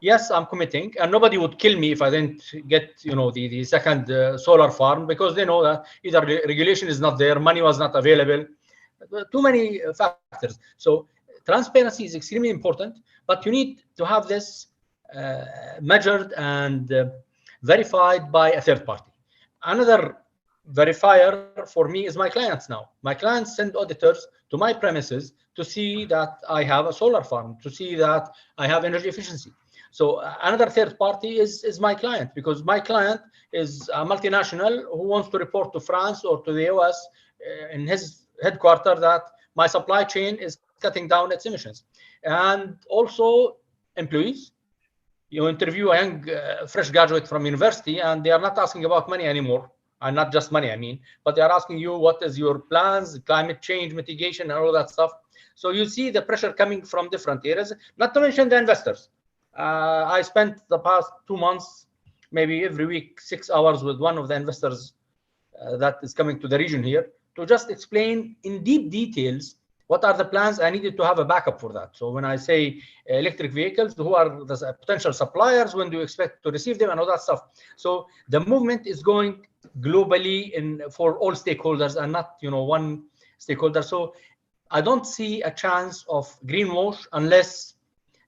yes, I'm committing, and nobody would kill me if I didn't get the second solar farm, because they know that either regulation is not there, money was not available, too many factors. So transparency is extremely important, but you need to have this measured and verified by a third party. Another verifier for me is my clients now. My clients send auditors to my premises to see that I have a solar farm, to see that I have energy efficiency. So another third party is my client, because my client is a multinational who wants to report to France or to the US in his headquarters that my supply chain is cutting down its emissions. And also employees. You interview a young fresh graduate from university, and they are not asking about money anymore, and not just money, but they are asking you what is your plans, climate change mitigation, and all that stuff. So you see the pressure coming from different areas, not to mention the investors. I spent the past 2 months, maybe every week, 6 hours with one of the investors that is coming to the region here to just explain in deep details What are the plans? I needed to have a backup for that. So when I say electric vehicles, who are the potential suppliers? When do you expect to receive them and all that stuff? So the movement is going globally for all stakeholders and not one stakeholder. So I don't see a chance of greenwash unless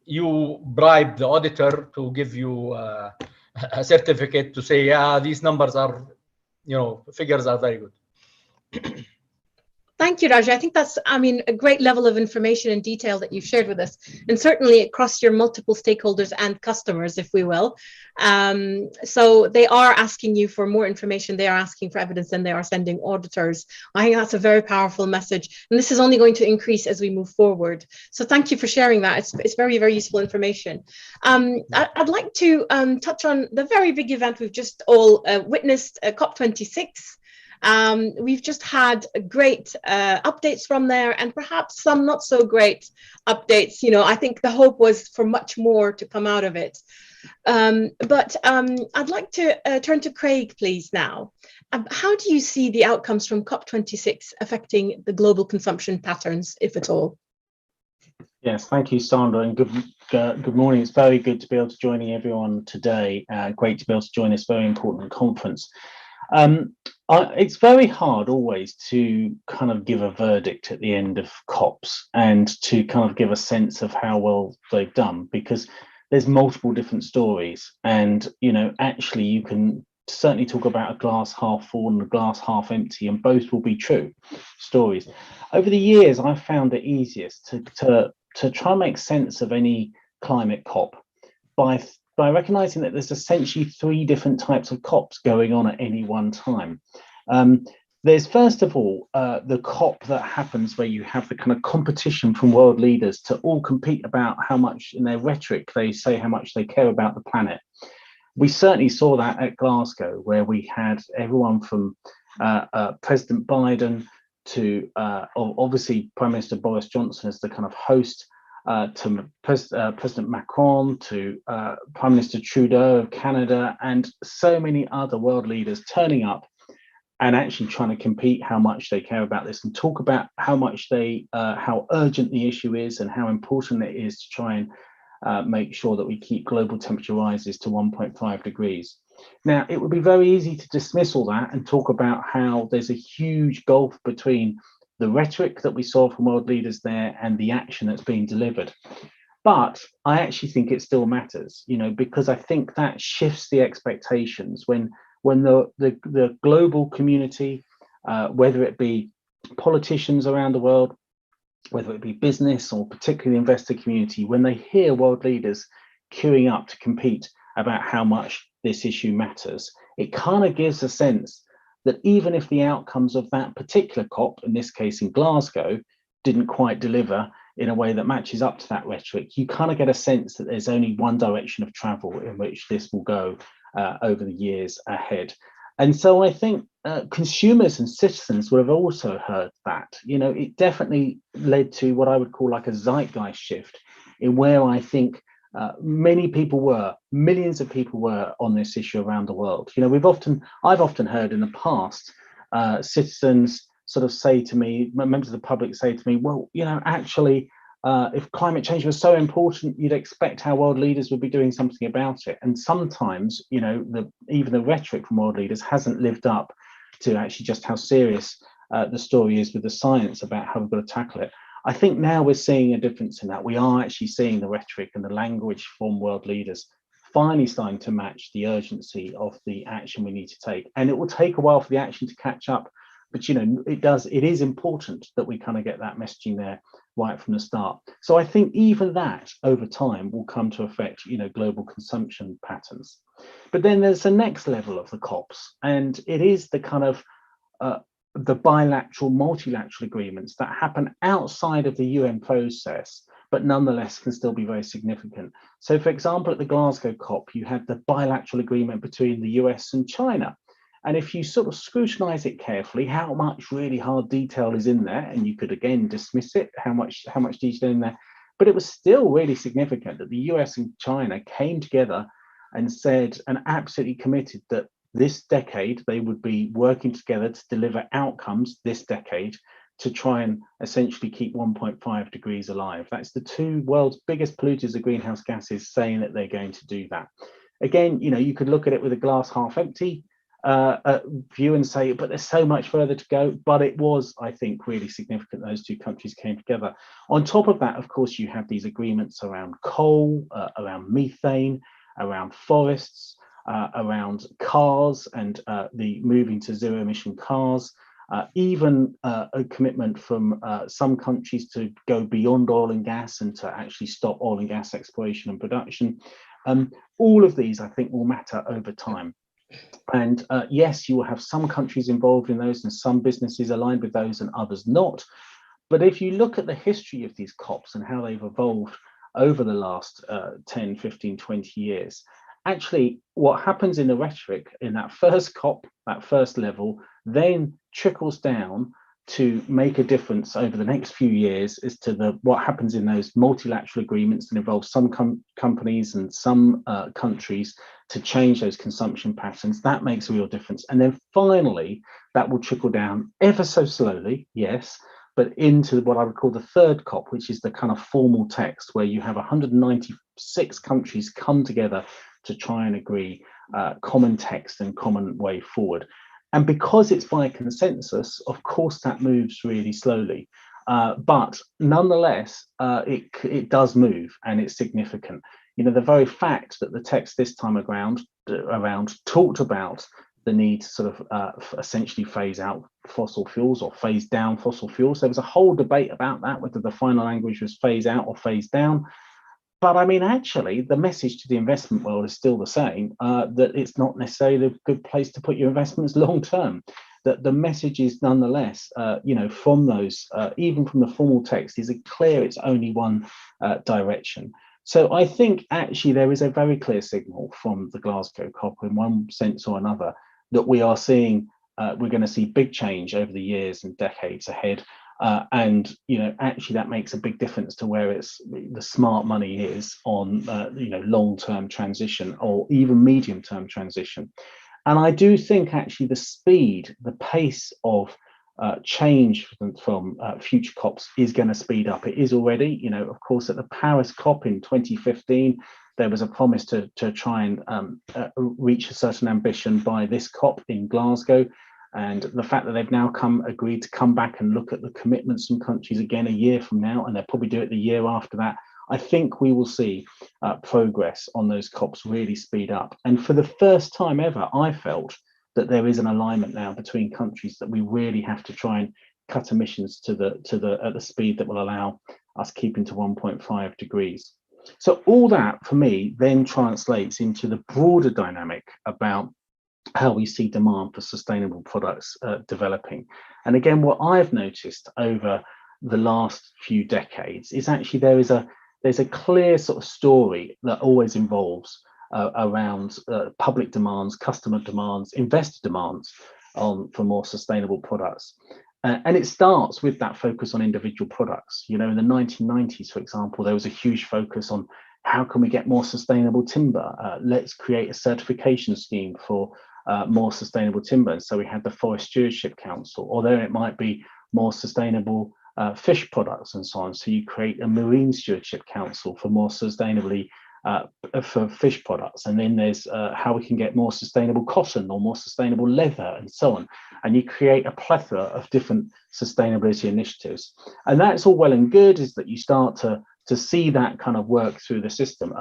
you bribe the auditor to give you a certificate to say, yeah, these numbers are, figures are very good. Thank you, Raja. I think that's, a great level of information and detail that you've shared with us, and certainly across your multiple stakeholders and customers, if we will. So they are asking you for more information. They are asking for evidence, and they are sending auditors. I think that's a very powerful message, and this is only going to increase as we move forward. So thank you for sharing that. It's very, very useful information. I'd like to touch on the very big event we've just all witnessed, COP26. We've just had great updates from there, and perhaps some not so great updates. I think the hope was for much more to come out of it. But I'd like to turn to Craig, please, now. How do you see the outcomes from COP26 affecting the global consumption patterns, if at all? Yes, thank you, Sandra, and good morning. It's very good to be able to join everyone today. Great to be able to join this very important conference. It's very hard always to kind of give a verdict at the end of COPs and to kind of give a sense of how well they've done, because there's multiple different stories, and actually you can certainly talk about a glass half full and a glass half empty, and both will be true stories. Over the years, I've found it easiest to try and make sense of any climate COP by recognizing that there's essentially three different types of COPs going on at any one time. There's first of all the COP that happens where you have the kind of competition from world leaders to all compete about how much, in their rhetoric, they say how much they care about the planet. We certainly saw that at Glasgow, where we had everyone from President Biden to obviously Prime Minister Boris Johnson as the kind of host, to President Macron, to Prime Minister Trudeau of Canada, and so many other world leaders turning up and actually trying to compete how much they care about this and talk about how much how urgent the issue is and how important it is to try and make sure that we keep global temperature rises to 1.5 degrees. Now, it would be very easy to dismiss all that and talk about how there's a huge gulf between the rhetoric that we saw from world leaders there and the action that's being delivered. But I actually think it still matters, because I think that shifts the expectations when the global community, whether it be politicians around the world, whether it be business or particularly the investor community, when they hear world leaders queuing up to compete about how much this issue matters, it kind of gives a sense that even if the outcomes of that particular COP, in this case in Glasgow, didn't quite deliver in a way that matches up to that rhetoric, you kind of get a sense that there's only one direction of travel in which this will go over the years ahead. And so I think consumers and citizens would have also heard that. It definitely led to what I would call like a zeitgeist shift in where I think millions of people were on this issue around the world. I've often heard in the past citizens sort of say to me, members of the public say to me, well, actually, if climate change was so important, you'd expect our world leaders would be doing something about it. And sometimes, even the rhetoric from world leaders hasn't lived up to actually just how serious the story is with the science about how we've got to tackle it. I think now we're seeing a difference in that. We are actually seeing the rhetoric and the language from world leaders finally starting to match the urgency of the action we need to take. And it will take a while for the action to catch up. But, it is important that we kind of get that messaging there right from the start. So I think even that over time will come to affect, global consumption patterns. But then there's the next level of the COPs, and it is the kind of the bilateral, multilateral agreements that happen outside of the UN process, but nonetheless can still be very significant. So, for example, at the Glasgow COP, you had the bilateral agreement between the US and China. And if you sort of scrutinize it carefully, how much really hard detail is in there, and you could again dismiss it, how much detail in there, but it was still really significant that the US and China came together and said and absolutely committed that this decade they would be working together to deliver outcomes this decade to try and essentially keep 1.5 degrees alive. That's the two world's biggest polluters of greenhouse gases saying that they're going to do that. Again, you know, you could look at it with a glass half empty view and say, but there's so much further to go. But it was, I think, really significant those two countries came together. On top of that, of course, you have these agreements around coal, around methane, around forests, around cars and the moving to zero emission cars, even a commitment from some countries to go beyond oil and gas and to actually stop oil and gas exploration and production. All of these, I think, will matter over time. And yes, you will have some countries involved in those and some businesses aligned with those and others not. But if you look at the history of these COPs and how they've evolved over the last 10, 15, 20 years, actually what happens in the rhetoric in that first COP, that first level, then trickles down to make a difference over the next few years as to what happens in those multilateral agreements that involve some companies and some countries to change those consumption patterns. That makes a real difference. And then finally, that will trickle down ever so slowly, yes, but into what I would call the third COP, which is the kind of formal text where you have 196 countries come together to try and agree common text and common way forward. And because it's by consensus, of course, that moves really slowly. But nonetheless, it does move and it's significant. You know, the very fact that the text this time around talked about the need to sort of essentially phase out fossil fuels or phase down fossil fuels. There was a whole debate about that, whether the final language was phase out or phase down. But I mean, actually, the message to the investment world is still the same, that it's not necessarily a good place to put your investments long term. That the message is nonetheless, you know, from those, even from the formal text, is clear it's only one direction. So I think actually there is a very clear signal from the Glasgow COP in one sense or another that we are seeing, we're going to see big change over the years and decades ahead. And you know, actually that makes a big difference to where it's the smart money is on you know, long-term transition or even medium-term transition. And I do think actually the speed, the pace of change from future COPs is going to speed up. It is already, you know, of course, at the Paris COP in 2015, there was a promise to try and reach a certain ambition by this COP in Glasgow. And the fact that they've now agreed to come back and look at the commitments from countries again a year from now, and they'll probably do it the year after that, I think we will see progress on those COPs really speed up. And for the first time ever, I felt that there is an alignment now between countries that we really have to try and cut emissions at the speed that will allow us keeping to 1.5 degrees. So all that for me then translates into the broader dynamic about how we see demand for sustainable products developing. And again, what I've noticed over the last few decades is actually there's a clear sort of story that always involves around public demands, customer demands, investor demands for more sustainable products. And it starts with that focus on individual products. You know, in the 1990s, for example, there was a huge focus on how can we get more sustainable timber? Let's create a certification scheme for more sustainable timber. And so we had the Forest Stewardship Council, or there it might be more sustainable fish products and so on. So you create a Marine Stewardship Council for more sustainably for fish products. And then there's how we can get more sustainable cotton or more sustainable leather and so on. And you create a plethora of different sustainability initiatives. And that's all well and good, is that you start to see that kind of work through the system,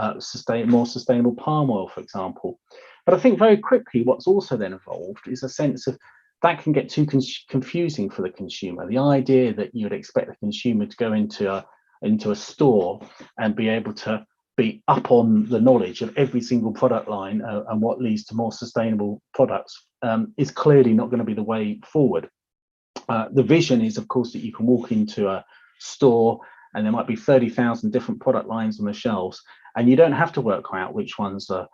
more sustainable palm oil, for example. But I think very quickly what's also then evolved is a sense of that can get too confusing for the consumer. The idea that you'd expect the consumer to go into a store and be able to be up on the knowledge of every single product line and what leads to more sustainable products is clearly not going to be the way forward. The vision is, of course, that you can walk into a store and there might be 30,000 different product lines on the shelves, and you don't have to work out which ones are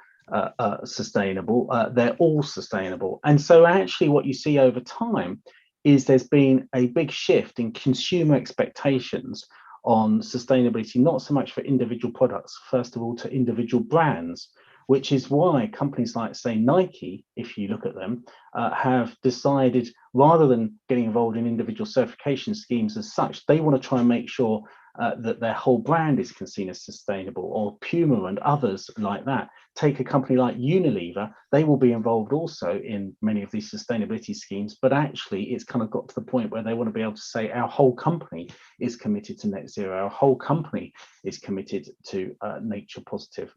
sustainable. They're all sustainable. And so actually what you see over time is there's been a big shift in consumer expectations on sustainability, not so much for individual products, first of all, to individual brands, which is why companies like, say, Nike, if you look at them, have decided, rather than getting involved in individual certification schemes as such, they want to try and make sure that their whole brand is seen as sustainable. Or Puma and others like that. Take a company like Unilever, they will be involved also in many of these sustainability schemes, but actually it's kind of got to the point where they want to be able to say our whole company is committed to net zero, our whole company is committed to nature positive.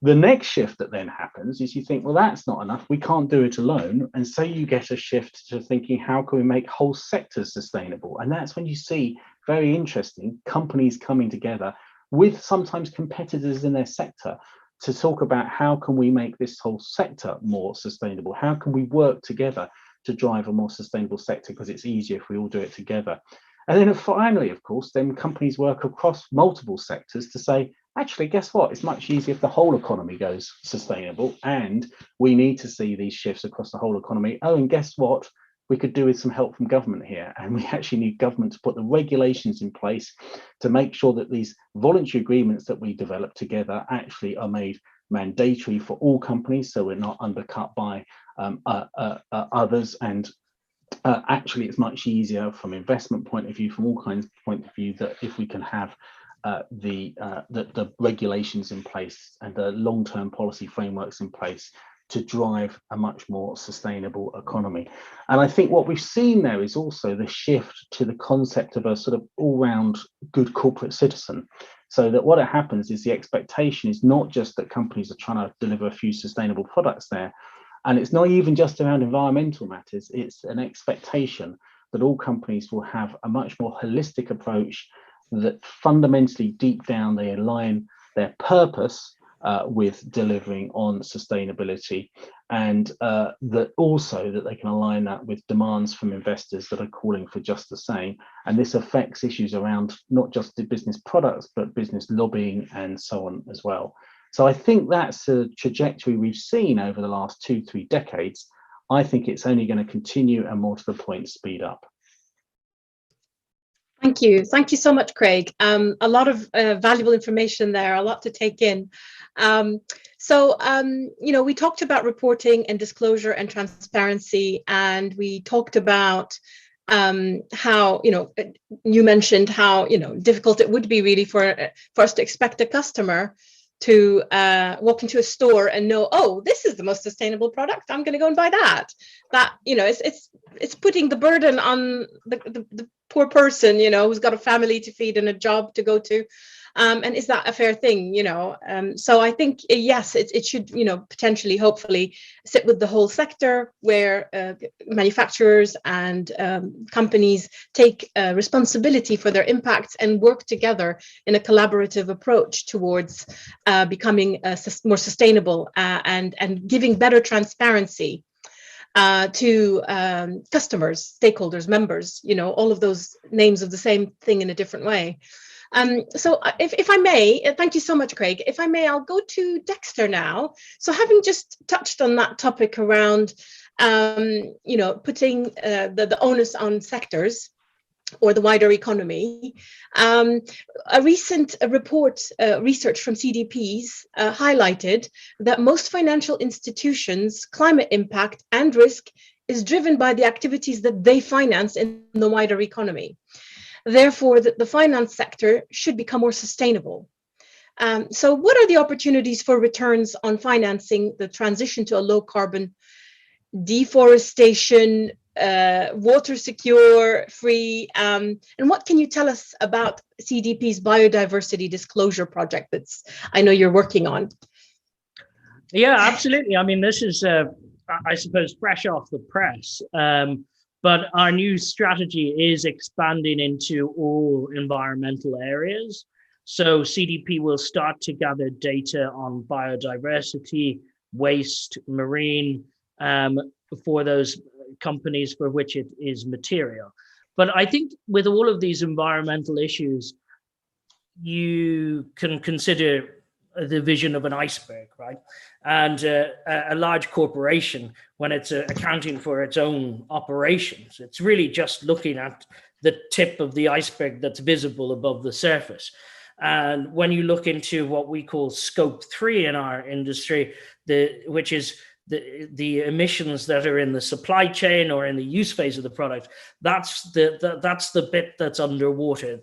The next shift that then happens is you think, well, that's not enough, we can't do it alone. And so you get a shift to thinking, how can we make whole sectors sustainable? And that's when you see, very interesting, companies coming together with sometimes competitors in their sector to talk about how can we make this whole sector more sustainable? How can we work together to drive a more sustainable sector? Because it's easier if we all do it together. And then finally, of course, then companies work across multiple sectors to say, actually, guess what? It's much easier if the whole economy goes sustainable, and we need to see these shifts across the whole economy. Oh, and guess what? We could do with some help from government here, and we actually need government to put the regulations in place to make sure that these voluntary agreements that we develop together actually are made mandatory for all companies, so we're not undercut by others. And actually, it's much easier from investment point of view, from all kinds of point of view, that if we can have the regulations in place and the long-term policy frameworks in place to drive a much more sustainable economy. And I think what we've seen there is also the shift to the concept of a sort of all-round good corporate citizen. So that what happens is the expectation is not just that companies are trying to deliver a few sustainable products there, and it's not even just around environmental matters, it's an expectation that all companies will have a much more holistic approach, that fundamentally deep down they align their purpose with delivering on sustainability, and that also that they can align that with demands from investors that are calling for just the same. And this affects issues around not just the business products, but business lobbying and so on as well. So I think that's a trajectory we've seen over the last 2-3 decades. I think it's only going to continue, and more to the point, speed up. Thank you. Thank you so much, Craig. A lot of valuable information there, a lot to take in. We talked about reporting and disclosure and transparency, and we talked about how, you mentioned how, difficult it would be really for us to expect a customer to walk into a store and know, oh, this is the most sustainable product, I'm going to go and buy that. That, it's putting the burden on the poor person, who's got a family to feed and a job to go to. And is that a fair thing? So I think, yes, it should, potentially, hopefully sit with the whole sector, where manufacturers and companies take responsibility for their impacts and work together in a collaborative approach towards becoming more sustainable and giving better transparency to customers, stakeholders, members, all of those names of the same thing in a different way. So if I may, thank you so much, Craig. If I may, I'll go to Dexter now. So having just touched on that topic around, putting the onus on sectors or the wider economy, a recent report, research from CDPs highlighted that most financial institutions' climate impact and risk is driven by the activities that they finance in the wider economy. Therefore, the finance sector should become more sustainable. So what are the opportunities for returns on financing the transition to a low carbon, deforestation, water secure, free, and what can you tell us about CDP's biodiversity disclosure project that's, I know you're working on? Yeah, absolutely. I mean, this is, I suppose, fresh off the press. But our new strategy is expanding into all environmental areas. So CDP will start to gather data on biodiversity, waste, marine, for those companies for which it is material. But I think with all of these environmental issues, you can consider the vision of an iceberg, right? And a large corporation, when it's accounting for its own operations, it's really just looking at the tip of the iceberg that's visible above the surface. And when you look into what we call scope 3 in our industry, which is the emissions that are in the supply chain or in the use phase of the product, that's the bit that's underwater.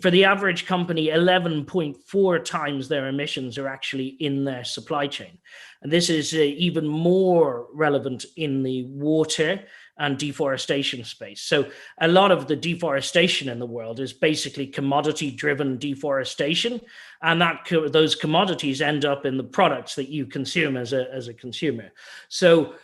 For the average company, 11.4 times their emissions are actually in their supply chain. And this is even more relevant in the water and deforestation space. So a lot of the deforestation in the world is basically commodity-driven deforestation, and those commodities end up in the products that you consume as a consumer. So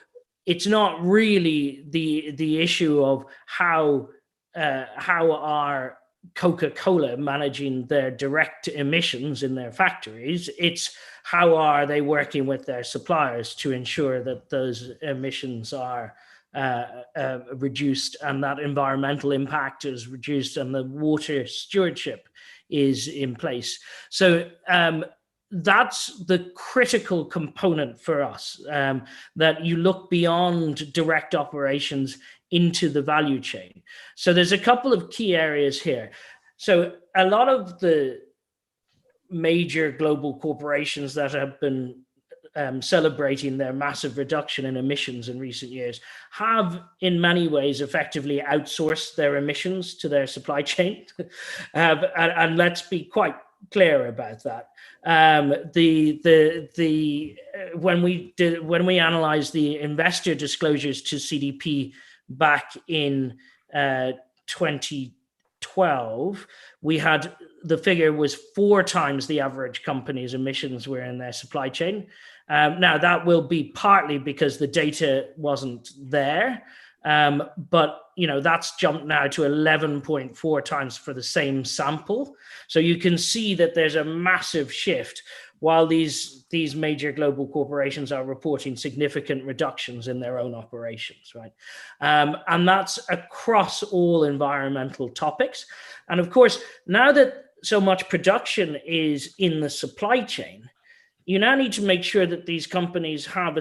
it's not really the issue of how are Coca-Cola managing their direct emissions in their factories. It's how are they working with their suppliers to ensure that those emissions are reduced, and that environmental impact is reduced, and the water stewardship is in place. So that's the critical component for us, that you look beyond direct operations into the value chain. So there's a couple of key areas here. So a lot of the major global corporations that have been celebrating their massive reduction in emissions in recent years have in many ways effectively outsourced their emissions to their supply chain. And let's be quite clear about that. When we analyzed the investor disclosures to CDP back in 2012, we had the figure was 4 times the average company's emissions were in their supply chain. Now that will be partly because the data wasn't there, but that's jumped now to 11.4 times for the same sample. So you can see that there's a massive shift while these major global corporations are reporting significant reductions in their own operations, right? And that's across all environmental topics. And of course, now that so much production is in the supply chain, you now need to make sure that these companies have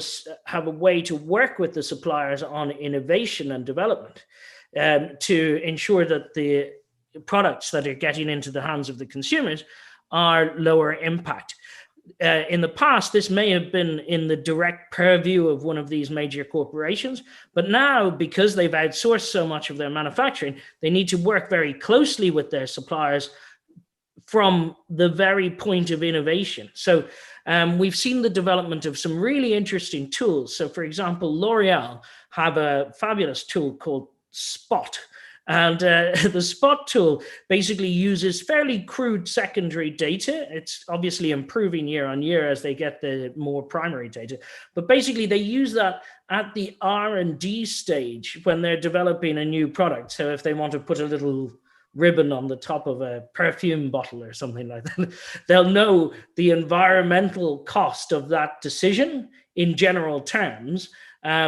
a way to work with the suppliers on innovation and development to ensure that the products that are getting into the hands of the consumers are lower impact. In the past, this may have been in the direct purview of one of these major corporations, but now, because they've outsourced so much of their manufacturing, they need to work very closely with their suppliers from the very point of innovation. So we've seen the development of some really interesting tools. So for example, L'Oreal have a fabulous tool called Spot. And the Spot tool basically uses fairly crude secondary data. It's obviously improving year on year as they get the more primary data. But basically they use that at the R&D stage when they're developing a new product. So if they want to put a little ribbon on the top of a perfume bottle or something like that, they'll know the environmental cost of that decision in general terms,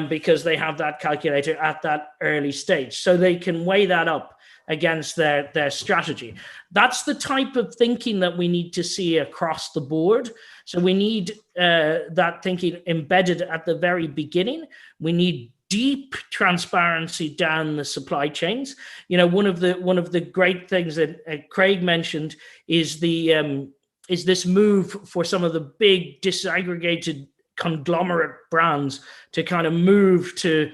because they have that calculator at that early stage. So they can weigh that up against their strategy. That's the type of thinking that we need to see across the board. So we need that thinking embedded at the very beginning. We need deep transparency down the supply chains. One of the great things that Craig mentioned is this move for some of the big disaggregated conglomerate brands to kind of move to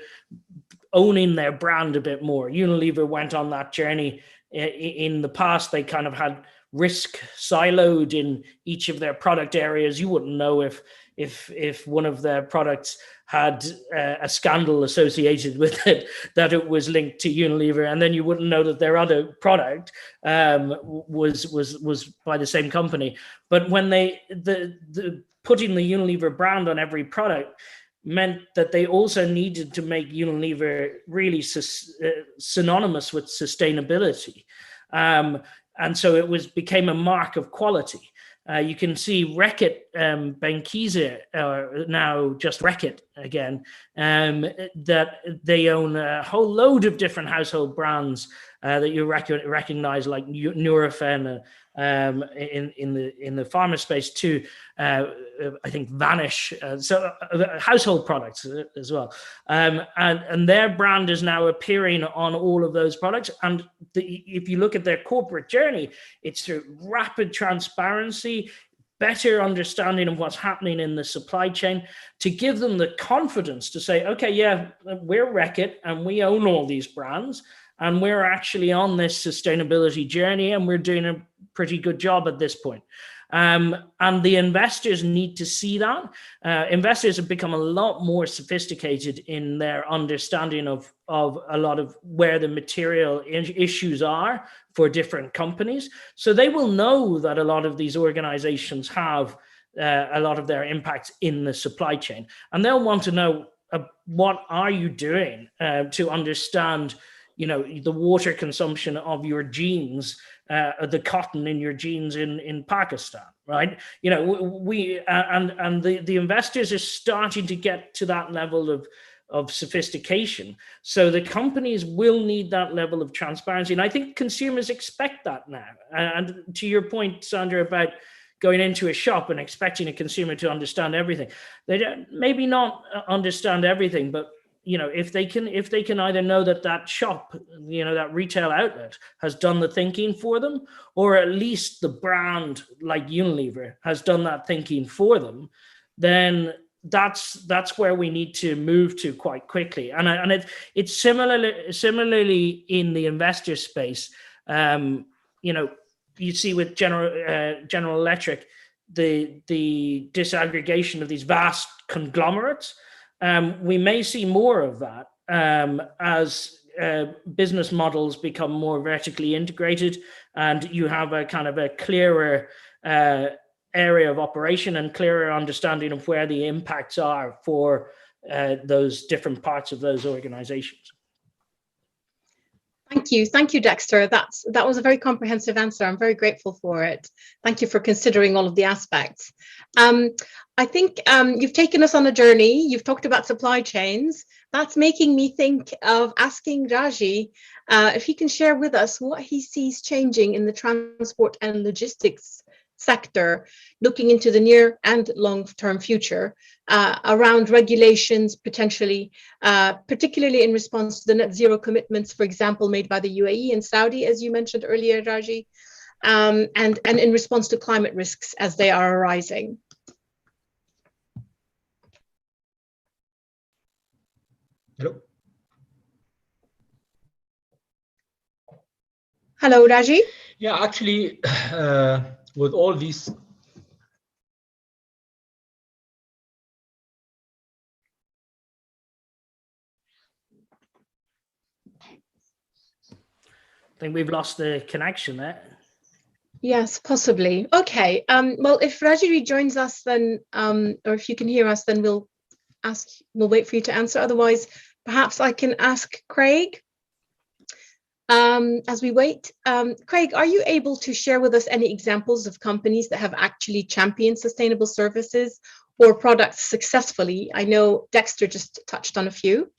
owning their brand a bit more. Unilever went on that journey. In the past, they kind of had risk siloed in each of their product areas. You wouldn't know if one of their products had a scandal associated with it, that it was linked to Unilever, and then you wouldn't know that their other product was by the same company. But when the putting the Unilever brand on every product meant that they also needed to make Unilever really synonymous with sustainability. And so it became a mark of quality. You can see Reckitt, Benkiza, now just Reckitt again, that they own a whole load of different household brands that you recognize, like Nurofen in the pharma space too. I think Vanish, household products as well, and their brand is now appearing on all of those products. And if you look at their corporate journey, it's through rapid transparency, better understanding of what's happening in the supply chain, to give them the confidence to say, okay, yeah, we're Reckitt and we own all these brands, and we're actually on this sustainability journey, and we're doing a pretty good job at this point. And the investors need to see that. Investors have become a lot more sophisticated in their understanding of a lot of where the material issues are for different companies. So they will know that a lot of these organizations have a lot of their impacts in the supply chain. And they'll want to know, what are you doing to understand, the water consumption of your jeans, the cotton in your jeans in Pakistan, right? The investors are starting to get to that level of sophistication. So the companies will need that level of transparency. And I think consumers expect that now. And to your point, Sandra, about going into a shop and expecting a consumer to understand everything, they don't, maybe not understand everything, but if they can either know that shop, that retail outlet has done the thinking for them, or at least the brand like Unilever has done that thinking for them, then that's where we need to move to quite quickly. And it's similarly in the investor space. You see with General Electric, the disaggregation of these vast conglomerates. We may see more of that as business models become more vertically integrated, and you have a kind of a clearer area of operation and clearer understanding of where the impacts are for those different parts of those organizations. Thank you, Dexter. That was a very comprehensive answer. I'm very grateful for it. Thank you for considering all of the aspects. I think you've taken us on a journey. You've talked about supply chains. That's making me think of asking Raji if he can share with us what he sees changing in the transport and logistics sector, looking into the near and long-term future around regulations, potentially, particularly in response to the net zero commitments, for example, made by the UAE and Saudi, as you mentioned earlier, Raji, and in response to climate risks as they are arising. Hello. Hello, Raji. Yeah, actually, with all these. I think we've lost the connection there. Yes, possibly. Okay. Well, if Raji rejoins us, then, or if you can hear us, then we'll wait for you to answer. Otherwise, perhaps I can ask Craig as we wait. Craig, are you able to share with us any examples of companies that have actually championed sustainable services or products successfully? I know Dexter just touched on a few.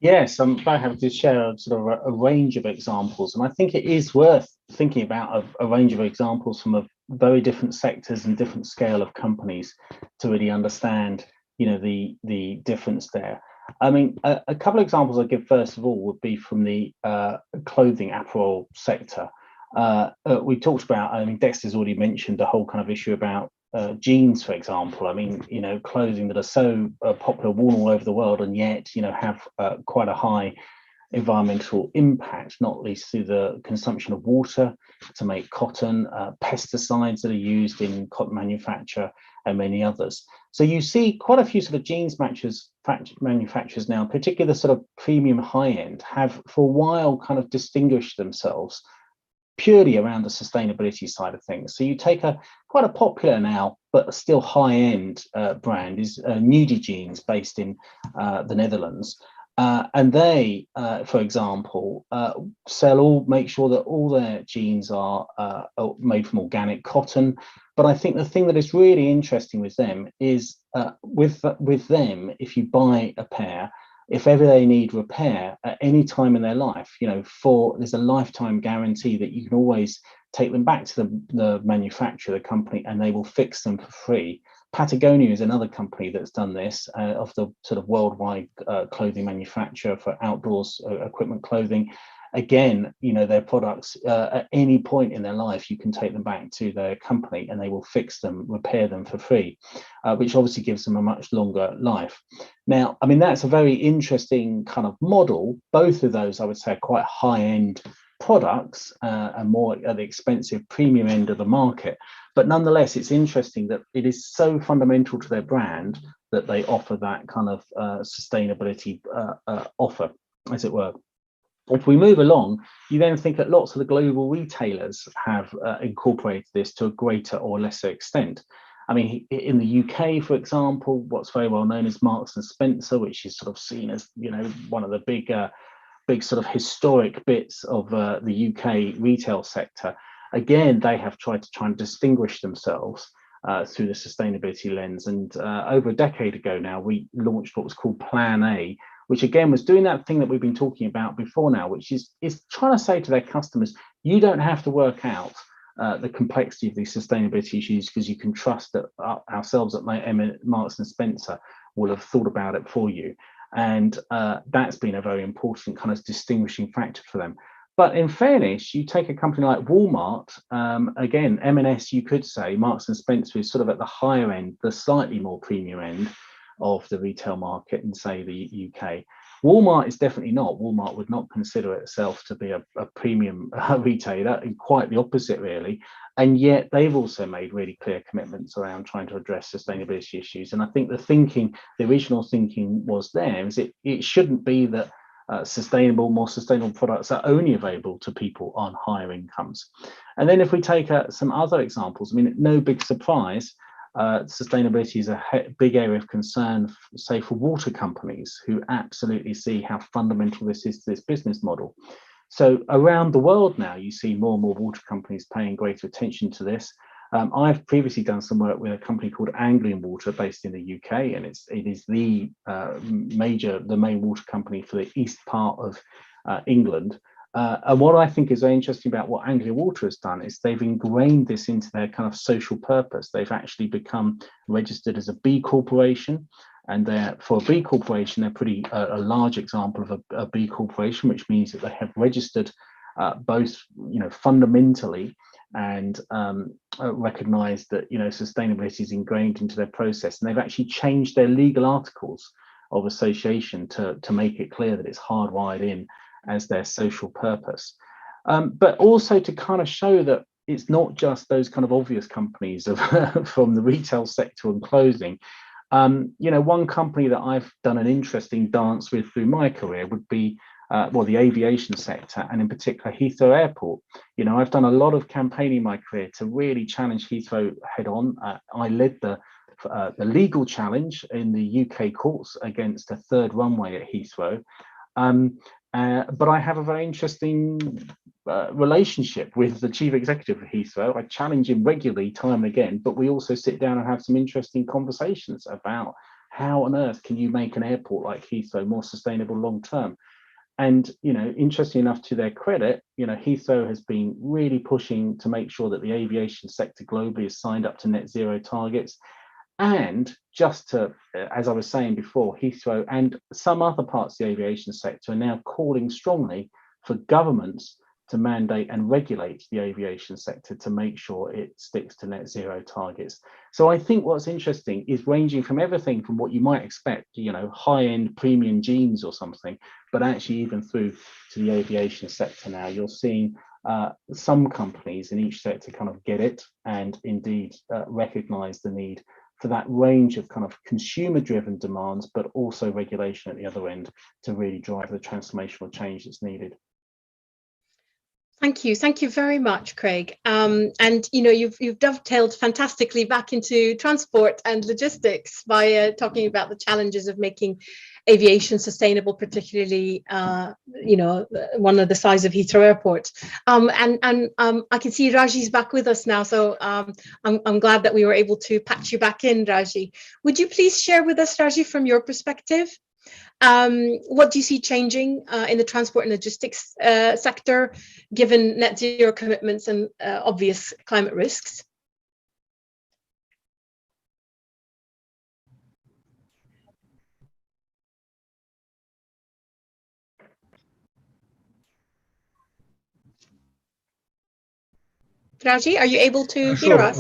Yes, I'm very happy to share sort of a range of examples, and I think it is worth thinking about a range of examples from very different sectors and different scale of companies to really understand, the difference there. I mean, a couple of examples I'll give first of all would be from the clothing apparel sector. We talked about, I mean, Dexter's already mentioned the whole kind of issue about jeans, for example. I mean, clothing that are so popular, worn all over the world, and yet, have quite a high environmental impact, not least through the consumption of water to make cotton, pesticides that are used in cotton manufacture, and many others. So you see quite a few sort of jeans manufacturers now, particularly the sort of premium high end, have for a while kind of distinguished themselves purely around the sustainability side of things. So you take quite a popular now, but still high end brand is Nudie Jeans, based in the Netherlands. And they, for example, make sure that all their jeans are made from organic cotton. But I think the thing that is really interesting with them is with them, if you buy a pair, if ever they need repair at any time in their life, there's a lifetime guarantee that you can always take them back to the manufacturer, the company, and they will fix them for free. Patagonia is another company that's done this, of the sort of worldwide clothing manufacturer for outdoors equipment clothing. Again, their products at any point in their life, you can take them back to their company and they will fix them, repair them for free, which obviously gives them a much longer life. Now, I mean, that's a very interesting kind of model. Both of those, I would say, are quite high-end products and more at the expensive premium end of the market. But nonetheless, it's interesting that it is so fundamental to their brand that they offer that kind of sustainability offer, as it were. If we move along, you then think that lots of the global retailers have incorporated this to a greater or lesser extent. I mean, in the UK, for example, what's very well known is Marks and Spencer, which is sort of seen as, one of the big sort of historic bits of the UK retail sector. Again, they have tried to try and distinguish themselves through the sustainability lens. And over a decade ago now, we launched what was called Plan A, which again was doing that thing that we've been talking about before now, which is trying to say to their customers, you don't have to work out the complexity of these sustainability issues, because you can trust that ourselves at Marks and Spencer will have thought about it for you. And that's been a very important kind of distinguishing factor for them. But in fairness, you take a company like Walmart, again, M&S, you could say, Marks and Spencer is sort of at the higher end, the slightly more premium end of the retail market in, say, the UK. Walmart is definitely not. Walmart would not consider itself to be a premium retailer, and quite the opposite, really. And yet they've also made really clear commitments around trying to address sustainability issues. And I think the original thinking was there, is it shouldn't be that more sustainable products are only available to people on higher incomes. And then if we take some other examples, I mean, no big surprise, sustainability is a big area of concern, say, for water companies, who absolutely see how fundamental this is to this business model. So around the world now, you see more and more water companies paying greater attention to this. I've previously done some work with a company called Anglian Water based in the UK, and it is the main water company for the east part of England. And what I think is very interesting about what Anglian Water has done is they've ingrained this into their kind of social purpose. They've actually become registered as a B Corporation. And for a B Corporation, they're pretty a large example of a B Corporation, which means that they have registered both, fundamentally, and recognized that, sustainability is ingrained into their process. And they've actually changed their legal articles of association to make it clear that it's hardwired in as their social purpose. But also to kind of show that it's not just those kind of obvious companies from the retail sector and clothing. One company that I've done an interesting dance with through my career would be the aviation sector, and in particular Heathrow Airport. I've done a lot of campaigning in my career to really challenge Heathrow head on. I led the legal challenge in the UK courts against a third runway at Heathrow. But I have a very interesting relationship with the chief executive of Heathrow. I challenge him regularly, time and again, but we also sit down and have some interesting conversations about how on earth can you make an airport like Heathrow more sustainable long term. And, interesting enough, to their credit, Heathrow has been really pushing to make sure that the aviation sector globally is signed up to net zero targets. And just to, as I was saying before, Heathrow and some other parts of the aviation sector are now calling strongly for governments to mandate and regulate the aviation sector to make sure it sticks to net zero targets. So I think what's interesting is ranging from everything from what you might expect, high-end premium jeans or something, but actually even through to the aviation sector now, you're seeing some companies in each sector kind of get it and indeed recognize the need for that range of kind of consumer-driven demands, but also regulation at the other end to really drive the transformational change that's needed. Thank you very much, Craig. And you know, you've dovetailed fantastically back into transport and logistics by talking about the challenges of making aviation sustainable, particularly you know, one of the size of Heathrow Airport. And I can see Raji's back with us now, so I'm glad that we were able to patch you back in, Raji. Would you please share with us, Raji, from your perspective? What do you see changing in the transport and logistics sector, given net zero commitments and obvious climate risks? Raji, are you able to hear us?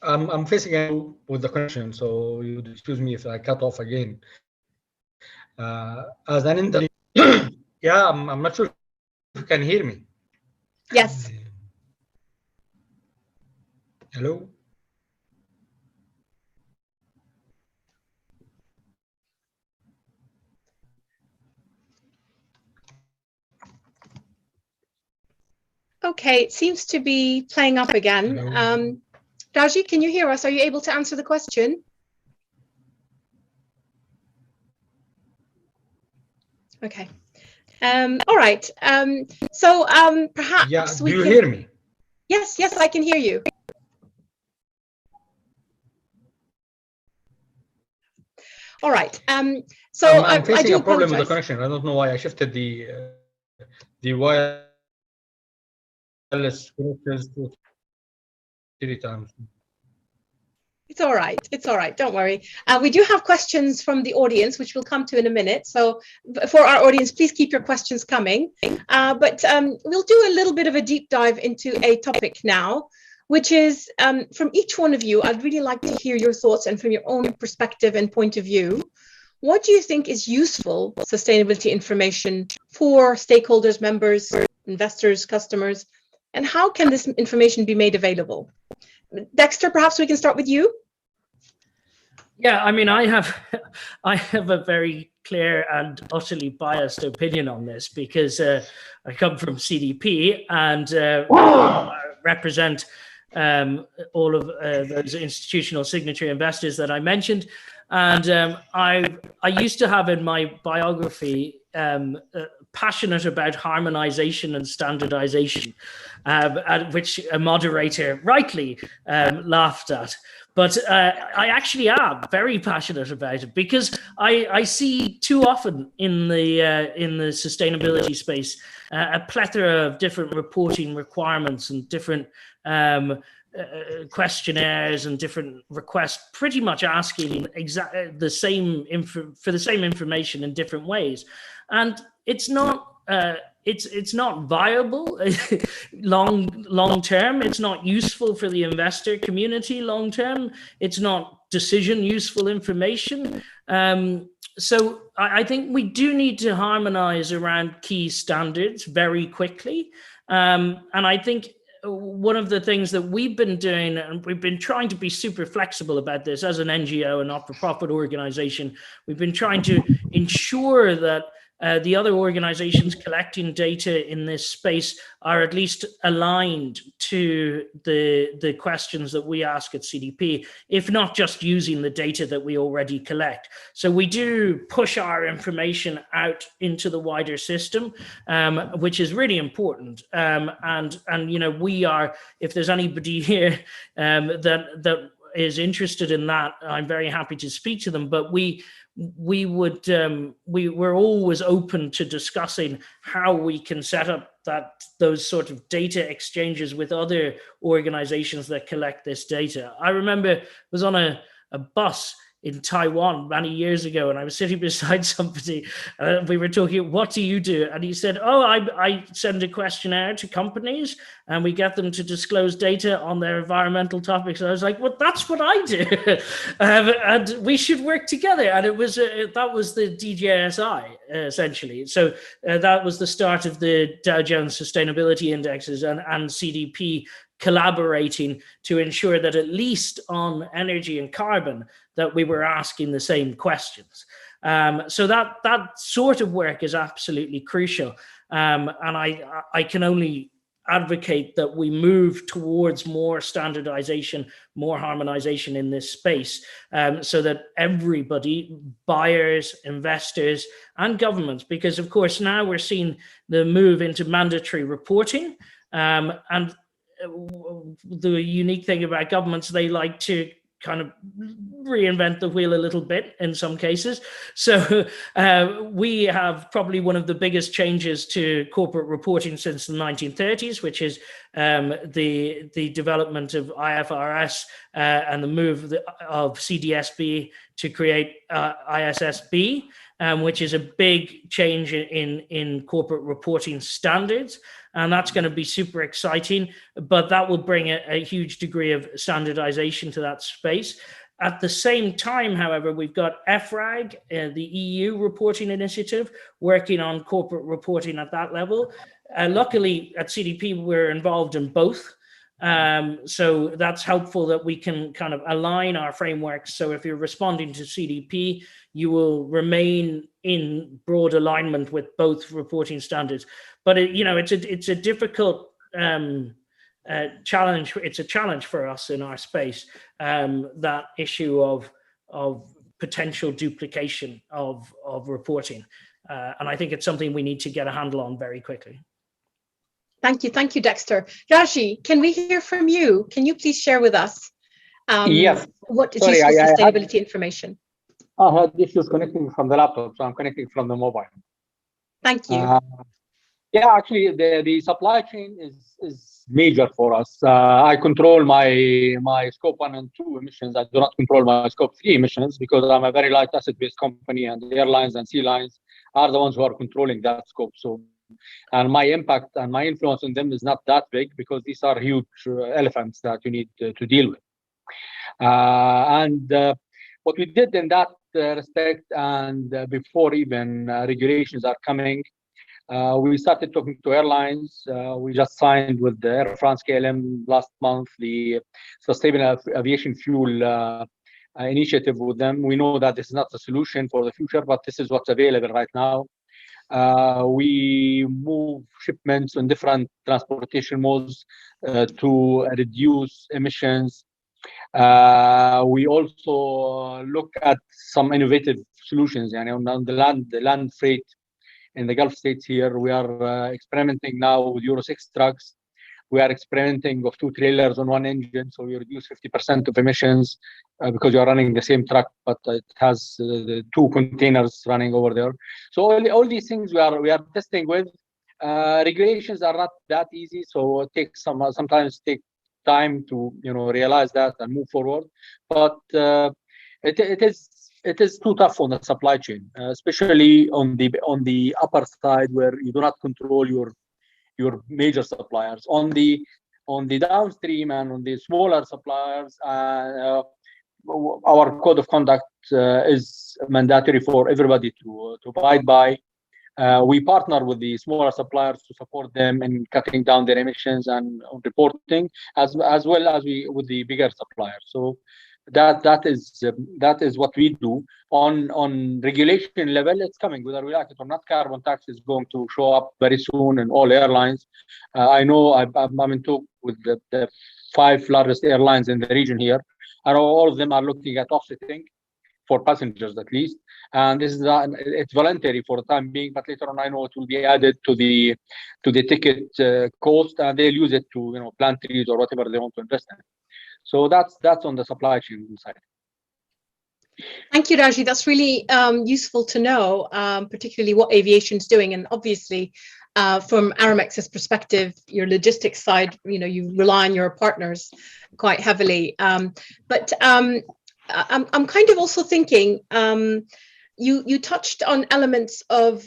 I'm facing a with the connection, so you would excuse me if I cut off again. As an intern, yeah, I'm not sure if you can hear me. Yes. Hello? Okay, it seems to be playing up again. Raji, can you hear us? Are you able to answer the question? Okay. All right. So perhaps yeah, do you hear me? Yes, I can hear you. All right. So I'm facing a problem with the apologize. connection. I don't know why I shifted the wireless connectors to 3 times. It's all right. It's all right. Don't worry. We do have questions from the audience, which we'll come to in a minute. So for our audience, please keep your questions coming. But we'll do a little bit of a deep dive into a topic now, which is from each one of you, I'd really like to hear your thoughts, and from your own perspective and point of view, what do you think is useful sustainability information for stakeholders, members, investors, customers, and how can this information be made available? Dexter, perhaps we can start with you. Yeah, I mean, I have a very clear and utterly biased opinion on this, because I come from CDP and represent all of those institutional signatory investors that I mentioned. And I used to have in my biography passionate about harmonization and standardization, which a moderator rightly laughed at. But I actually am very passionate about it, because I see too often in the sustainability space a plethora of different reporting requirements and different questionnaires and different requests, pretty much asking the same for the same information in different ways, and it's not it's not viable long term. It's not useful for the investor community long term. It's not decision useful information. So I think we do need to harmonize around key standards very quickly, and I think one of the things that we've been doing, and we've been trying to be super flexible about this as an NGO, a not-for-profit organization, we've been trying to ensure that the other organizations collecting data in this space are at least aligned to the questions that we ask at CDP, if not just using the data that we already collect. So we do push our information out into the wider system, which is really important. And you know, we are, if there's anybody here that is interested in that, I'm very happy to speak to them. But we're always open to discussing how we can set up those sort of data exchanges with other organizations that collect this data. I remember I was on a bus in Taiwan many years ago, and I was sitting beside somebody, we were talking, what do you do? And he said, oh, I send a questionnaire to companies and we get them to disclose data on their environmental topics. And I was like, well, that's what I do. And we should work together. And it was that was the DJSI, essentially. So that was the start of the Dow Jones Sustainability Indexes and CDP collaborating to ensure that at least on energy and carbon, that we were asking the same questions. So that sort of work is absolutely crucial. And I can only advocate that we move towards more standardization, more harmonization in this space, so that everybody, buyers, investors, and governments, because of course now we're seeing the move into mandatory reporting, and the unique thing about governments, they like to kind of reinvent the wheel a little bit in some cases. So we have probably one of the biggest changes to corporate reporting since the 1930s, which is the development of IFRS and the move of CDSB to create ISSB, which is a big change in corporate reporting standards. And that's going to be super exciting, but that will bring a huge degree of standardization to that space. At the same time, however, we've got EFRAG, the EU reporting initiative, working on corporate reporting at that level. Luckily, at CDP, we're involved in both. So that's helpful that we can kind of align our frameworks. So if you're responding to CDP, you will remain in broad alignment with both reporting standards. But it's a difficult challenge. It's a challenge for us in our space, that issue of potential duplication of reporting. And I think it's something we need to get a handle on very quickly. Thank you, Dexter. Raji, can we hear from you? Can you please share with us yes. what is useful sustainability information? I had issues connecting from the laptop, so I'm connecting from the mobile. Thank you. Yeah, actually, the supply chain is major for us. I control my scope 1 and 2 emissions. I do not control my scope 3 emissions because I'm a very light asset-based company, and the airlines and sea lines are the ones who are controlling that scope. So, and my impact and my influence on them is not that big because these are huge elephants that you need to deal with. What we did in that respect, and before even regulations are coming, we started talking to airlines. We just signed with the Air France KLM last month the Sustainable Aviation Fuel initiative with them. We know that this is not the solution for the future, but this is what's available right now. We move shipments on different transportation modes to reduce emissions. We also look at some innovative solutions, on the land freight in the Gulf states here. We are experimenting now with Euro 6 trucks. We are experimenting with 2 trailers on 1 engine, so we reduce 50% of emissions because you are running the same truck, but it has the 2 containers running over there. So all these things we are testing with. Regulations are not that easy, so it takes sometimes take time to realize that and move forward. But it is too tough on the supply chain, especially on the upper side where you do not control your major suppliers. On the downstream and on the smaller suppliers, our code of conduct is mandatory for everybody to abide by. We partner with the smaller suppliers to support them in cutting down their emissions and reporting, as well as with the bigger suppliers. So that is what we do. On regulation level, it's coming, whether we like it or not. Carbon tax is going to show up very soon in all airlines. I know I'm in talk with the 5 largest airlines in the region here, and all of them are looking at offsetting for passengers at least. And this is it's voluntary for the time being, but later on I know it will be added to the ticket cost, and they'll use it to plant trees or whatever they want to invest in. So that's on the supply chain side. Thank you, Raji. That's really useful to know, particularly what aviation is doing. And obviously, from Aramex's perspective, your logistics side, you rely on your partners quite heavily. But I'm kind of also thinking, you touched on elements of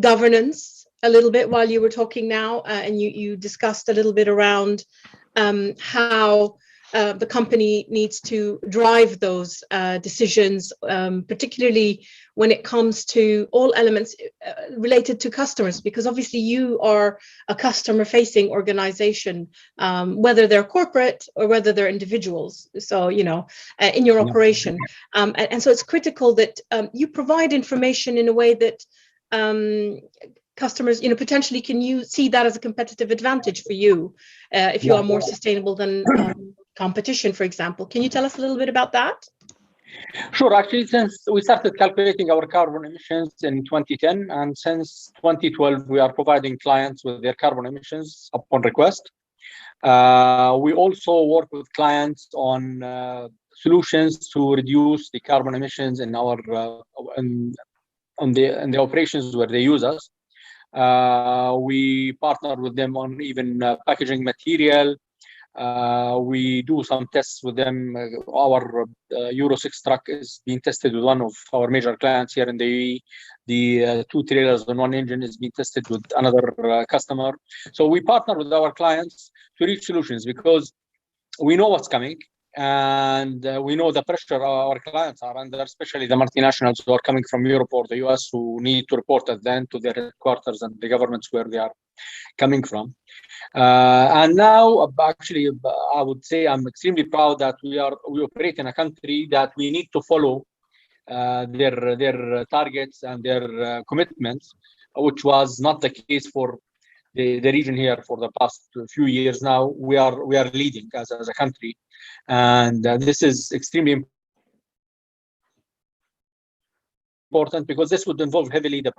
governance a little bit while you were talking now, and you discussed a little bit around how the company needs to drive those decisions, particularly when it comes to all elements related to customers, because obviously you are a customer-facing organization, whether they're corporate or whether they're individuals. So, in your operation. And so it's critical that you provide information in a way that customers, potentially can you see that as a competitive advantage for you if you are more sustainable than competition, for example? Can you tell us a little bit about that? Sure. Actually, since we started calculating our carbon emissions in 2010, and since 2012, we are providing clients with their carbon emissions upon request. We also work with clients on solutions to reduce the carbon emissions in our in the operations where they use us. We partner with them on even packaging material. We do some tests with them. Our Euro 6 truck is being tested with one of our major clients here in the UAE. The 2 trailers and 1 engine is being tested with another customer. So we partner with our clients to reach solutions because we know what's coming, and we know the pressure our clients are under, especially the multinationals who are coming from Europe or the US who need to report at the end to their headquarters and the governments where they are coming from. And now, actually, I would say I'm extremely proud that we operate in a country that we need to follow their targets and their commitments, which was not the case for the region here for the past few years. Now we are leading as a country, and this is extremely important because this would involve heavily the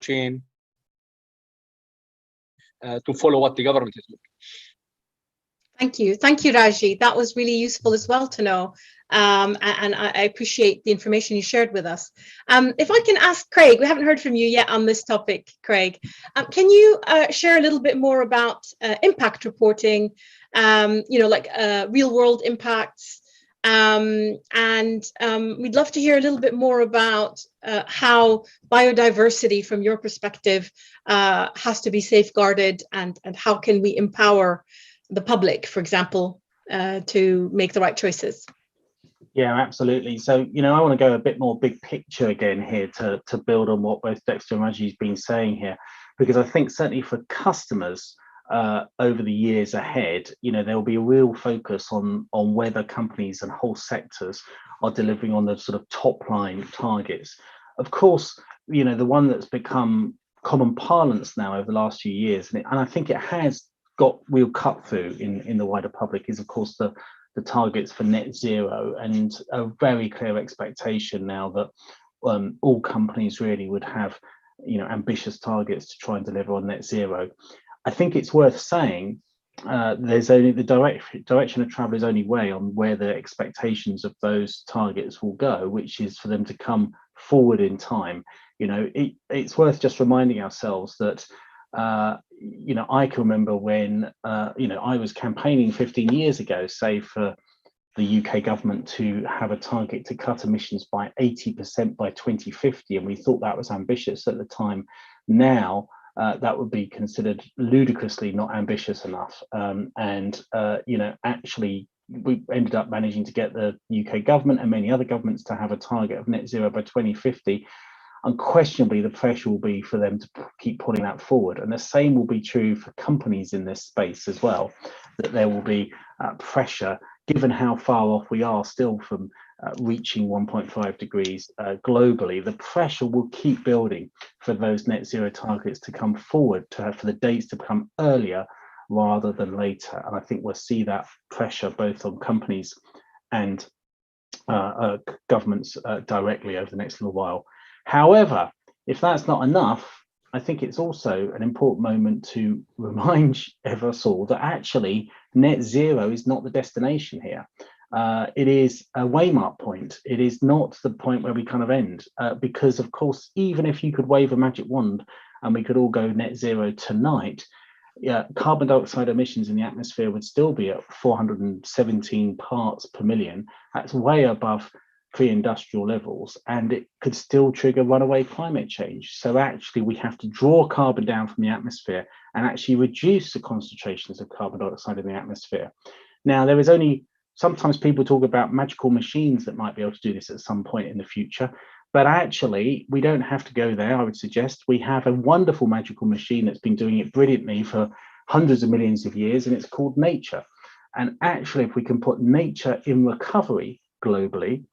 chain to follow what the government is doing. Thank you, Raji. That was really useful as well to know, and I appreciate the information you shared with us. If I can ask Craig, we haven't heard from you yet on this topic, Craig. Can you share a little bit more about impact reporting, like real world impacts, and we'd love to hear a little bit more about how biodiversity from your perspective has to be safeguarded, and how can we empower the public, for example, to make the right choices. Yeah, absolutely. So, I want to go a bit more big picture again here to build on what both Dexter and Raji's been saying here, because I think certainly for customers over the years ahead, there will be a real focus on whether companies and whole sectors are delivering on the sort of top line targets. Of course, the one that's become common parlance now over the last few years, and I think it has got real cut through in the wider public, is of course the targets for net zero, and a very clear expectation now that all companies really would have ambitious targets to try and deliver on net zero. I think it's worth saying there's only the direction of travel is only way on where the expectations of those targets will go, which is for them to come forward in time. It's worth just reminding ourselves that I can remember when I was campaigning 15 years ago, say, for the UK government to have a target to cut emissions by 80% by 2050, and we thought that was ambitious at the time. Now that would be considered ludicrously not ambitious enough, actually we ended up managing to get the UK government and many other governments to have a target of net zero by 2050. Unquestionably, the pressure will be for them to keep putting that forward. And the same will be true for companies in this space as well, that there will be pressure, given how far off we are still from reaching 1.5 degrees globally. The pressure will keep building for those net zero targets to come forward, for the dates to become earlier rather than later. And I think we'll see that pressure both on companies and governments directly over the next little while. However, if that's not enough, I think it's also an important moment to remind us all that actually net zero is not the destination here. It is a waymark point. It is not the point where we kind of end, because of course, even if you could wave a magic wand and we could all go net zero tonight, carbon dioxide emissions in the atmosphere would still be at 417 parts per million. That's way above pre-industrial levels, and it could still trigger runaway climate change. So actually we have to draw carbon down from the atmosphere and actually reduce the concentrations of carbon dioxide in the atmosphere. Now, there is only, sometimes people talk about magical machines that might be able to do this at some point in the future, but actually we don't have to go there. I would suggest we have a wonderful magical machine that's been doing it brilliantly for hundreds of millions of years, and it's called nature. And actually, if we can put nature in recovery globally,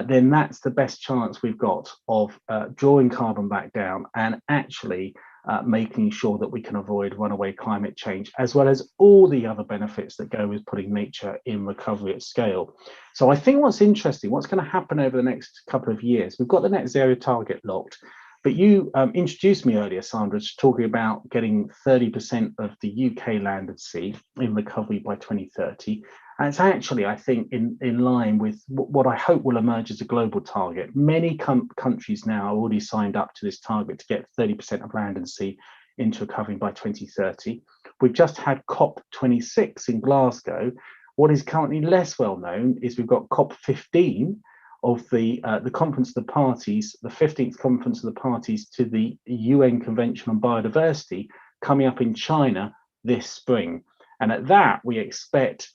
then that's the best chance we've got of drawing carbon back down and actually making sure that we can avoid runaway climate change, as well as all the other benefits that go with putting nature in recovery at scale. So I think what's interesting, what's going to happen over the next couple of years, we've got the net zero target locked, but you introduced me earlier, Sandra, to talking about getting 30% of the UK land and sea in recovery by 2030. And it's actually, I think, in line with what I hope will emerge as a global target. Many countries now are already signed up to this target to get 30% of land and sea into recovery by 2030. We've just had COP26 in Glasgow. What is currently less well known is we've got COP15 of the Conference of the Parties, the 15th Conference of the Parties to the UN Convention on Biodiversity, coming up in China this spring. And at that, we expect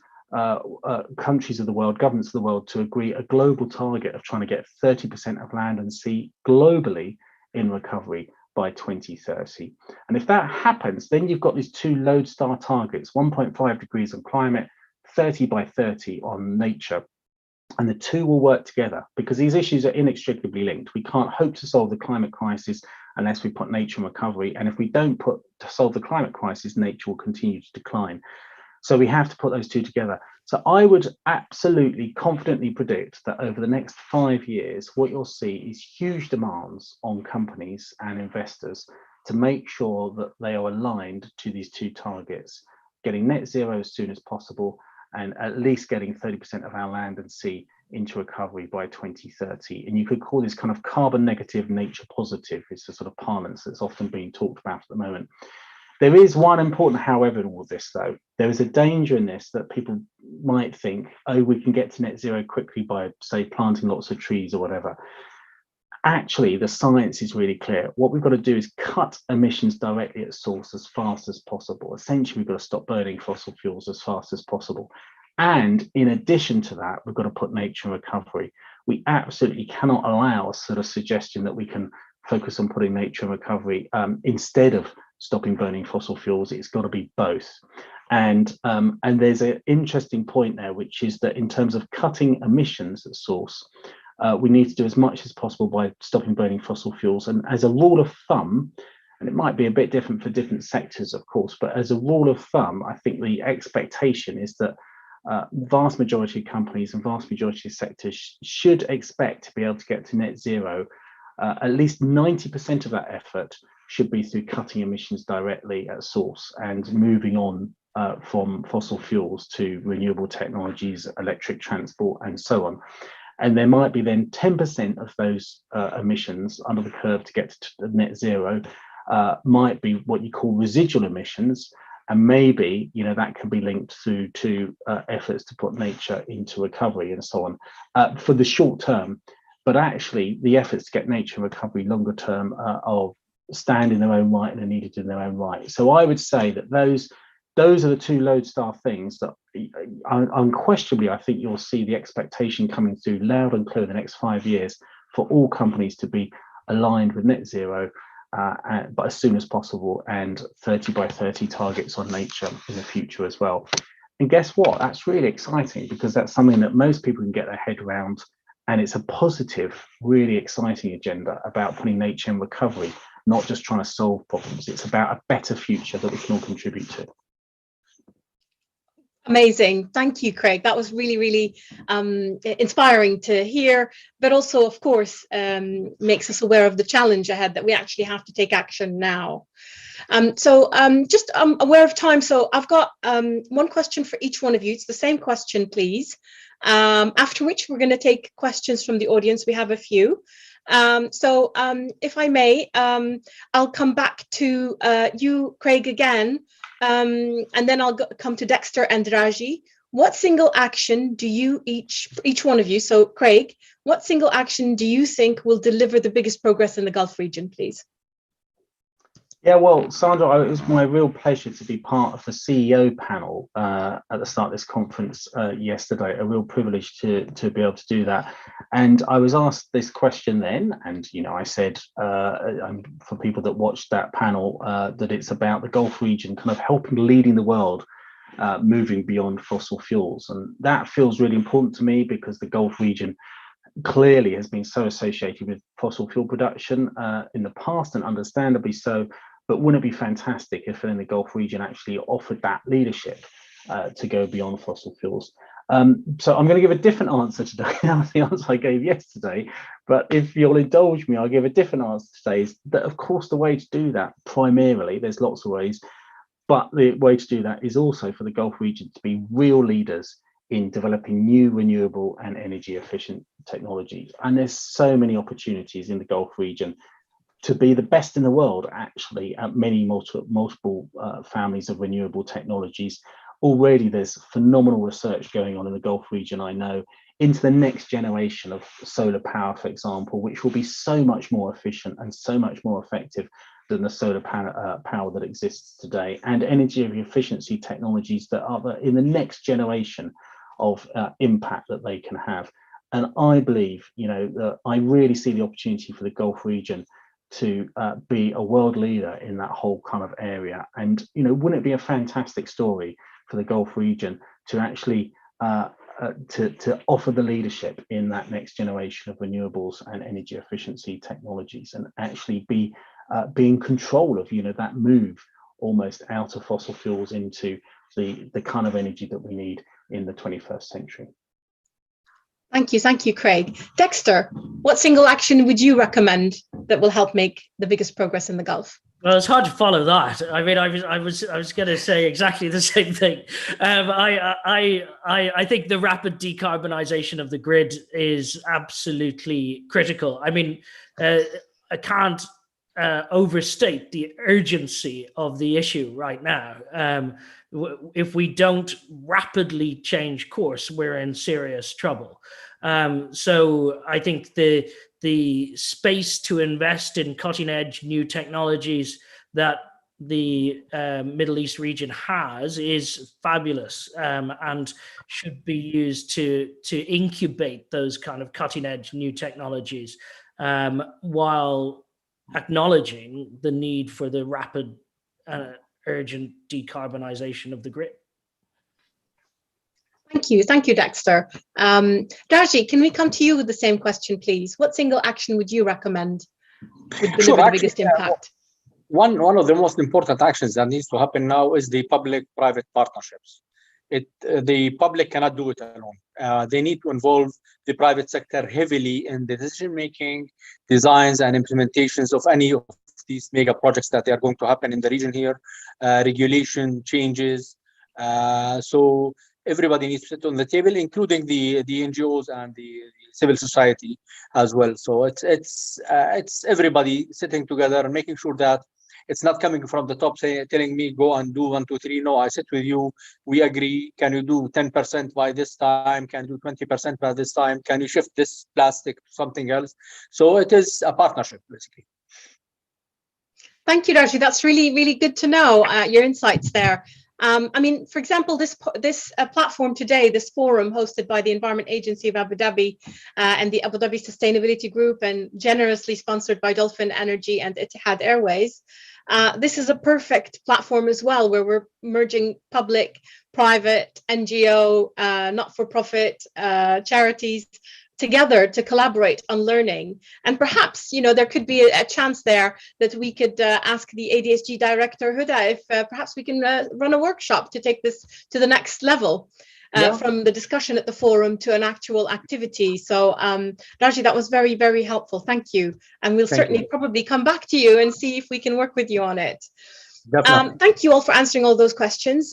countries of the world, governments of the world, to agree a global target of trying to get 30% of land and sea globally in recovery by 2030. And if that happens, then you've got these two lodestar targets, 1.5 degrees on climate, 30 by 30 on nature. And the two will work together because these issues are inextricably linked. We can't hope to solve the climate crisis unless we put nature in recovery. And if we don't solve the climate crisis, nature will continue to decline. So we have to put those two together. So I would absolutely confidently predict that over the next 5 years, what you'll see is huge demands on companies and investors to make sure that they are aligned to these two targets, getting net zero as soon as possible, and at least getting 30% of our land and sea into recovery by 2030. And you could call this kind of carbon negative, nature positive. It's the sort of parlance that's often being talked about at the moment. There is one important however in all this, though. There is a danger in this that people might think, oh, we can get to net zero quickly by, say, planting lots of trees or whatever. Actually, the science is really clear. What we've got to do is cut emissions directly at source as fast as possible. Essentially, we've got to stop burning fossil fuels as fast as possible. And in addition to that, we've got to put nature in recovery. We absolutely cannot allow a sort of suggestion that we can focus on putting nature in recovery instead of stopping burning fossil fuels. It's got to be both. And there's an interesting point there, which is that in terms of cutting emissions at source, we need to do as much as possible by stopping burning fossil fuels. And as a rule of thumb, and it might be a bit different for different sectors, of course, but as a rule of thumb, I think the expectation is that vast majority of companies and vast majority of sectors should expect to be able to get to net zero. At least 90% of that effort should be through cutting emissions directly at source and moving on from fossil fuels to renewable technologies, electric transport, and so on. And there might be then 10% of those emissions under the curve to get to net zero might be what you call residual emissions. And maybe, you know, that can be linked through to efforts to put nature into recovery and so on for the short term. But actually, the efforts to get nature in recovery longer term are stand in their own right and are needed in their own right. So I would say that those are the two lodestar things that unquestionably I think you'll see the expectation coming through loud and clear in the next 5 years for all companies to be aligned with net zero, but as soon as possible, and 30 by 30 targets on nature in the future as well. And guess what? That's really exciting because that's something that most people can get their head around. And it's a positive, really exciting agenda about putting nature in recovery, not just trying to solve problems. It's about a better future that we can all contribute to. Amazing. Thank you, Craig. That was really, really inspiring to hear, but also, of course, makes us aware of the challenge ahead that we actually have to take action now. Just aware of time. So I've got one question for each one of you. It's the same question, please. After which we're going to take questions from the audience. We have a few. If I may, I'll come back to you, Craig, again, and then I'll come to Dexter and Raji. What single action do you each one of you, so Craig, what single action do you think will deliver the biggest progress in the Gulf region, please? Yeah, well, Sandra, it was my real pleasure to be part of the CEO panel at the start of this conference yesterday. A real privilege to be able to do that. And I was asked this question then, and I said for people that watched that panel that it's about the Gulf region kind of leading the world, moving beyond fossil fuels, and that feels really important to me because the Gulf region clearly has been so associated with fossil fuel production in the past, and understandably so. But wouldn't it be fantastic if in the Gulf region actually offered that leadership to go beyond fossil fuels? So I'm going to give a different answer today than the answer I gave yesterday. But if you'll indulge me, I'll give a different answer today. Is that, of course, the way to do that primarily, there's lots of ways, but the way to do that is also for the Gulf region to be real leaders in developing new renewable and energy efficient technologies. And there's so many opportunities in the Gulf region to be the best in the world, actually, at many multiple families of renewable technologies. Already there's phenomenal research going on in the Gulf region, I know, into the next generation of solar power, for example, which will be so much more efficient and so much more effective than the solar power that exists today, and energy efficiency technologies that are in the next generation of impact that they can have. And I believe, I really see the opportunity for the Gulf region to be a world leader in that whole kind of area. And, wouldn't it be a fantastic story for the Gulf region to actually to offer the leadership in that next generation of renewables and energy efficiency technologies, and actually be in control of, that move almost out of fossil fuels into the kind of energy that we need in the 21st century. Thank you, Craig. Dexter, what single action would you recommend that will help make the biggest progress in the Gulf? Well, it's hard to follow that. I mean, I was going to say exactly the same thing. I think the rapid decarbonization of the grid is absolutely critical. I mean, I can't overstate the urgency of the issue right now. If we don't rapidly change course, we're in serious trouble. So I think the space to invest in cutting edge new technologies that the Middle East region has is fabulous, and should be used to incubate those kind of cutting edge new technologies, while acknowledging the need for the rapid, urgent decarbonization of the grid. Thank you, Dexter. Darji, can we come to you with the same question, please? What single action would you recommend would deliver the biggest impact? One of the most important actions that needs to happen now is the public-private partnerships. The public cannot do it alone. They need to involve the private sector heavily in the decision-making, designs, and implementations of any of these mega projects that are going to happen in the region here, regulation changes. So everybody needs to sit on the table, including the NGOs and the civil society as well. So it's everybody sitting together and making sure that it's not coming from the top telling me go and do 1, 2, 3. No, I sit with you. We agree. Can you do 10% by this time? Can you do 20% by this time? Can you shift this plastic to something else? So it is a partnership, basically. Thank you, Darji. That's really, really good to know your insights there. I mean, for example, this platform today, this forum hosted by the Environment Agency of Abu Dhabi and the Abu Dhabi Sustainability Group, and generously sponsored by Dolphin Energy and Etihad Airways. This is a perfect platform as well, where we're merging public, private, NGO, not-for-profit charities together to collaborate on learning. And perhaps, there could be a chance there that we could ask the ADSG director, Huda, if perhaps we can run a workshop to take this to the next level, from the discussion at the forum to an actual activity. So Raji, that was very, very helpful. Thank you. And we'll certainly probably come back to you and see if we can work with you on it. Thank you all for answering all those questions.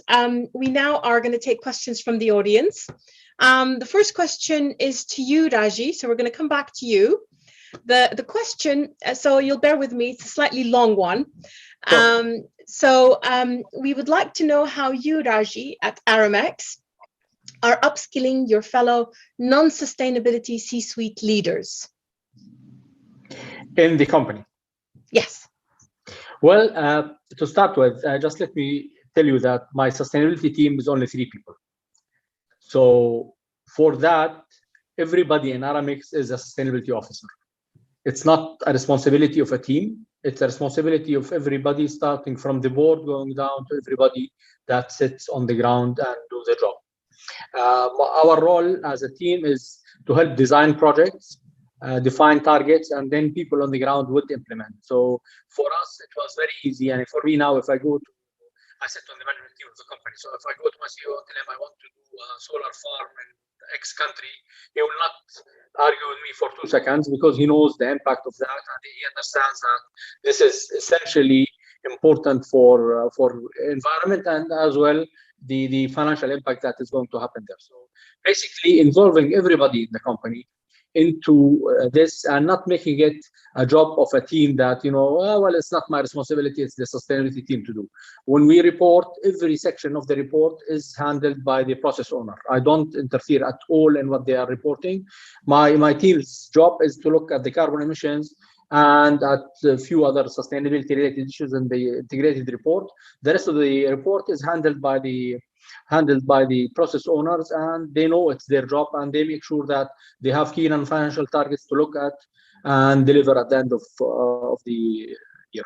We now are going to take questions from the audience. The first question is to you, Raji. So we're going to come back to you. The question, so you'll bear with me, it's a slightly long one. We would like to know how you, Raji, at Aramex, are upskilling your fellow non-sustainability C-suite leaders. In the company? Yes. Well, to start with, just let me tell you that my sustainability team is only 3 people. So for that, everybody in Aramex is a sustainability officer. It's not a responsibility of a team. It's a responsibility of everybody, starting from the board, going down to everybody that sits on the ground and do the job. Our role as a team is to help design projects, define targets, and then people on the ground would implement. So for us, it was very easy. And for me now, if I go to, I sit on the management team of the company. So if I go to my CEO and tell him I want to do a solar farm in X country, he will not argue with me for 2 seconds, because he knows the impact of that, and he understands that this is essentially important for environment, and as well the financial impact that is going to happen there. So basically involving everybody in the company into this, and not making it a job of a team that, well, it's not my responsibility, it's the sustainability team to do. When we report, every section of the report is handled by the process owner. I don't interfere at all in what they are reporting. My team's job is to look at the carbon emissions and at a few other sustainability related issues in the integrated report. The rest of the report is handled by the process owners, and they know it's their job, and they make sure that they have key non-financial targets to look at and deliver at the end of the year.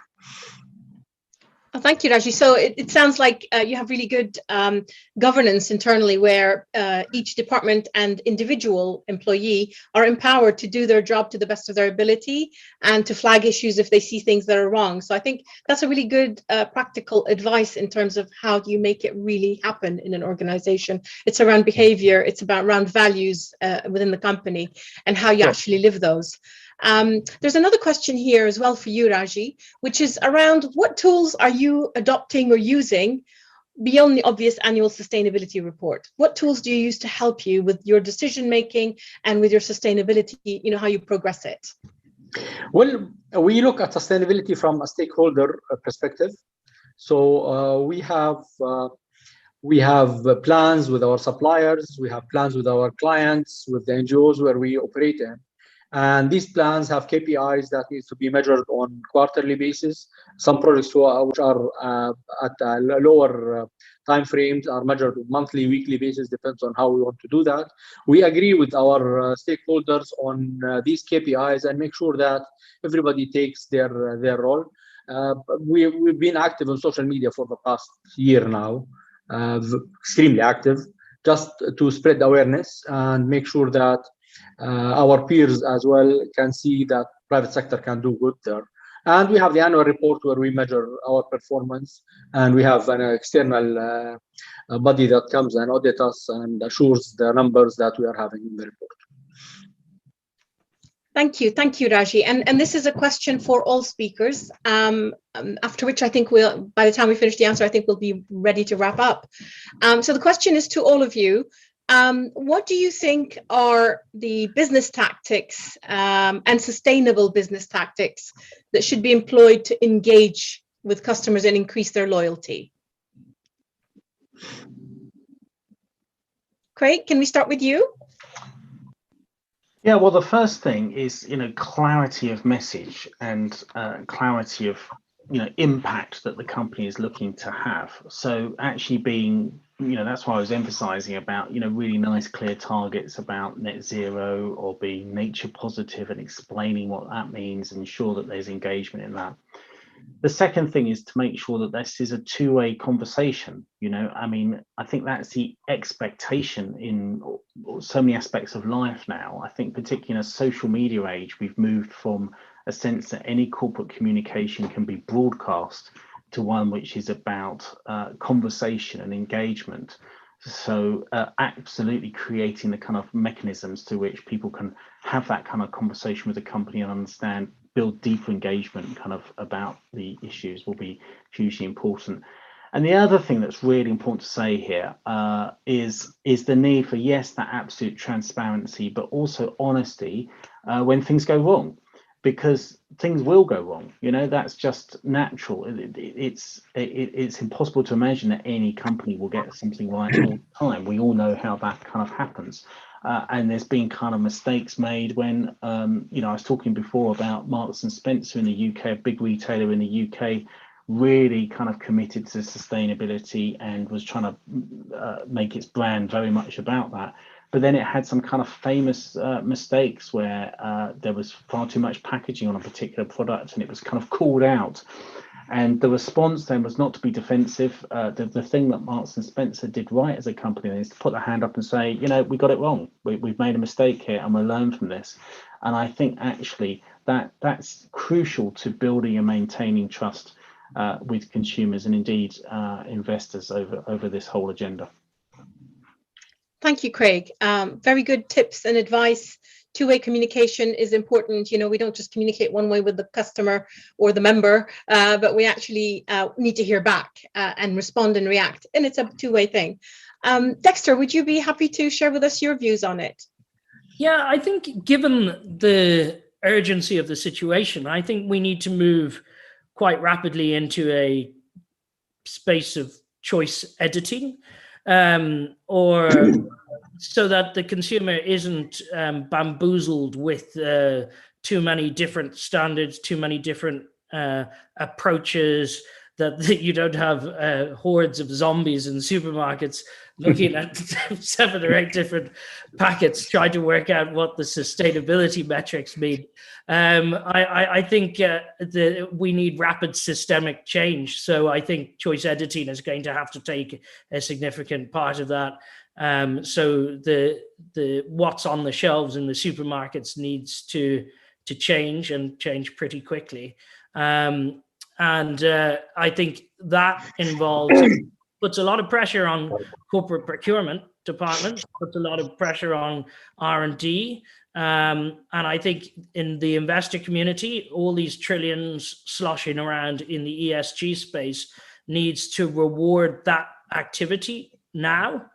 Thank you, Raji. So it sounds like you have really good governance internally, where each department and individual employee are empowered to do their job to the best of their ability and to flag issues if they see things that are wrong. So I think that's a really good practical advice in terms of how you make it really happen in an organization. It's around behavior, it's around values within the company, and how you actually live those. There's another question here as well for you, Raji, which is around what tools are you adopting or using beyond the obvious annual sustainability report? What tools do you use to help you with your decision making and with your sustainability, how you progress it? Well, we look at sustainability from a stakeholder perspective. So we have plans with our suppliers, we have plans with our clients, with the NGOs where we operate in. And these plans have KPIs that needs to be measured on quarterly basis. Some projects which are at lower time frames are measured monthly, weekly basis, depends on how we want to do that. We agree with our stakeholders on these KPIs and make sure that everybody takes their role. We've been active on social media for the past year now, extremely active, just to spread awareness and make sure that our peers as well can see that private sector can do good there. And we have the annual report where we measure our performance, and we have an external body that comes and audits us and assures the numbers that we are having in the report. Thank you, Raji. And this is a question for all speakers, after which I think by the time we finish the answer, I think we'll be ready to wrap up. So the question is to all of you. What do you think are the business tactics and sustainable business tactics that should be employed to engage with customers and increase their loyalty? Craig, can we start with you? Yeah, well, the first thing is, clarity of message and clarity of, impact that the company is looking to have. So actually being, that's why I was emphasizing about, really nice, clear targets about net zero or being nature positive and explaining what that means and ensure that there's engagement in that. The second thing is to make sure that this is a two-way conversation. I think that's the expectation in so many aspects of life now. I think particularly in a social media age, we've moved from a sense that any corporate communication can be broadcast to one which is about conversation and engagement. So absolutely creating the kind of mechanisms to which people can have that kind of conversation with the company and understand, build deeper engagement kind of about the issues will be hugely important. And the other thing that's really important to say here is the need for, yes, that absolute transparency, but also honesty when things go wrong, because things will go wrong. That's just natural. It's impossible to imagine that any company will get something right all the time. We all know how that kind of happens. And there's been kind of mistakes made when, I was talking before about Marks & Spencer in the UK, a big retailer in the UK, really kind of committed to sustainability and was trying to make its brand very much about that. But then it had some kind of famous mistakes where there was far too much packaging on a particular product and it was kind of called out. And the response then was not to be defensive. The thing that Marks and Spencer did right as a company is to put their hand up and say, you know, we got it wrong. We've made a mistake here and we'll learn from this. And I think actually that's crucial to building and maintaining trust with consumers and indeed investors over this whole agenda. Thank you, Craig. Very good tips and advice. Two-way communication is important. You know, we don't just communicate one way with the customer or the member, but we actually need to hear back and respond and react. And it's a two-way thing. Dexter, would you be happy to share with us your views on it? Yeah, I think given the urgency of the situation, I think we need to move quite rapidly into a space of choice editing, or so that the consumer isn't bamboozled with too many different standards, too many different approaches, that you don't have hordes of zombies in supermarkets looking at 7 or 8 different packets trying to work out what the sustainability metrics mean. I think that we need rapid systemic change. So I think choice editing is going to have to take a significant part of that. So the what's on the shelves in the supermarkets needs to change, and change pretty quickly. And I think that involves, puts a lot of pressure on corporate procurement departments, puts a lot of pressure on R&D. And I think in the investor community, all these trillions sloshing around in the ESG space needs to reward that activity now.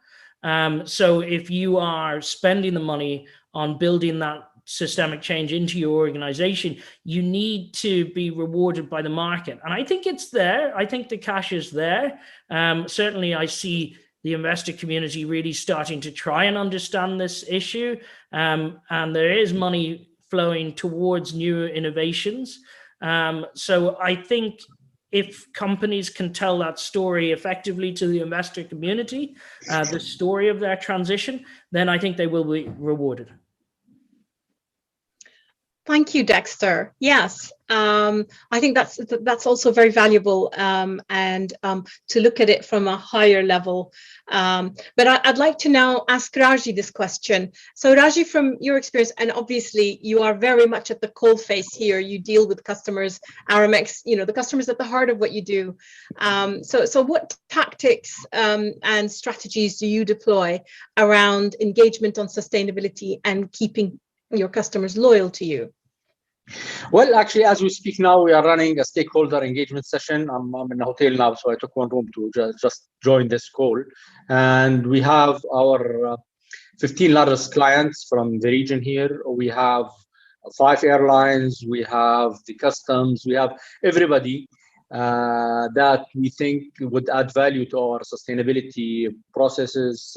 So if you are spending the money on building that systemic change into your organization, you need to be rewarded by the market. And I think it's there. I think the cash is there. Certainly, I see the investor community really starting to try and understand this issue. And there is money flowing towards new innovations. So I think if companies can tell that story effectively to the investor community, the story of their transition, then I think they will be rewarded. Thank you, Dexter. Yes, I think that's also very valuable, and to look at it from a higher level. But I'd like to now ask Raji this question. So Raji, from your experience, and obviously you are very much at the coalface here, you deal with customers, Aramex, you know, the customers at the heart of what you do. So what tactics and strategies do you deploy around engagement on sustainability and keeping your customers loyal to you? Well, actually, as we speak now, we are running a stakeholder engagement session. I'm in a hotel now, so I took one room to just join this call. And we have our 15 largest clients from the region here. We have 5 airlines, we have the customs, we have everybody that we think would add value to our sustainability processes,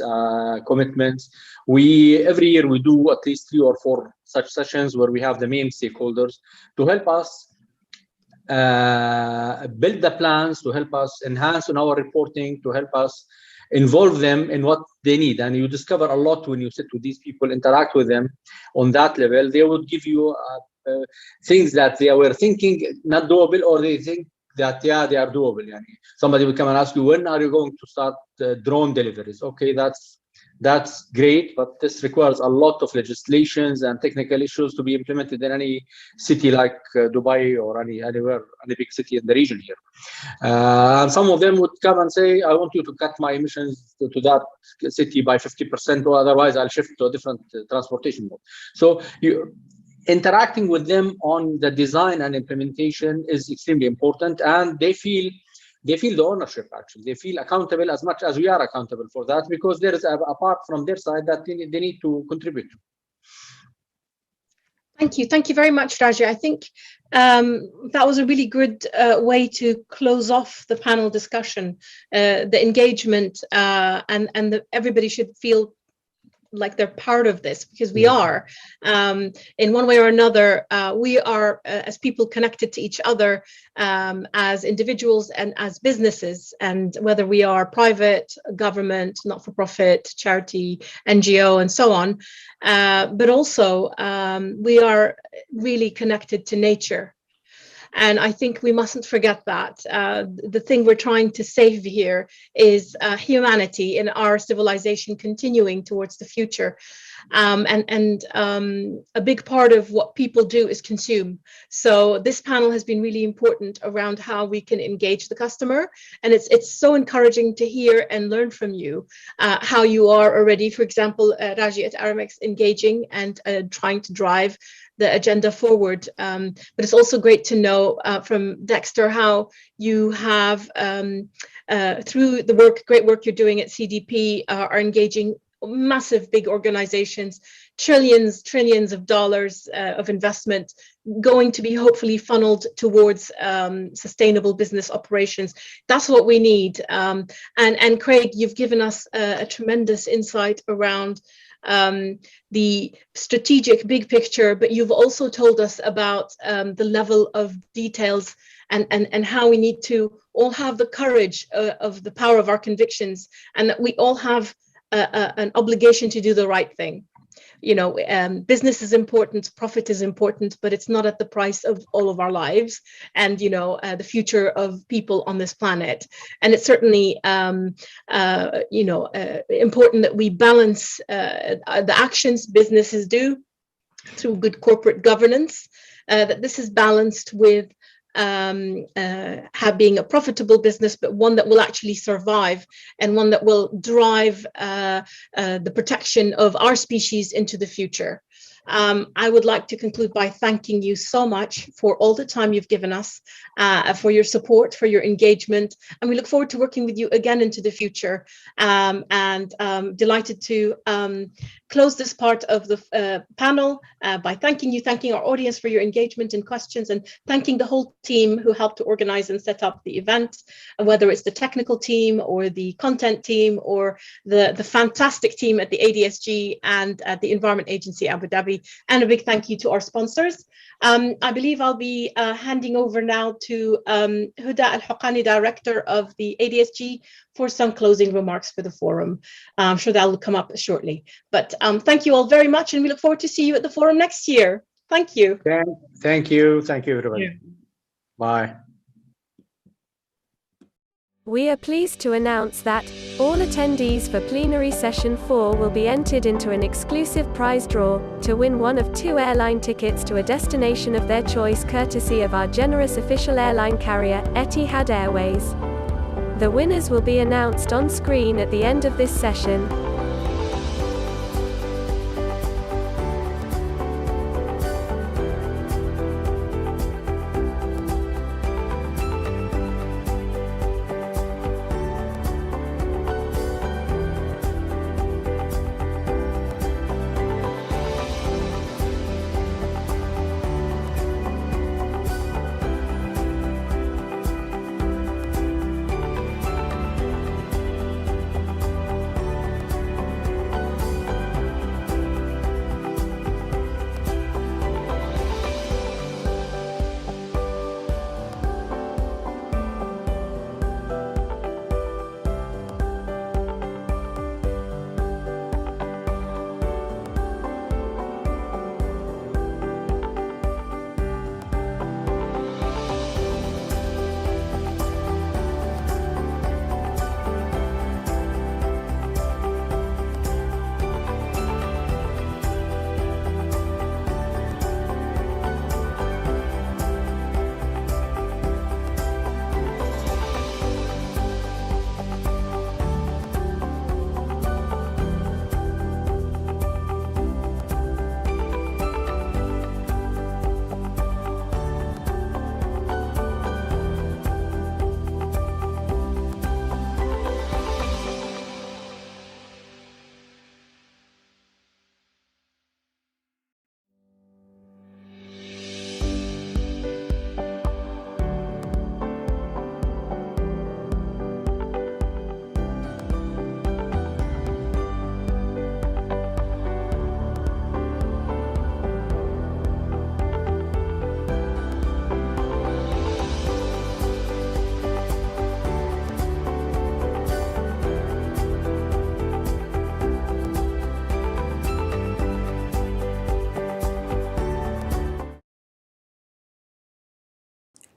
commitments. Every year we do at least 3 or 4 such sessions where we have the main stakeholders to help us build the plans, to help us enhance on our reporting, to help us involve them in what they need. And you discover a lot when you sit with these people, interact with them on that level. They would give you things that they were thinking not doable, or they think that, yeah, they are doable. Somebody will come and ask you, when are you going to start drone deliveries? Okay, that's great, but this requires a lot of legislations and technical issues to be implemented in any city like Dubai or anywhere, any big city in the region here. And some of them would come and say, I want you to cut my emissions to that city by 50%, or otherwise I'll shift to a different transportation mode. So interacting with them on the design and implementation is extremely important, and they feel the ownership. Actually, they feel accountable as much as we are accountable for that, because there is a part from their side that they need to contribute. Thank you very much, Raji. I think that was a really good way to close off the panel discussion. The engagement and everybody should feel like they're part of this, because we are, in one way or another, we are as people connected to each other, as individuals and as businesses, and whether we are private, government, not-for-profit, charity, NGO, and so on, but also we are really connected to nature. And I think we mustn't forget that. The thing we're trying to save here is humanity in our civilization continuing towards the future. A big part of what people do is consume. So this panel has been really important around how we can engage the customer. And it's so encouraging to hear and learn from you how you are already, for example, Raji at Aramex, engaging and trying to drive the agenda forward. But it's also great to know from Dexter how you have, through the great work you're doing at CDP, are engaging massive big organizations, trillions of dollars of investment going to be hopefully funneled towards sustainable business operations. That's what we need. And Craig, you've given us a tremendous insight around the strategic big picture, but you've also told us about the level of details and how we need to all have the courage of the power of our convictions, and that we all have an obligation to do the right thing. You know, business is important, profit is important, but it's not at the price of all of our lives and, you know, the future of people on this planet. And it's certainly, you know, important that we balance the actions businesses do through good corporate governance, that this is balanced with being a profitable business, but one that will actually survive and one that will drive the protection of our species into the future. I would like to conclude by thanking you so much for all the time you've given us, for your support, for your engagement, and we look forward to working with you again into the future. And delighted to close this part of the panel by thanking our audience for your engagement and questions, and thanking the whole team who helped to organize and set up the event, whether it's the technical team or the content team or the fantastic team at the ADSG and at the Environment Agency Abu Dhabi. And a big thank you to our sponsors. I believe I'll be handing over now to Huda Al-Huqani, Director of the ADSG, for some closing remarks for the forum. I'm sure that will come up shortly. But thank you all very much, and we look forward to see you at the forum next year. Thank you. Thank you. Thank you, everybody. Yeah. Bye. We are pleased to announce that all attendees for Plenary Session 4 will be entered into an exclusive prize draw to win one of 2 airline tickets to a destination of their choice, courtesy of our generous official airline carrier, Etihad Airways. The winners will be announced on screen at the end of this session.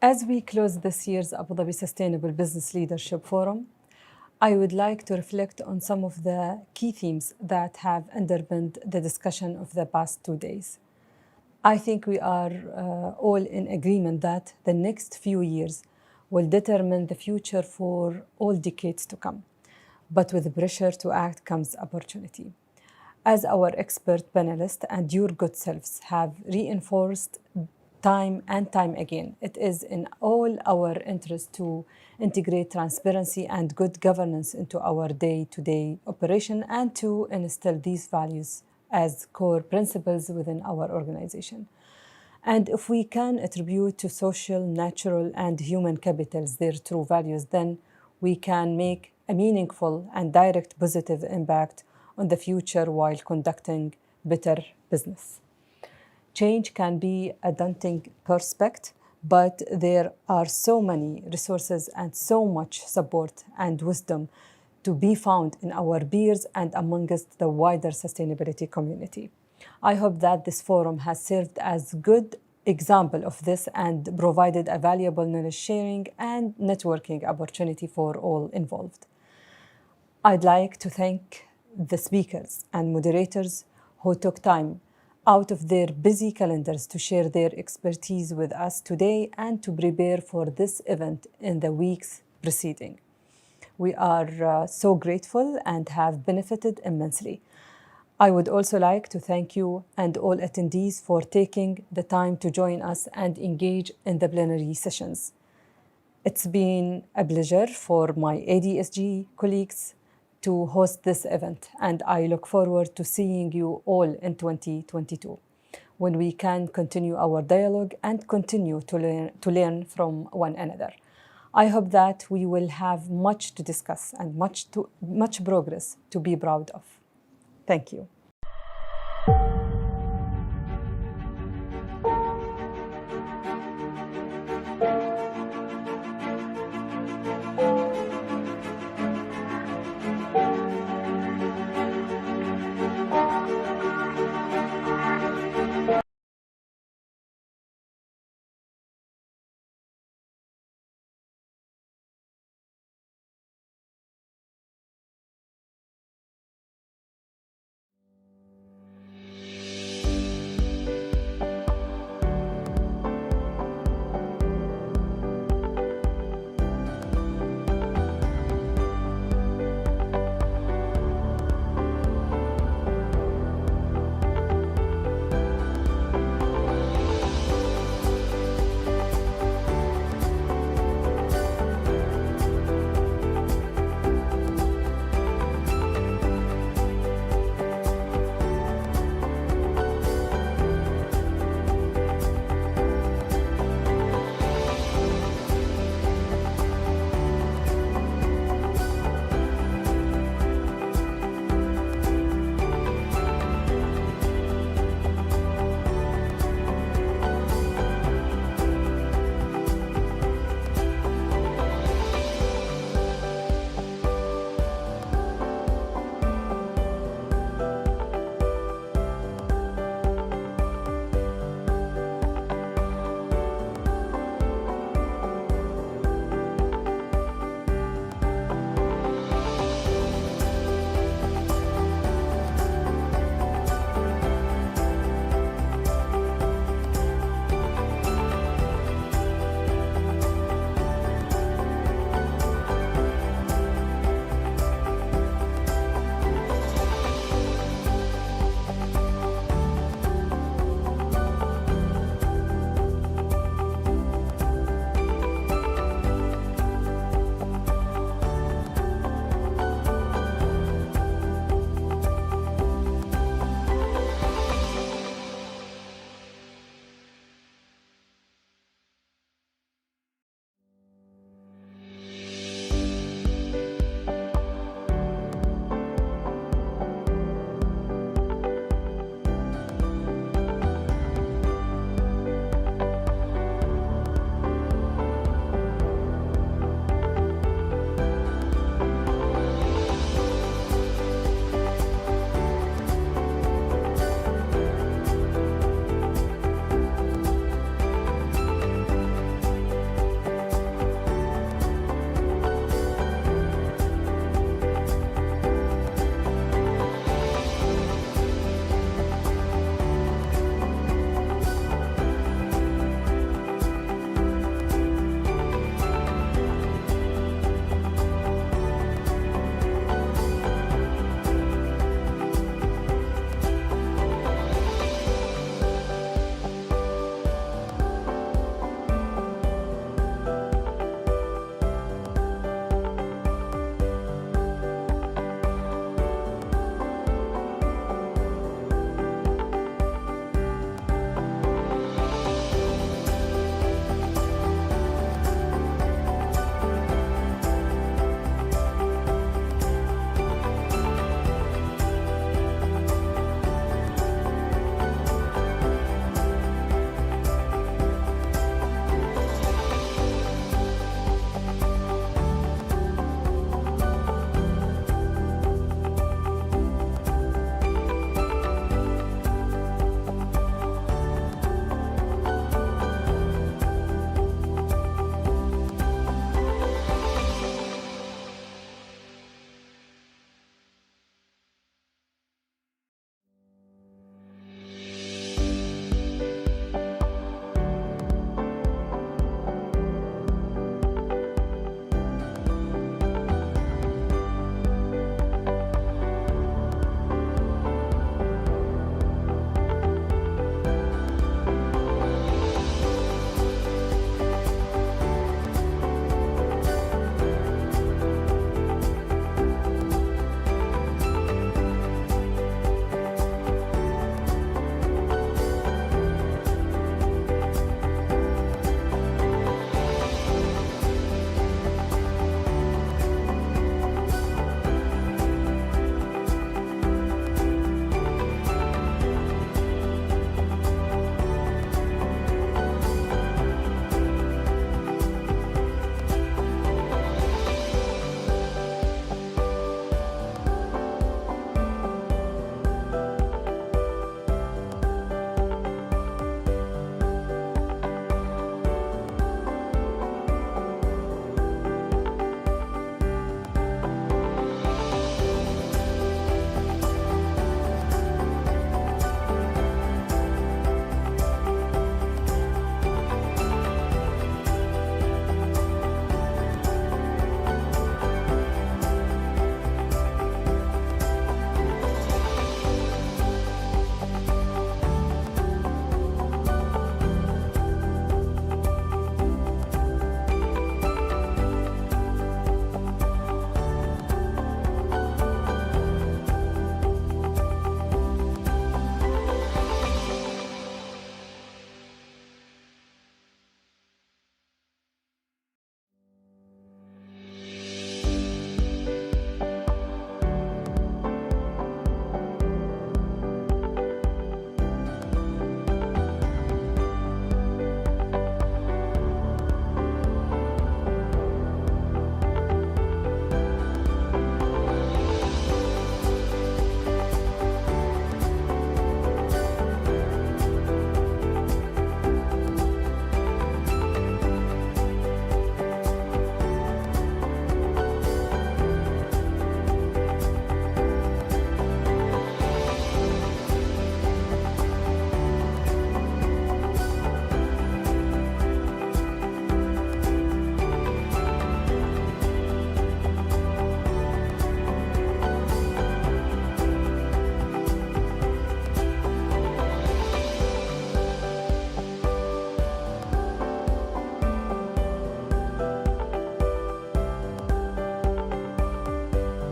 As we close this year's Abu Dhabi Sustainable Business Leadership Forum, I would like to reflect on some of the key themes that have underpinned the discussion of the past 2 days. I think we are all in agreement that the next few years will determine the future for all decades to come. But with the pressure to act comes opportunity. As our expert panelists and your good selves have reinforced time and time again, it is in all our interest to integrate transparency and good governance into our day-to-day operation and to instill these values as core principles within our organization. And if we can attribute to social, natural, and human capitals their true values, then we can make a meaningful and direct positive impact on the future while conducting better business. Change can be a daunting prospect, but there are so many resources and so much support and wisdom to be found in our peers and amongst the wider sustainability community. I hope that this forum has served as a good example of this and provided a valuable knowledge sharing and networking opportunity for all involved. I'd like to thank the speakers and moderators who took time out of their busy calendars to share their expertise with us today and to prepare for this event in the weeks preceding. We are so grateful and have benefited immensely. I would also like to thank you and all attendees for taking the time to join us and engage in the plenary sessions. It's been a pleasure for my ADSG colleagues to host this event, and I look forward to seeing you all in 2022, when we can continue our dialogue and continue to learn from one another. I hope that we will have much to discuss and much progress to be proud of. Thank you.